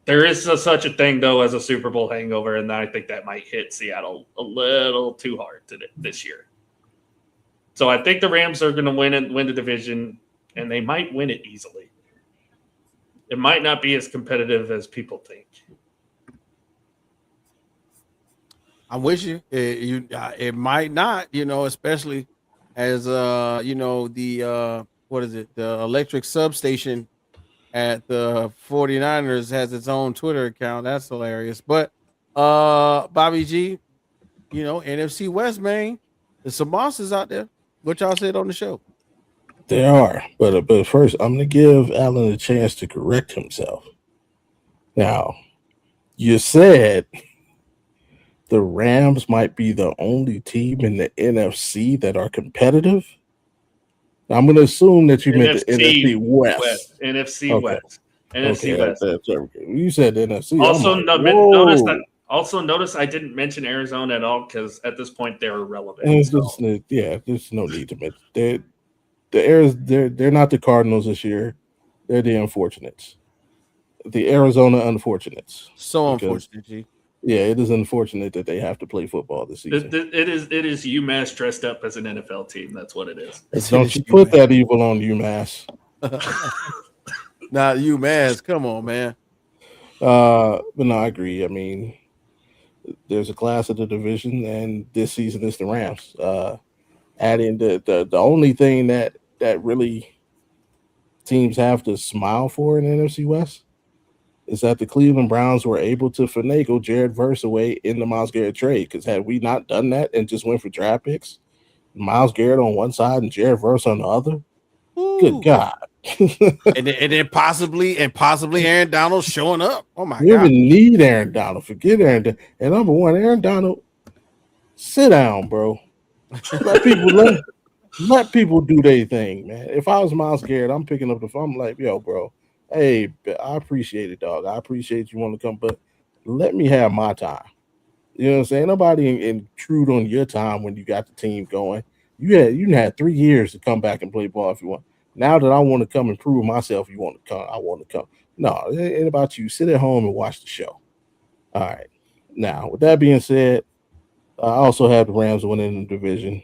There is such a thing, though, as a Super Bowl hangover, and I think that might hit Seattle a little too hard this year. So I think the Rams are going to win the division, and they might win it easily. It might not be as competitive as people think. I'm with you. It might not, especially as the electric substation at the 49ers has its own Twitter account. That's hilarious. But Bobby G, NFC West, man, there's some monsters out there. What y'all said on the show? There are, but first I'm going to give Alan a chance to correct himself. Now, you said the Rams might be the only team in the NFC that are competitive. I'm going to assume that you meant the NFC West. NFC okay. West. NFC West. That's you said NFC. Notice I didn't mention Arizona at all because at this point they're irrelevant. There's no need to mention. They're not the Cardinals this year. They're the Unfortunates. The Arizona Unfortunates. So unfortunate, G. Yeah, it is unfortunate that they have to play football this season. It is UMass dressed up as an NFL team. That's what it is. Don't you put that evil on UMass. Not UMass. Come on, man. But no, I agree. I mean, there's a class of the division, and this season is the Rams. Adding the only thing that really teams have to smile for in the NFC West is that the Cleveland Browns were able to finagle Jared Verse away in the Myles Garrett trade. Because had we not done that and just went for draft picks, Myles Garrett on one side and Jared Verse on the other, good God. and then possibly Aaron Donald showing up. Oh my God. We even need Aaron Donald. Forget Aaron Donald. And number one, Aaron Donald, sit down, bro. Let people do their thing, man. If I was Myles Garrett, I'm picking up the phone. I'm like, yo, bro. Hey, I appreciate it, dog. I appreciate you want to come, but let me have my time. You know what I'm saying? Nobody intrude on your time when you got the team going. You had 3 years to come back and play ball if you want. Now that I want to come and prove myself, you want to come. I want to come. No, it ain't about you. Sit at home and watch the show. All right. Now, with that being said, I also have the Rams winning the division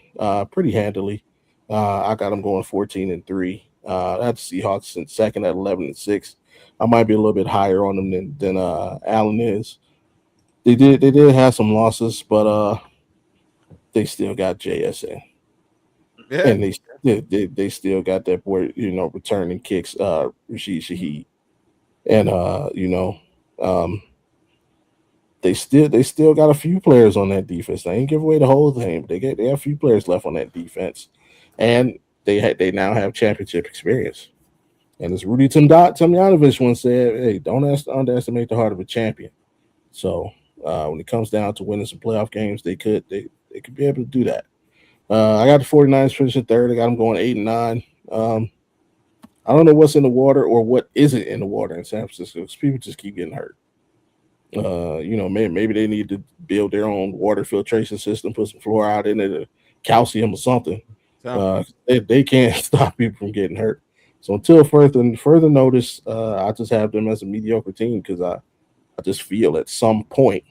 pretty handily. I got them going 14-3. I had the Seahawks in second at 11-6. I might be a little bit higher on them than Allen is. They did have some losses, but they still got JSN. Yeah. And they still got that boy, returning kicks, Rashid Shaheed. And they still got a few players on that defense. They ain't give away the whole thing, but they have a few players left on that defense. And they now have championship experience. And as Rudy Tomjanovich once said, hey, don't underestimate the heart of a champion. So when it comes down to winning some playoff games, they could be able to do that. I got the 49ers finishing third. I got them going 8-9. I don't know what's in the water or what isn't in the water in San Francisco because people just keep getting hurt. Maybe they need to build their own water filtration system, put some fluoride in it, calcium or something. They can't stop people from getting hurt. So until further notice, I just have them as a mediocre team because I just feel at some point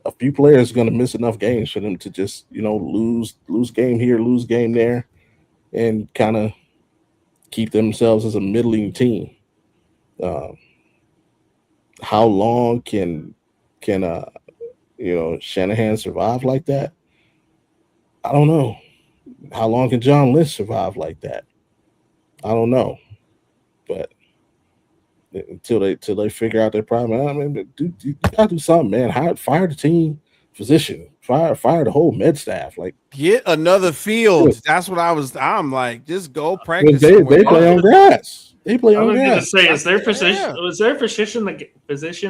a few players are going to miss enough games for them to just, lose game here, lose game there, and kind of keep themselves as a middling team. How long can Shanahan survive like that? I don't know. How long can John Lynch survive like that? I don't know. But until they figure out their problem, I mean, you gotta do something, man. Fire the team physician, fire the whole med staff. Like, get another field. That's what I'm like, just go practice. They play on grass. They play on grass. I was going to say, is their physician? Was their physician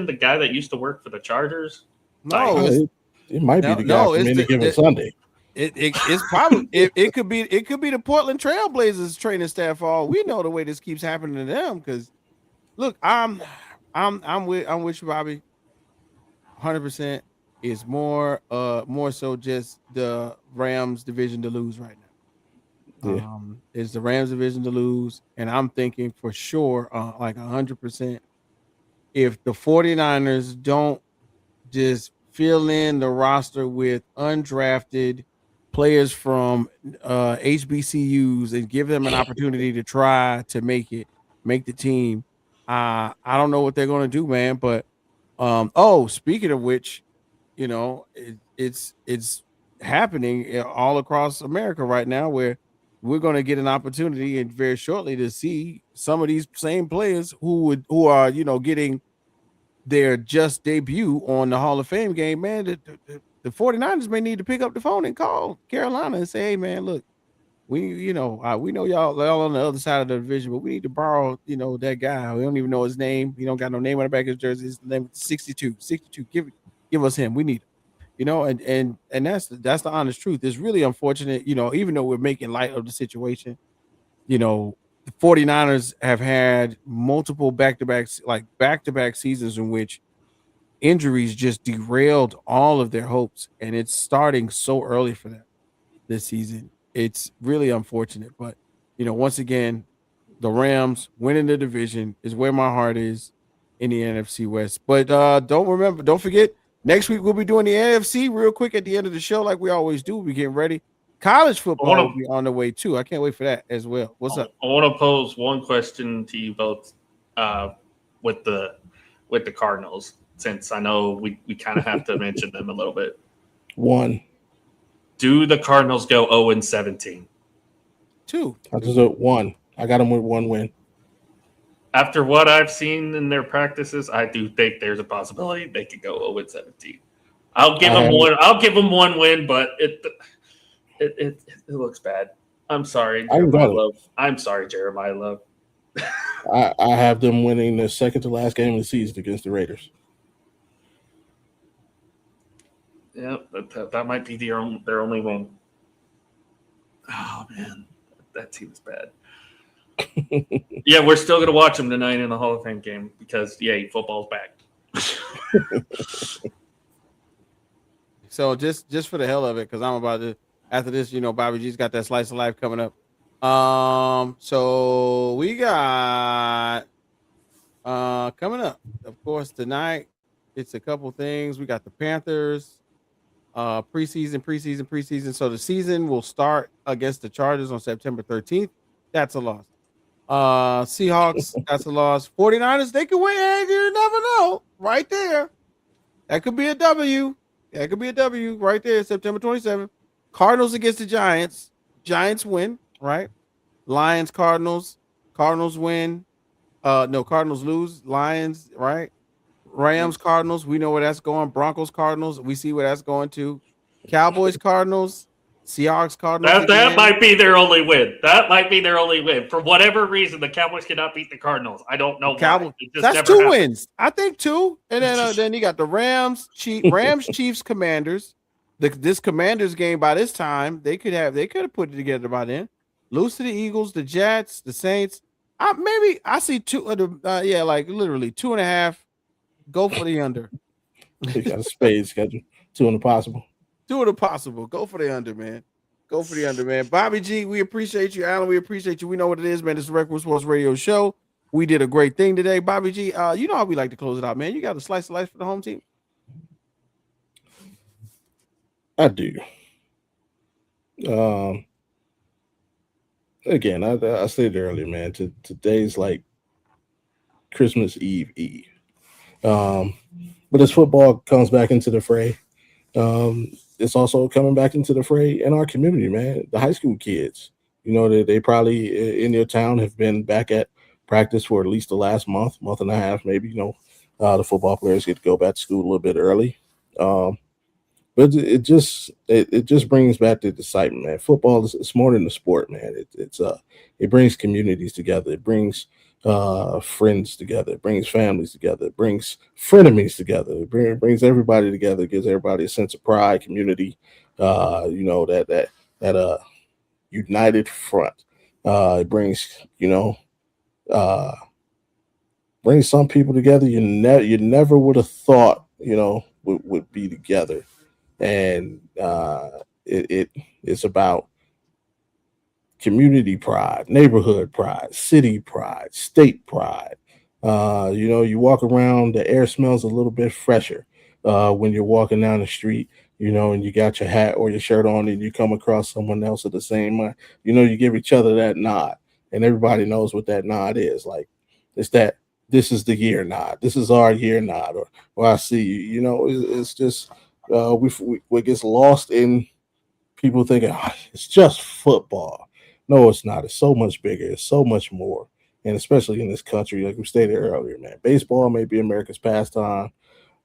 the guy that used to work for the Chargers? No, it might be the guy from any given Sunday. It's probably it could be the Portland Trailblazers training staff. For all we know, the way this keeps happening to them. Because look, I'm with you, Bobby. 100%. It's more so just the Rams division to lose right now. Yeah. It's the Rams division to lose, and I'm thinking for sure, like 100%, if the 49ers don't just fill in the roster with undrafted players from HBCUs and give them an opportunity to try to make the team, I don't know what they're going to do, man. But speaking of which, it's happening all across America right now, where we're going to get an opportunity and very shortly to see some of these same players who are getting their just debut on the Hall of Fame game. Man, the 49ers may need to pick up the phone and call Carolina and say, hey man, look, we know y'all on the other side of the division, but we need to borrow that guy. We don't even know his name. He don't got no name on the back of his jersey. His name is 62. Give us him. We need him. And that's the honest truth. It's really unfortunate, even though we're making light of the situation, the 49ers have had multiple back-to-back seasons in which injuries just derailed all of their hopes, and it's starting so early for them this season. It's really unfortunate, but once again, the Rams winning the division is where my heart is in the NFC West. But don't forget, next week we'll be doing the NFC real quick at the end of the show, like we always do. We're getting ready. College football will be on the way too. I can't wait for that as well. What's up? I want to pose one question to you both with the Cardinals, since I know we kind of have to mention them a little bit. One. Do the Cardinals go 0-17? 2. I just said 1. I got them with 1 win. After what I've seen in their practices, I do think there's a possibility they could go 0-17. I'll give them one. I'll give them 1 win, but it looks bad. I'm sorry, Jeremiah Love. I'm sorry, Jeremiah Love. I have them winning the second to last game of the season against the Raiders. Yeah, that might be their only win. Oh man, that team is bad. Yeah, we're still gonna watch them tonight in the Hall of Fame game because football's back. So just for the hell of it, because I'm about to after this, Bobby G's got that slice of life coming up. So we got coming up, of course, tonight. It's a couple things. We got the Panthers, preseason. So the season will start against the Chargers on September 13th. That's a loss. Seahawks, that's a loss. 49ers, they could win. Hey, you never know. Right there. That could be a W. That could be a W right there, September 27th. Cardinals against the Giants. Giants win, right? Lions, Cardinals. Cardinals win. No, Cardinals lose. Lions, right? Rams, Cardinals. We know where that's going. Broncos, Cardinals. We see where that's going to. Cowboys, Cardinals. Seahawks, Cardinals. That might be their only win. That might be their only win. For whatever reason, the Cowboys cannot beat the Cardinals. I don't know why. That's two wins. I think two. And then you got the Rams, Chiefs, Commanders. This Commanders game by this time, they could have put it together by then. Lose to the Eagles, the Jets, the Saints. Maybe I see two of the like literally 2.5. Go for the under. You got a spade schedule. 2 in the possible. 2 in the possible. Go for the under, man. Go for the under, man. Bobby G, we appreciate you. Alan, we appreciate you. We know what it is, man. This is RecRoom Sports Radio Show. We did a great thing today. Bobby G, you know how we like to close it out, man. You got a slice of life for the home team? I do. Again, I said earlier, man, today's like Christmas Eve. But as football comes back into the fray, it's also coming back into the fray in our community, man. The high school kids, you know, they probably in your town have been back at practice for at least the last month and a half, maybe. You know, the football players get to go back to school a little bit early. But it just brings back the excitement, man. Football is more than a sport, man. It brings communities together. It brings friends together. It brings families together. It brings frenemies together. It brings everybody together. It gives everybody a sense of pride, community. You know, that united front. It brings brings some people together you never would have thought would be together. And it's about community pride, neighborhood pride, city pride, state pride. You walk around, the air smells a little bit fresher when you're walking down the street, and you got your hat or your shirt on and you come across someone else of the same, you give each other that nod, and everybody knows what that nod is. Like, it's that this is the year nod. This is our year nod, or I see you. It's just we gets lost in people thinking it's just football. No, it's not. It's so much bigger. It's so much more. And especially in this country, like we stated earlier, man, baseball may be America's pastime,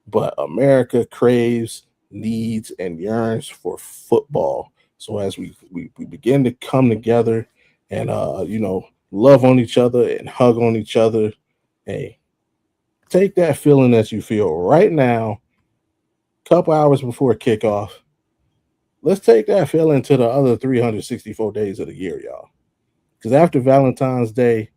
but America craves, needs, and yearns for football. So as we begin to come together and love on each other and hug on each other, hey, take that feeling that you feel right now, couple hours before kickoff. Let's take that feeling to the other 364 days of the year, y'all. Because after Valentine's Day,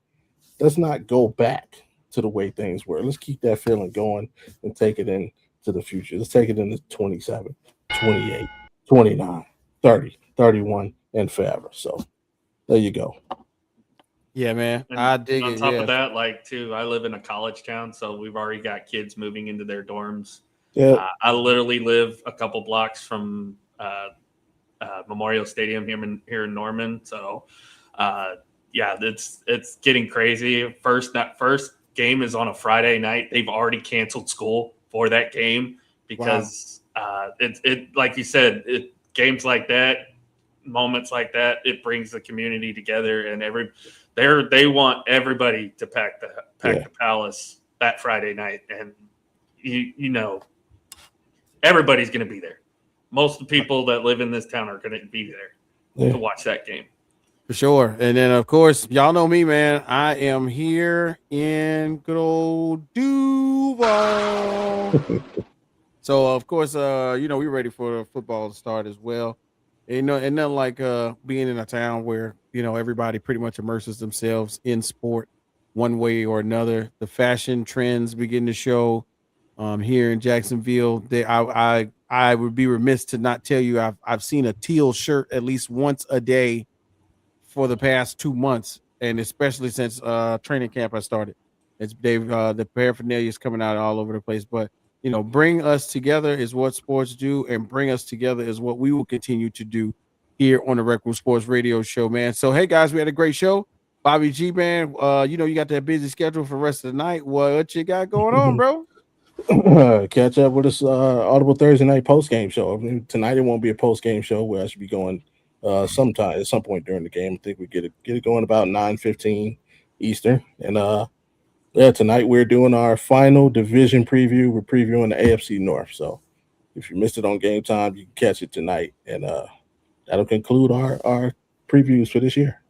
let's not go back to the way things were. Let's keep that feeling going and take it into the future. Let's take it into 27, 28, 29, 30, 31, and forever. So there you go. Yeah, man. And I dig on it. top of that, I live in a college town, so we've already got kids moving into their dorms. Yeah. I literally live a couple blocks from Memorial Stadium here in Norman. So, it's getting crazy. First game is on a Friday night. They've already canceled school for that game because it like you said, games like that, moments like that, it brings the community together, and they want everybody to pack the Palace that Friday night, and everybody's going to be there. Most of the people that live in this town are going to be there to watch that game. For sure. And then, of course, y'all know me, man. I am here in good old Duval. So, of course, we're ready for football to start as well. And nothing like being in a town where, everybody pretty much immerses themselves in sport one way or another. The fashion trends begin to show here in Jacksonville. I would be remiss to not tell you I've seen a teal shirt at least once a day for the past 2 months, and especially since training camp has started. The paraphernalia is coming out all over the place, but bring us together is what sports do, and bring us together is what we will continue to do here on the RecRoom Sports Radio Show, man. So, hey guys, we had a great show. Bobby G, man, you got that busy schedule for the rest of the night. What you got going on, bro? Catch up with us Audible Thursday night post game show. I mean, tonight it won't be a post game show where I should be going at some point during the game. I think we get it going about 9:15 Eastern. And tonight we're doing our final division preview. We're previewing the AFC North. So if you missed it on Game Time, you can catch it tonight. And that'll conclude our previews for this year.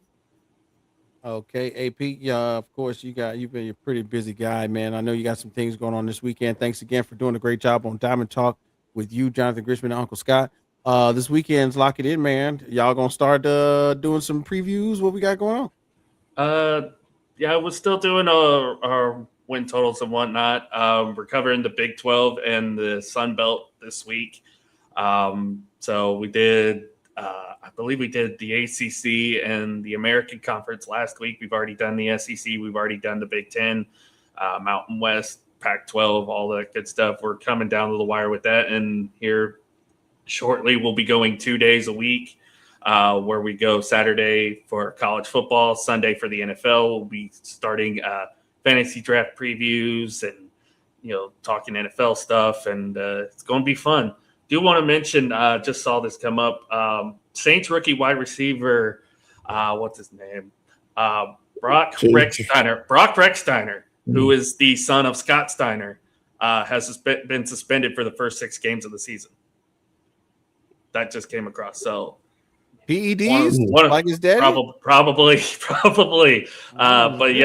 Okay, AP. Yeah, of course you've been a pretty busy guy, man. I know you got some things going on this weekend. Thanks again for doing a great job on Diamond Talk with you, Jonathan Grisham, and Uncle Scott. This weekend's lock it in, man. Y'all gonna start doing some previews? What we got going on? Yeah, we're still doing our win totals and whatnot. We're covering the Big 12 and the Sun Belt this week. So we did. I believe we did the ACC and the American Conference last week. We've already done the SEC. We've already done the Big 10, Mountain West, Pac-12, all that good stuff. We're coming down to the wire with that. And here shortly, we'll be going 2 days a week where we go Saturday for college football, Sunday for the NFL. We'll be starting fantasy draft previews and, talking NFL stuff. And it's going to be fun. Do want to mention, just saw this come up, Saints rookie wide receiver, what's his name? Brock Rechsteiner, who is the son of Scott Steiner, has been suspended for the first 6 games of the season. That just came across. So PEDs, like his dad? Probably. But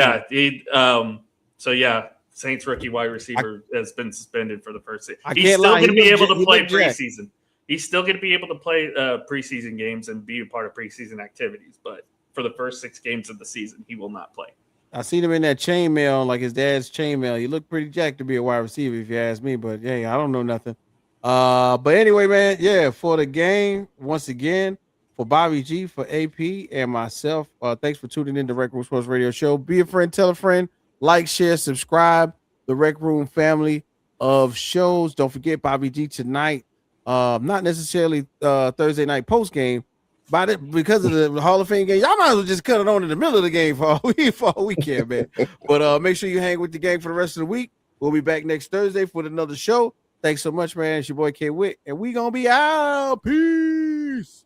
yeah, Saints rookie wide receiver has been suspended for the first season. He's still going to be able to play preseason. He's still going to be able to play preseason games and be a part of preseason activities. But for the first 6 games of the season, he will not play. I seen him in that chainmail, like his dad's chainmail. He looked pretty jacked to be a wide receiver, if you ask me. But hey, I don't know nothing. But anyway, man, yeah, for the game, once again, for Bobby G, for AP, and myself, thanks for tuning in to RecRoom Sports Radio Show. Be a friend, tell a friend. Like, share, subscribe. The Rec Room family of shows. Don't forget Bobby G tonight. Not necessarily Thursday night post game, but because of the Hall of Fame game, y'all might as well just cut it on in the middle of the game for all weekend, man. But make sure you hang with the gang for the rest of the week. We'll be back next Thursday for another show. Thanks so much, man. It's your boy K Witt, and we gonna be out. Peace.